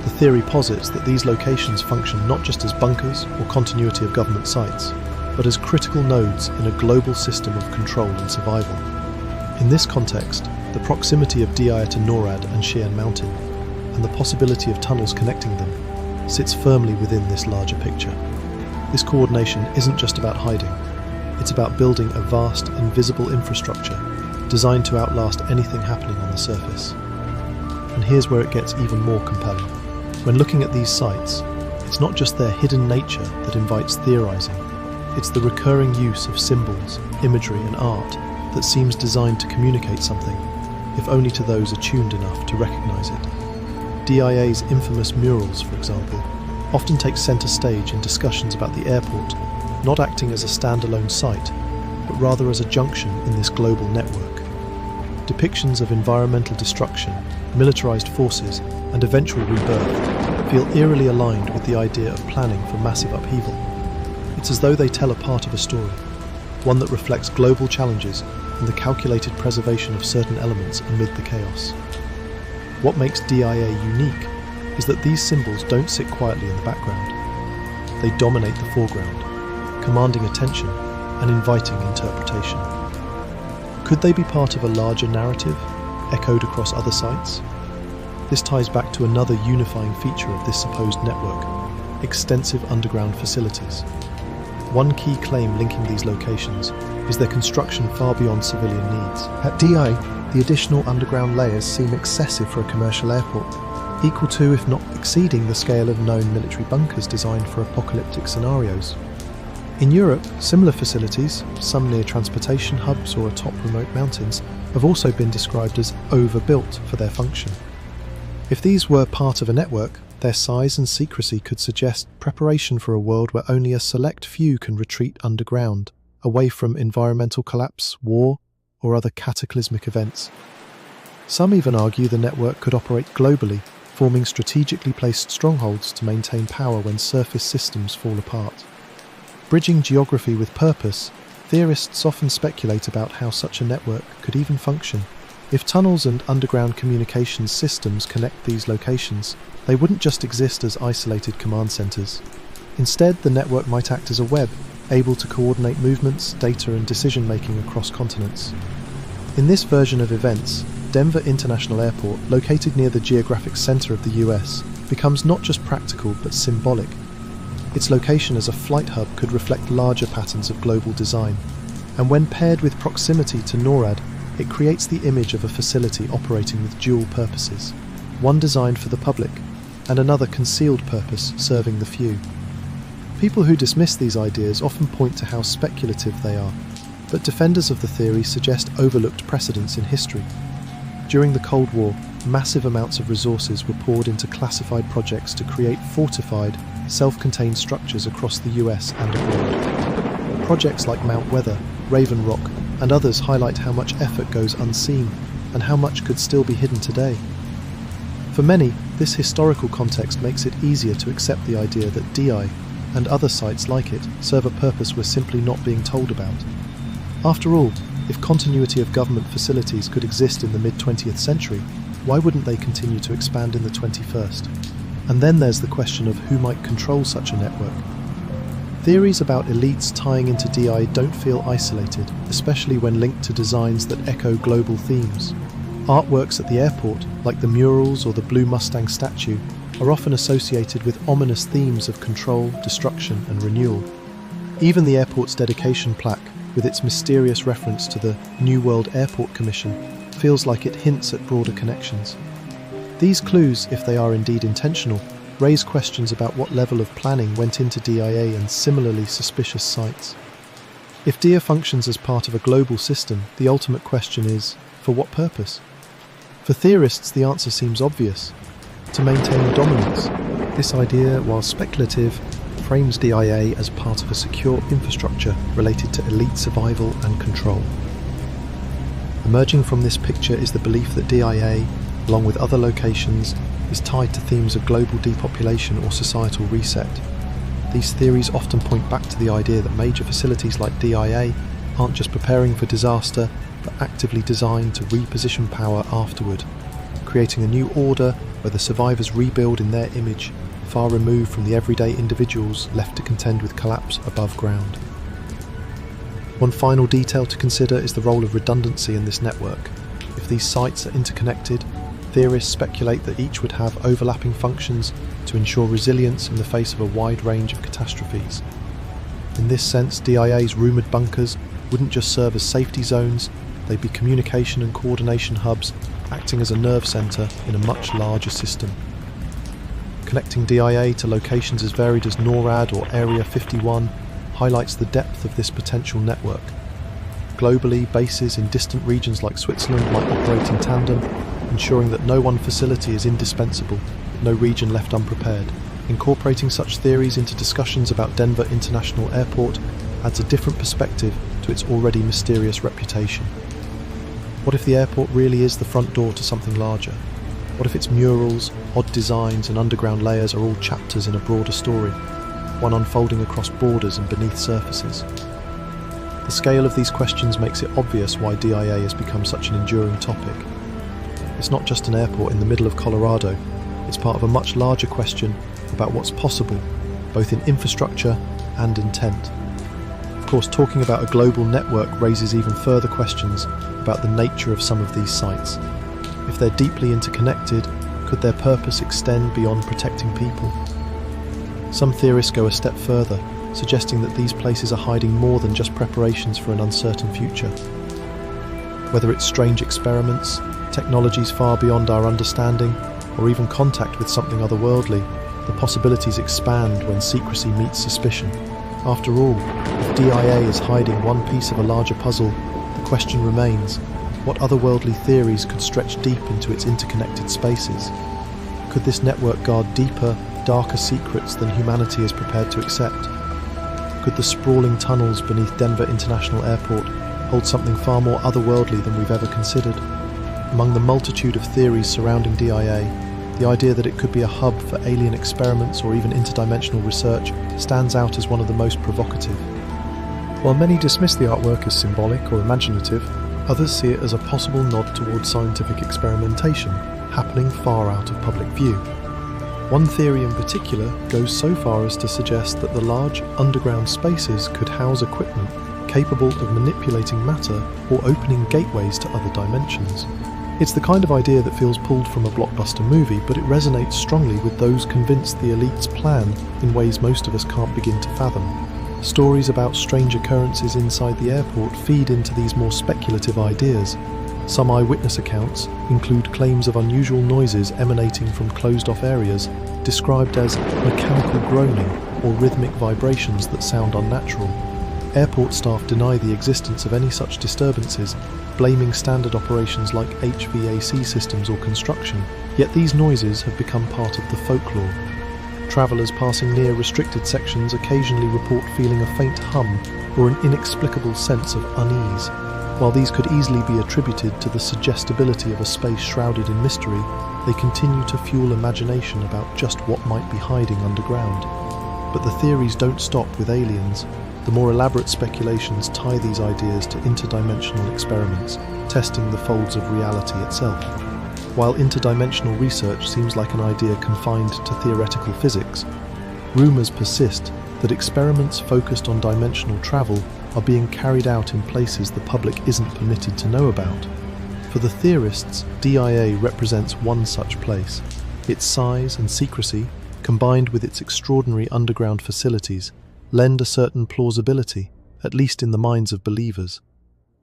S1: The theory posits that these locations function not just as bunkers or continuity of government sites, but as critical nodes in a global system of control and survival. In this context, the proximity of DIA to NORAD and Cheyenne Mountain, and the possibility of tunnels connecting them, sits firmly within this larger picture. This coordination isn't just about hiding, it's about building a vast, invisible infrastructure designed to outlast anything happening on the surface. And here's where it gets even more compelling. When looking at these sites, it's not just their hidden nature that invites theorizing, it's the recurring use of symbols, imagery, and art that seems designed to communicate something, if only to those attuned enough to recognize it. DIA's infamous murals, for example, often take center stage in discussions about the airport, not acting as a standalone site, but rather as a junction in this global network. Depictions of environmental destruction, militarized forces, and eventual rebirth feel eerily aligned with the idea of planning for massive upheaval. It's as though they tell a part of a story, one that reflects global challenges and the calculated preservation of certain elements amid the chaos. What makes DIA unique is that these symbols don't sit quietly in the background. They dominate the foreground, commanding attention and inviting interpretation. Could they be part of a larger narrative, echoed across other sites? This ties back to another unifying feature of this supposed network: extensive underground facilities. One key claim linking these locations is their construction far beyond civilian needs. At DI, the additional underground layers seem excessive for a commercial airport, equal to, if not exceeding, the scale of known military bunkers designed for apocalyptic scenarios. In Europe, similar facilities, some near transportation hubs or atop remote mountains, have also been described as overbuilt for their function. If these were part of a network, Their size and secrecy could suggest preparation for a world where only a select few can retreat underground, away from environmental collapse, war, or other cataclysmic events. Some even argue the network could operate globally, forming strategically placed strongholds to maintain power when surface systems fall apart. Bridging geography with purpose, theorists often speculate about how such a network could even function. If tunnels and underground communications systems connect these locations, they wouldn't just exist as isolated command centers. Instead, the network might act as a web, able to coordinate movements, data, and decision-making across continents. In this version of events, Denver International Airport, located near the geographic center of the US, becomes not just practical but symbolic. Its location as a flight hub could reflect larger patterns of global design, and when paired with proximity to NORAD, it creates the image of a facility operating with dual purposes, one designed for the public, and another concealed purpose serving the few. People who dismiss these ideas often point to how speculative they are, but defenders of the theory suggest overlooked precedents in history. During the Cold War, massive amounts of resources were poured into classified projects to create fortified, self-contained structures across the US and abroad. Projects like Mount Weather, Raven Rock, and others highlight how much effort goes unseen and how much could still be hidden today. For many, this historical context makes it easier to accept the idea that DI and other sites like it serve a purpose we're simply not being told about. After all, if continuity of government facilities could exist in the mid-20th century, why wouldn't they continue to expand in the 21st? And then there's the question of who might control such a network. Theories about elites tying into DI don't feel isolated, especially when linked to designs that echo global themes. Artworks at the airport, like the murals or the Blue Mustang statue, are often associated with ominous themes of control, destruction, and renewal. Even the airport's dedication plaque, with its mysterious reference to the New World Airport Commission, feels like it hints at broader connections. These clues, if they are indeed intentional, raise questions about what level of planning went into DIA and similarly suspicious sites. If DIA functions as part of a global system, the ultimate question is, for what purpose? For theorists, the answer seems obvious: to maintain dominance. This idea, while speculative, frames DIA as part of a secure infrastructure related to elite survival and control. Emerging from this picture is the belief that DIA, along with other locations, is tied to themes of global depopulation or societal reset. These theories often point back to the idea that major facilities like DIA aren't just preparing for disaster, but actively designed to reposition power afterward, creating a new order where the survivors rebuild in their image, far removed from the everyday individuals left to contend with collapse above ground. One final detail to consider is the role of redundancy in this network. If these sites are interconnected, theorists speculate that each would have overlapping functions to ensure resilience in the face of a wide range of catastrophes. In this sense, DIA's rumoured bunkers wouldn't just serve as safety zones, they'd be communication and coordination hubs, acting as a nerve centre in a much larger system. Connecting DIA to locations as varied as NORAD or Area 51 highlights the depth of this potential network. Globally, bases in distant regions like Switzerland might operate in tandem, ensuring that no one facility is indispensable, no region left unprepared. Incorporating such theories into discussions about Denver International Airport adds a different perspective to its already mysterious reputation. What if the airport really is the front door to something larger? What if its murals, odd designs, and underground layers are all chapters in a broader story, one unfolding across borders and beneath surfaces? The scale of these questions makes it obvious why DIA has become such an enduring topic. It's not just an airport in the middle of Colorado, it's part of a much larger question about what's possible, both in infrastructure and intent. Of course, talking about a global network raises even further questions about the nature of some of these sites. If they're deeply interconnected, could their purpose extend beyond protecting people? Some theorists go a step further, suggesting that these places are hiding more than just preparations for an uncertain future. Whether it's strange experiments, technologies far beyond our understanding, or even contact with something otherworldly, the possibilities expand when secrecy meets suspicion. After all, if DIA is hiding one piece of a larger puzzle, the question remains, what otherworldly theories could stretch deep into its interconnected spaces? Could this network guard deeper, darker secrets than humanity is prepared to accept? Could the sprawling tunnels beneath Denver International Airport hold something far more otherworldly than we've ever considered? Among the multitude of theories surrounding DIA, the idea that it could be a hub for alien experiments or even interdimensional research stands out as one of the most provocative. While many dismiss the artwork as symbolic or imaginative, others see it as a possible nod towards scientific experimentation happening far out of public view. One theory in particular goes so far as to suggest that the large underground spaces could house equipment capable of manipulating matter or opening gateways to other dimensions. It's the kind of idea that feels pulled from a blockbuster movie, but it resonates strongly with those convinced the elite's plan in ways most of us can't begin to fathom. Stories about strange occurrences inside the airport feed into these more speculative ideas. Some eyewitness accounts include claims of unusual noises emanating from closed-off areas, described as mechanical groaning or rhythmic vibrations that sound unnatural. Airport staff deny the existence of any such disturbances, blaming standard operations like HVAC systems or construction, yet these noises have become part of the folklore. Travellers passing near restricted sections occasionally report feeling a faint hum or an inexplicable sense of unease. While these could easily be attributed to the suggestibility of a space shrouded in mystery, they continue to fuel imagination about just what might be hiding underground. But the theories don't stop with aliens. The more elaborate speculations tie these ideas to interdimensional experiments, testing the folds of reality itself. While interdimensional research seems like an idea confined to theoretical physics, rumours persist that experiments focused on dimensional travel are being carried out in places the public isn't permitted to know about. For the theorists, DIA represents one such place. Its size and secrecy, combined with its extraordinary underground facilities, lend a certain plausibility, at least in the minds of believers.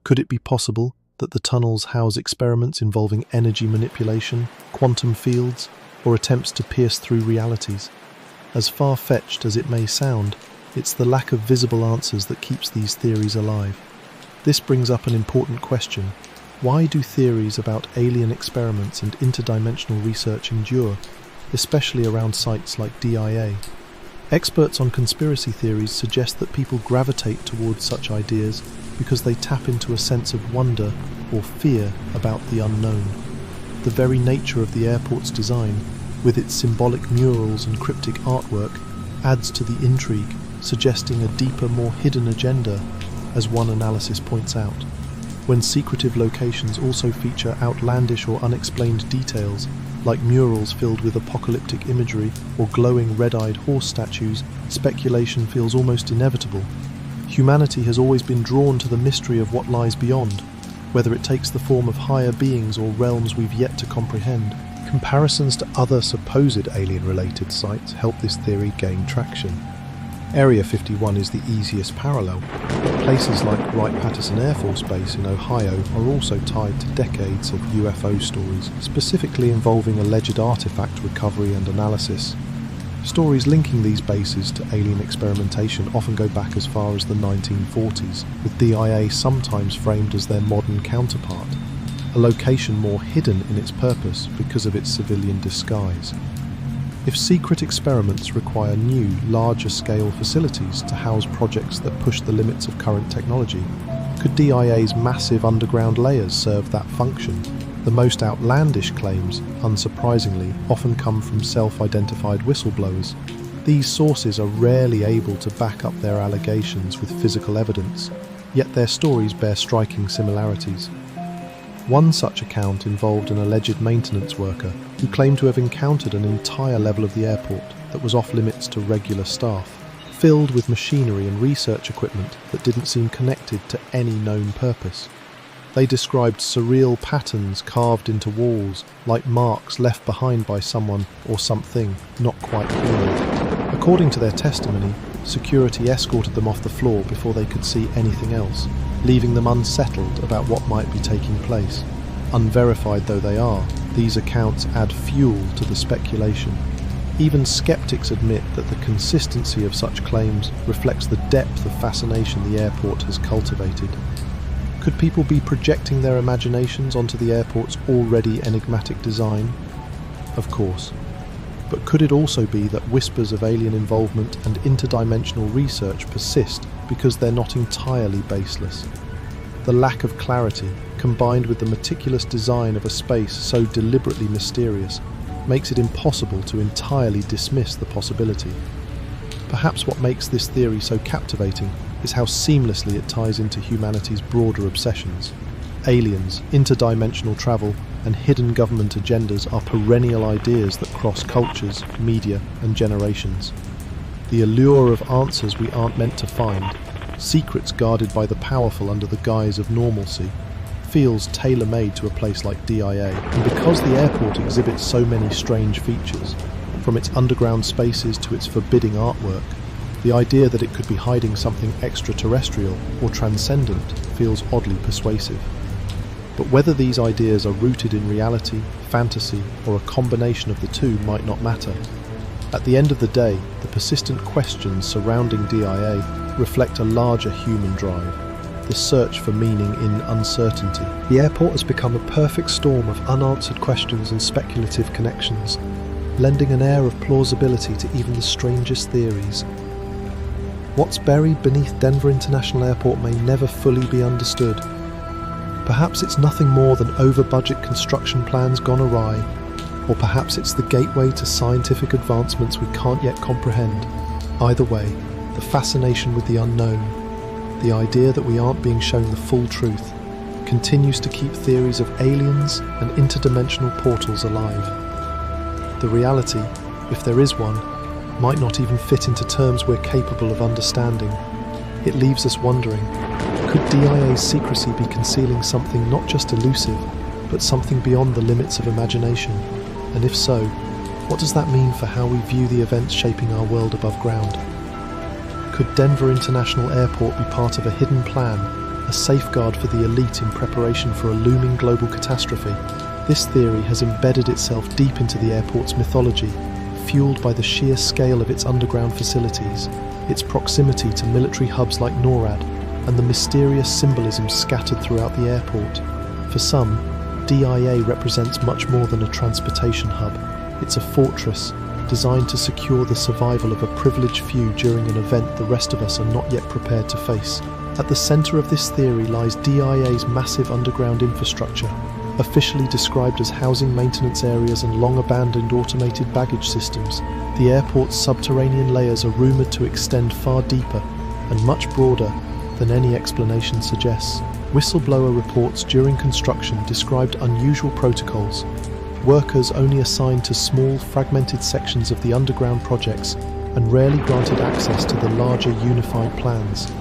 S1: Could it be possible that the tunnels house experiments involving energy manipulation, quantum fields, or attempts to pierce through realities? As far-fetched as it may sound, it's the lack of visible answers that keeps these theories alive. This brings up an important question. Why do theories about alien experiments and interdimensional research endure, especially around sites like DIA? Experts on conspiracy theories suggest that people gravitate towards such ideas because they tap into a sense of wonder or fear about the unknown. The very nature of the airport's design, with its symbolic murals and cryptic artwork, adds to the intrigue, suggesting a deeper, more hidden agenda, as one analysis points out. When secretive locations also feature outlandish or unexplained details, like murals filled with apocalyptic imagery or glowing red-eyed horse statues, speculation feels almost inevitable. Humanity has always been drawn to the mystery of what lies beyond, whether it takes the form of higher beings or realms we've yet to comprehend. Comparisons to other supposed alien-related sites help this theory gain traction. Area 51 is the easiest parallel, but places like Wright-Patterson Air Force Base in Ohio are also tied to decades of UFO stories, specifically involving alleged artifact recovery and analysis. Stories linking these bases to alien experimentation often go back as far as the 1940s, with DIA sometimes framed as their modern counterpart, a location more hidden in its purpose because of its civilian disguise. If secret experiments require new, larger-scale facilities to house projects that push the limits of current technology, could DIA's massive underground layers serve that function? The most outlandish claims, unsurprisingly, often come from self-identified whistleblowers. These sources are rarely able to back up their allegations with physical evidence, yet their stories bear striking similarities. One such account involved an alleged maintenance worker who claimed to have encountered an entire level of the airport that was off-limits to regular staff, filled with machinery and research equipment that didn't seem connected to any known purpose. They described surreal patterns carved into walls, like marks left behind by someone or something not quite cleared. According to their testimony, security escorted them off the floor before they could see anything else, leaving them unsettled about what might be taking place. Unverified though they are, these accounts add fuel to the speculation. Even skeptics admit that the consistency of such claims reflects the depth of fascination the airport has cultivated. Could people be projecting their imaginations onto the airport's already enigmatic design? Of course. But could it also be that whispers of alien involvement and interdimensional research persist because they're not entirely baseless? The lack of clarity, combined with the meticulous design of a space so deliberately mysterious, makes it impossible to entirely dismiss the possibility. Perhaps what makes this theory so captivating is how seamlessly it ties into humanity's broader obsessions. Aliens, interdimensional travel, and hidden government agendas are perennial ideas that cross cultures, media, and generations. The allure of answers we aren't meant to find, secrets guarded by the powerful under the guise of normalcy, feels tailor-made to a place like DIA. And because the airport exhibits so many strange features, from its underground spaces to its forbidding artwork, the idea that it could be hiding something extraterrestrial or transcendent feels oddly persuasive. But whether these ideas are rooted in reality, fantasy, or a combination of the two might not matter. At the end of the day, the persistent questions surrounding DIA reflect a larger human drive, the search for meaning in uncertainty. The airport has become a perfect storm of unanswered questions and speculative connections, lending an air of plausibility to even the strangest theories. What's buried beneath Denver International Airport may never fully be understood. Perhaps it's nothing more than over-budget construction plans gone awry, or perhaps it's the gateway to scientific advancements we can't yet comprehend. Either way, the fascination with the unknown, the idea that we aren't being shown the full truth, continues to keep theories of aliens and interdimensional portals alive. The reality, if there is one, might not even fit into terms we're capable of understanding. It leaves us wondering, could DIA's secrecy be concealing something not just elusive, but something beyond the limits of imagination? And if so, what does that mean for how we view the events shaping our world above ground? Could Denver International Airport be part of a hidden plan, a safeguard for the elite in preparation for a looming global catastrophe? This theory has embedded itself deep into the airport's mythology, fueled by the sheer scale of its underground facilities, its proximity to military hubs like NORAD, and the mysterious symbolism scattered throughout the airport. For some, DIA represents much more than a transportation hub. It's a fortress, designed to secure the survival of a privileged few during an event the rest of us are not yet prepared to face. At the centre of this theory lies DIA's massive underground infrastructure, officially described as housing maintenance areas and long-abandoned automated baggage systems. The airport's subterranean layers are rumoured to extend far deeper and much broader than any explanation suggests. Whistleblower reports during construction described unusual protocols, workers only assigned to small, fragmented sections of the underground projects and rarely granted access to the larger unified plans.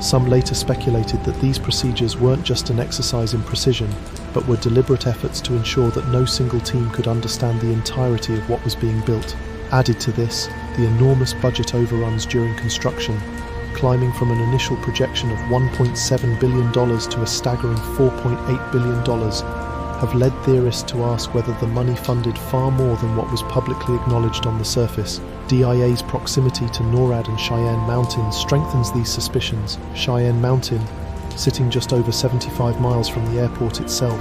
S1: Some later speculated that these procedures weren't just an exercise in precision, but were deliberate efforts to ensure that no single team could understand the entirety of what was being built. Added to this, the enormous budget overruns during construction, climbing from an initial projection of $1.7 billion to a staggering $4.8 billion, have led theorists to ask whether the money funded far more than what was publicly acknowledged on the surface. DIA's proximity to NORAD and Cheyenne Mountain strengthens these suspicions. Cheyenne Mountain, sitting just over 75 miles from the airport itself,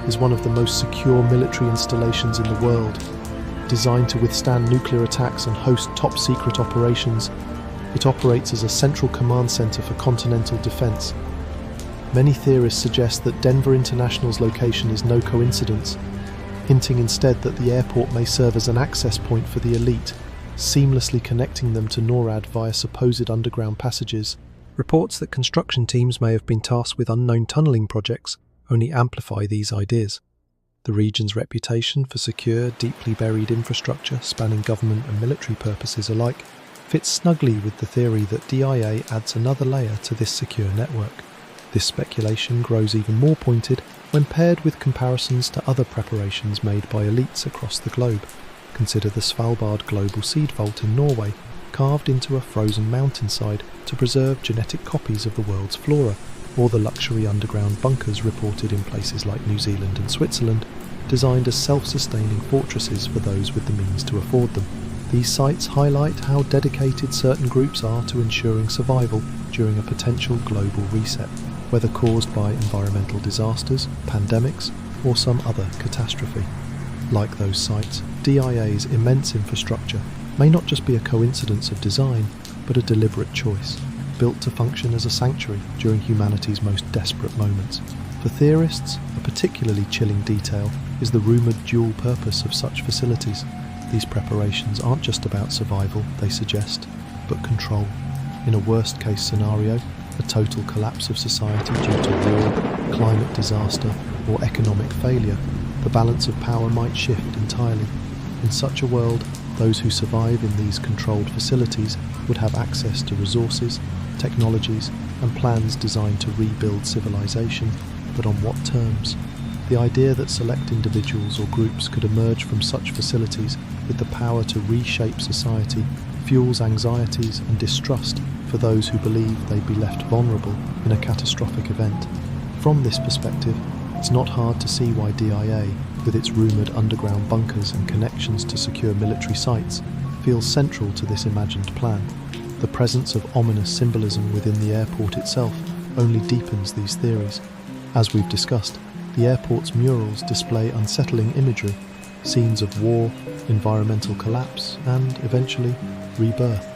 S1: is one of the most secure military installations in the world. Designed to withstand nuclear attacks and host top-secret operations, it operates as a central command center for continental defense. Many theorists suggest that Denver International's location is no coincidence, hinting instead that the airport may serve as an access point for the elite, seamlessly connecting them to NORAD via supposed underground passages. Reports that construction teams may have been tasked with unknown tunneling projects only amplify these ideas. The region's reputation for secure, deeply buried infrastructure spanning government and military purposes alike fits snugly with the theory that DIA adds another layer to this secure network. This speculation grows even more pointed when paired with comparisons to other preparations made by elites across the globe. Consider the Svalbard Global Seed Vault in Norway, carved into a frozen mountainside to preserve genetic copies of the world's flora, or the luxury underground bunkers reported in places like New Zealand and Switzerland, designed as self-sustaining fortresses for those with the means to afford them. These sites highlight how dedicated certain groups are to ensuring survival during a potential global reset, whether caused by environmental disasters, pandemics, or some other catastrophe. Like those sites, DIA's immense infrastructure may not just be a coincidence of design, but a deliberate choice, built to function as a sanctuary during humanity's most desperate moments. For theorists, a particularly chilling detail is the rumoured dual purpose of such facilities. These preparations aren't just about survival, they suggest, but control. In a worst-case scenario, a total collapse of society due to war, climate disaster, or economic failure, the balance of power might shift entirely. In such a world, those who survive in these controlled facilities would have access to resources, technologies, and plans designed to rebuild civilization, but on what terms? The idea that select individuals or groups could emerge from such facilities with the power to reshape society fuels anxieties and distrust for those who believe they'd be left vulnerable in a catastrophic event. From this perspective, it's not hard to see why DIA, with its rumoured underground bunkers and connections to secure military sites, feels central to this imagined plan. The presence of ominous symbolism within the airport itself only deepens these theories. As we've discussed, the airport's murals display unsettling imagery, scenes of war, environmental collapse, and, eventually, rebirth.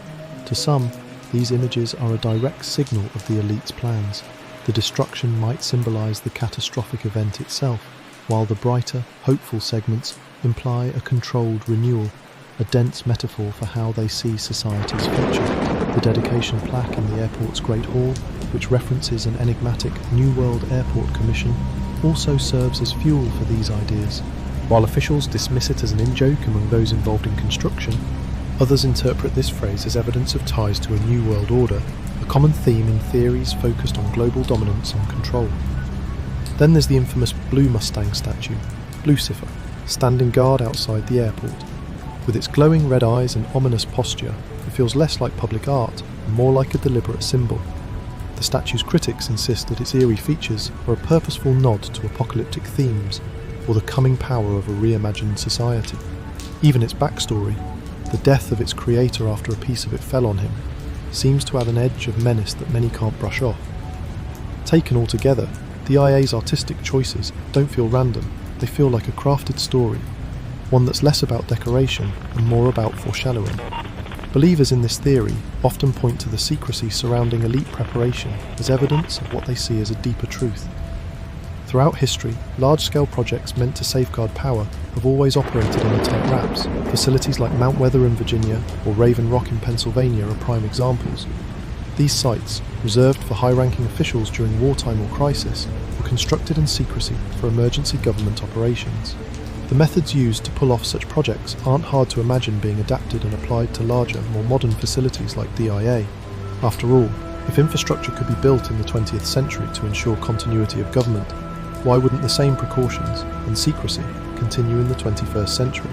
S1: To some, these images are a direct signal of the elite's plans. The destruction might symbolise the catastrophic event itself, while the brighter, hopeful segments imply a controlled renewal, a dense metaphor for how they see society's future. The dedication plaque in the airport's Great Hall, which references an enigmatic New World Airport Commission, also serves as fuel for these ideas. While officials dismiss it as an in-joke among those involved in construction, others interpret this phrase as evidence of ties to a New World Order, a common theme in theories focused on global dominance and control. Then there's the infamous Blue Mustang statue, Lucifer, standing guard outside the airport. With its glowing red eyes and ominous posture, it feels less like public art and more like a deliberate symbol. The statue's critics insist that its eerie features are a purposeful nod to apocalyptic themes or the coming power of a reimagined society. Even its backstory, the death of its creator after a piece of it fell on him, seems to have an edge of menace that many can't brush off. Taken all together, DIA's artistic choices don't feel random, they feel like a crafted story, one that's less about decoration and more about foreshadowing. Believers in this theory often point to the secrecy surrounding elite preparation as evidence of what they see as a deeper truth. Throughout history, large-scale projects meant to safeguard power have always operated under tight wraps. Facilities like Mount Weather in Virginia or Raven Rock in Pennsylvania are prime examples. These sites, reserved for high-ranking officials during wartime or crisis, were constructed in secrecy for emergency government operations. The methods used to pull off such projects aren't hard to imagine being adapted and applied to larger, more modern facilities like DIA. After all, if infrastructure could be built in the 20th century to ensure continuity of government, why wouldn't the same precautions and secrecy continue in the 21st century?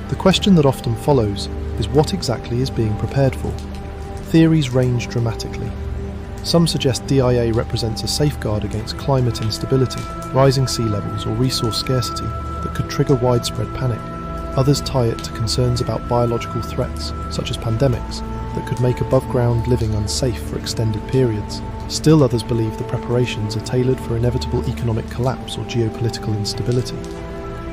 S1: The question that often follows is what exactly is being prepared for? Theories range dramatically. Some suggest DIA represents a safeguard against climate instability, rising sea levels or resource scarcity that could trigger widespread panic. Others tie it to concerns about biological threats, such as pandemics, that could make above-ground living unsafe for extended periods. Still others believe the preparations are tailored for inevitable economic collapse or geopolitical instability.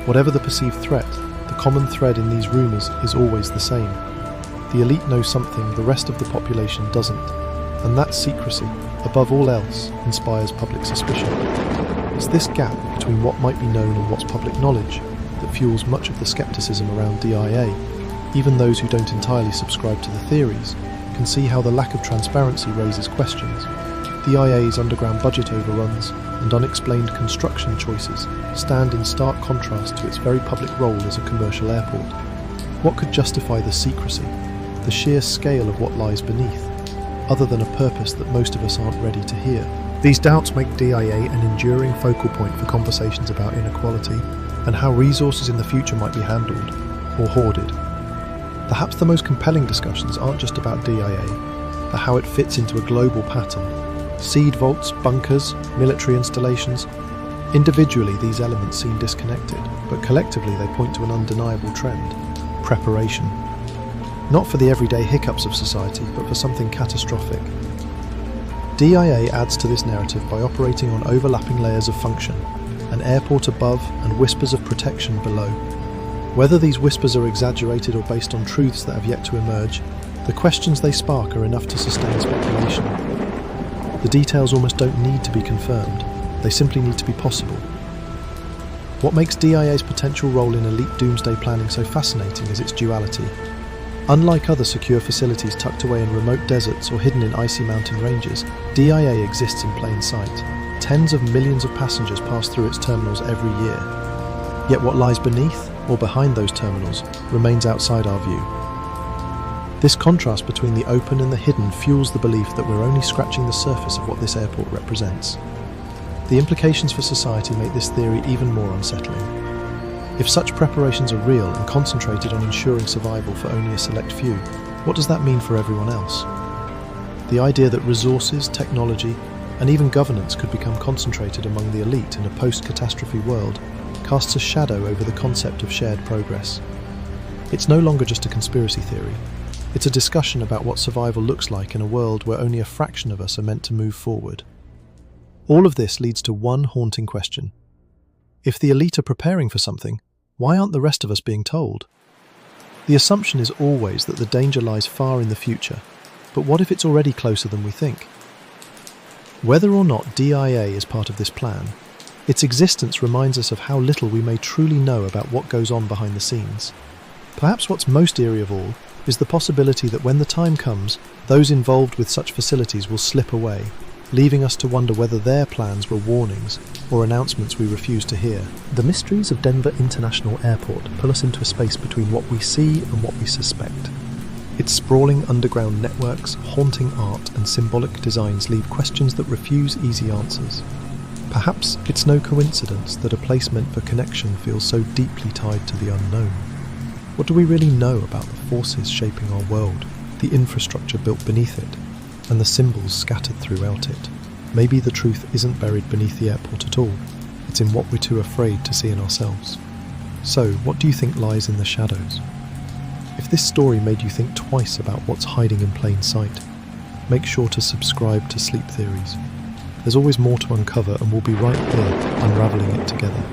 S1: Whatever the perceived threat, the common thread in these rumours is always the same. The elite know something the rest of the population doesn't, and that secrecy, above all else, inspires public suspicion. It's this gap between what might be known and what's public knowledge that fuels much of the scepticism around DIA. Even those who don't entirely subscribe to the theories can see how the lack of transparency raises questions. DIA's underground budget overruns and unexplained construction choices stand in stark contrast to its very public role as a commercial airport. What could justify the secrecy, the sheer scale of what lies beneath, other than a purpose that most of us aren't ready to hear? These doubts make DIA an enduring focal point for conversations about inequality and how resources in the future might be handled or hoarded. Perhaps the most compelling discussions aren't just about DIA, but how it fits into a global pattern. Seed vaults, bunkers, military installations. Individually, these elements seem disconnected, but collectively they point to an undeniable trend: preparation. Not for the everyday hiccups of society, but for something catastrophic. DIA adds to this narrative by operating on overlapping layers of function, an airport above and whispers of protection below. Whether these whispers are exaggerated or based on truths that have yet to emerge, the questions they spark are enough to sustain speculation. The details almost don't need to be confirmed, they simply need to be possible. What makes DIA's potential role in elite doomsday planning so fascinating is its duality. Unlike other secure facilities tucked away in remote deserts or hidden in icy mountain ranges, DIA exists in plain sight. Tens of millions of passengers pass through its terminals every year. Yet what lies beneath or behind those terminals remains outside our view. This contrast between the open and the hidden fuels the belief that we're only scratching the surface of what this airport represents. The implications for society make this theory even more unsettling. If such preparations are real and concentrated on ensuring survival for only a select few, what does that mean for everyone else? The idea that resources, technology, and even governance could become concentrated among the elite in a post-catastrophe world casts a shadow over the concept of shared progress. It's no longer just a conspiracy theory. It's a discussion about what survival looks like in a world where only a fraction of us are meant to move forward. All of this leads to one haunting question. If the elite are preparing for something, why aren't the rest of us being told? The assumption is always that the danger lies far in the future, but what if it's already closer than we think? Whether or not DIA is part of this plan, its existence reminds us of how little we may truly know about what goes on behind the scenes. Perhaps what's most eerie of all is the possibility that when the time comes, those involved with such facilities will slip away, leaving us to wonder whether their plans were warnings or announcements we refuse to hear. The mysteries of Denver International Airport pull us into a space between what we see and what we suspect. Its sprawling underground networks, haunting art, and symbolic designs leave questions that refuse easy answers. Perhaps it's no coincidence that a place meant for connection feels so deeply tied to the unknown. What do we really know about the forces shaping our world, the infrastructure built beneath it, and the symbols scattered throughout it? Maybe the truth isn't buried beneath the airport at all. It's in what we're too afraid to see in ourselves. So, what do you think lies in the shadows? If this story made you think twice about what's hiding in plain sight, make sure to subscribe to Sleep Theories. There's always more to uncover, and we'll be right here unraveling it together.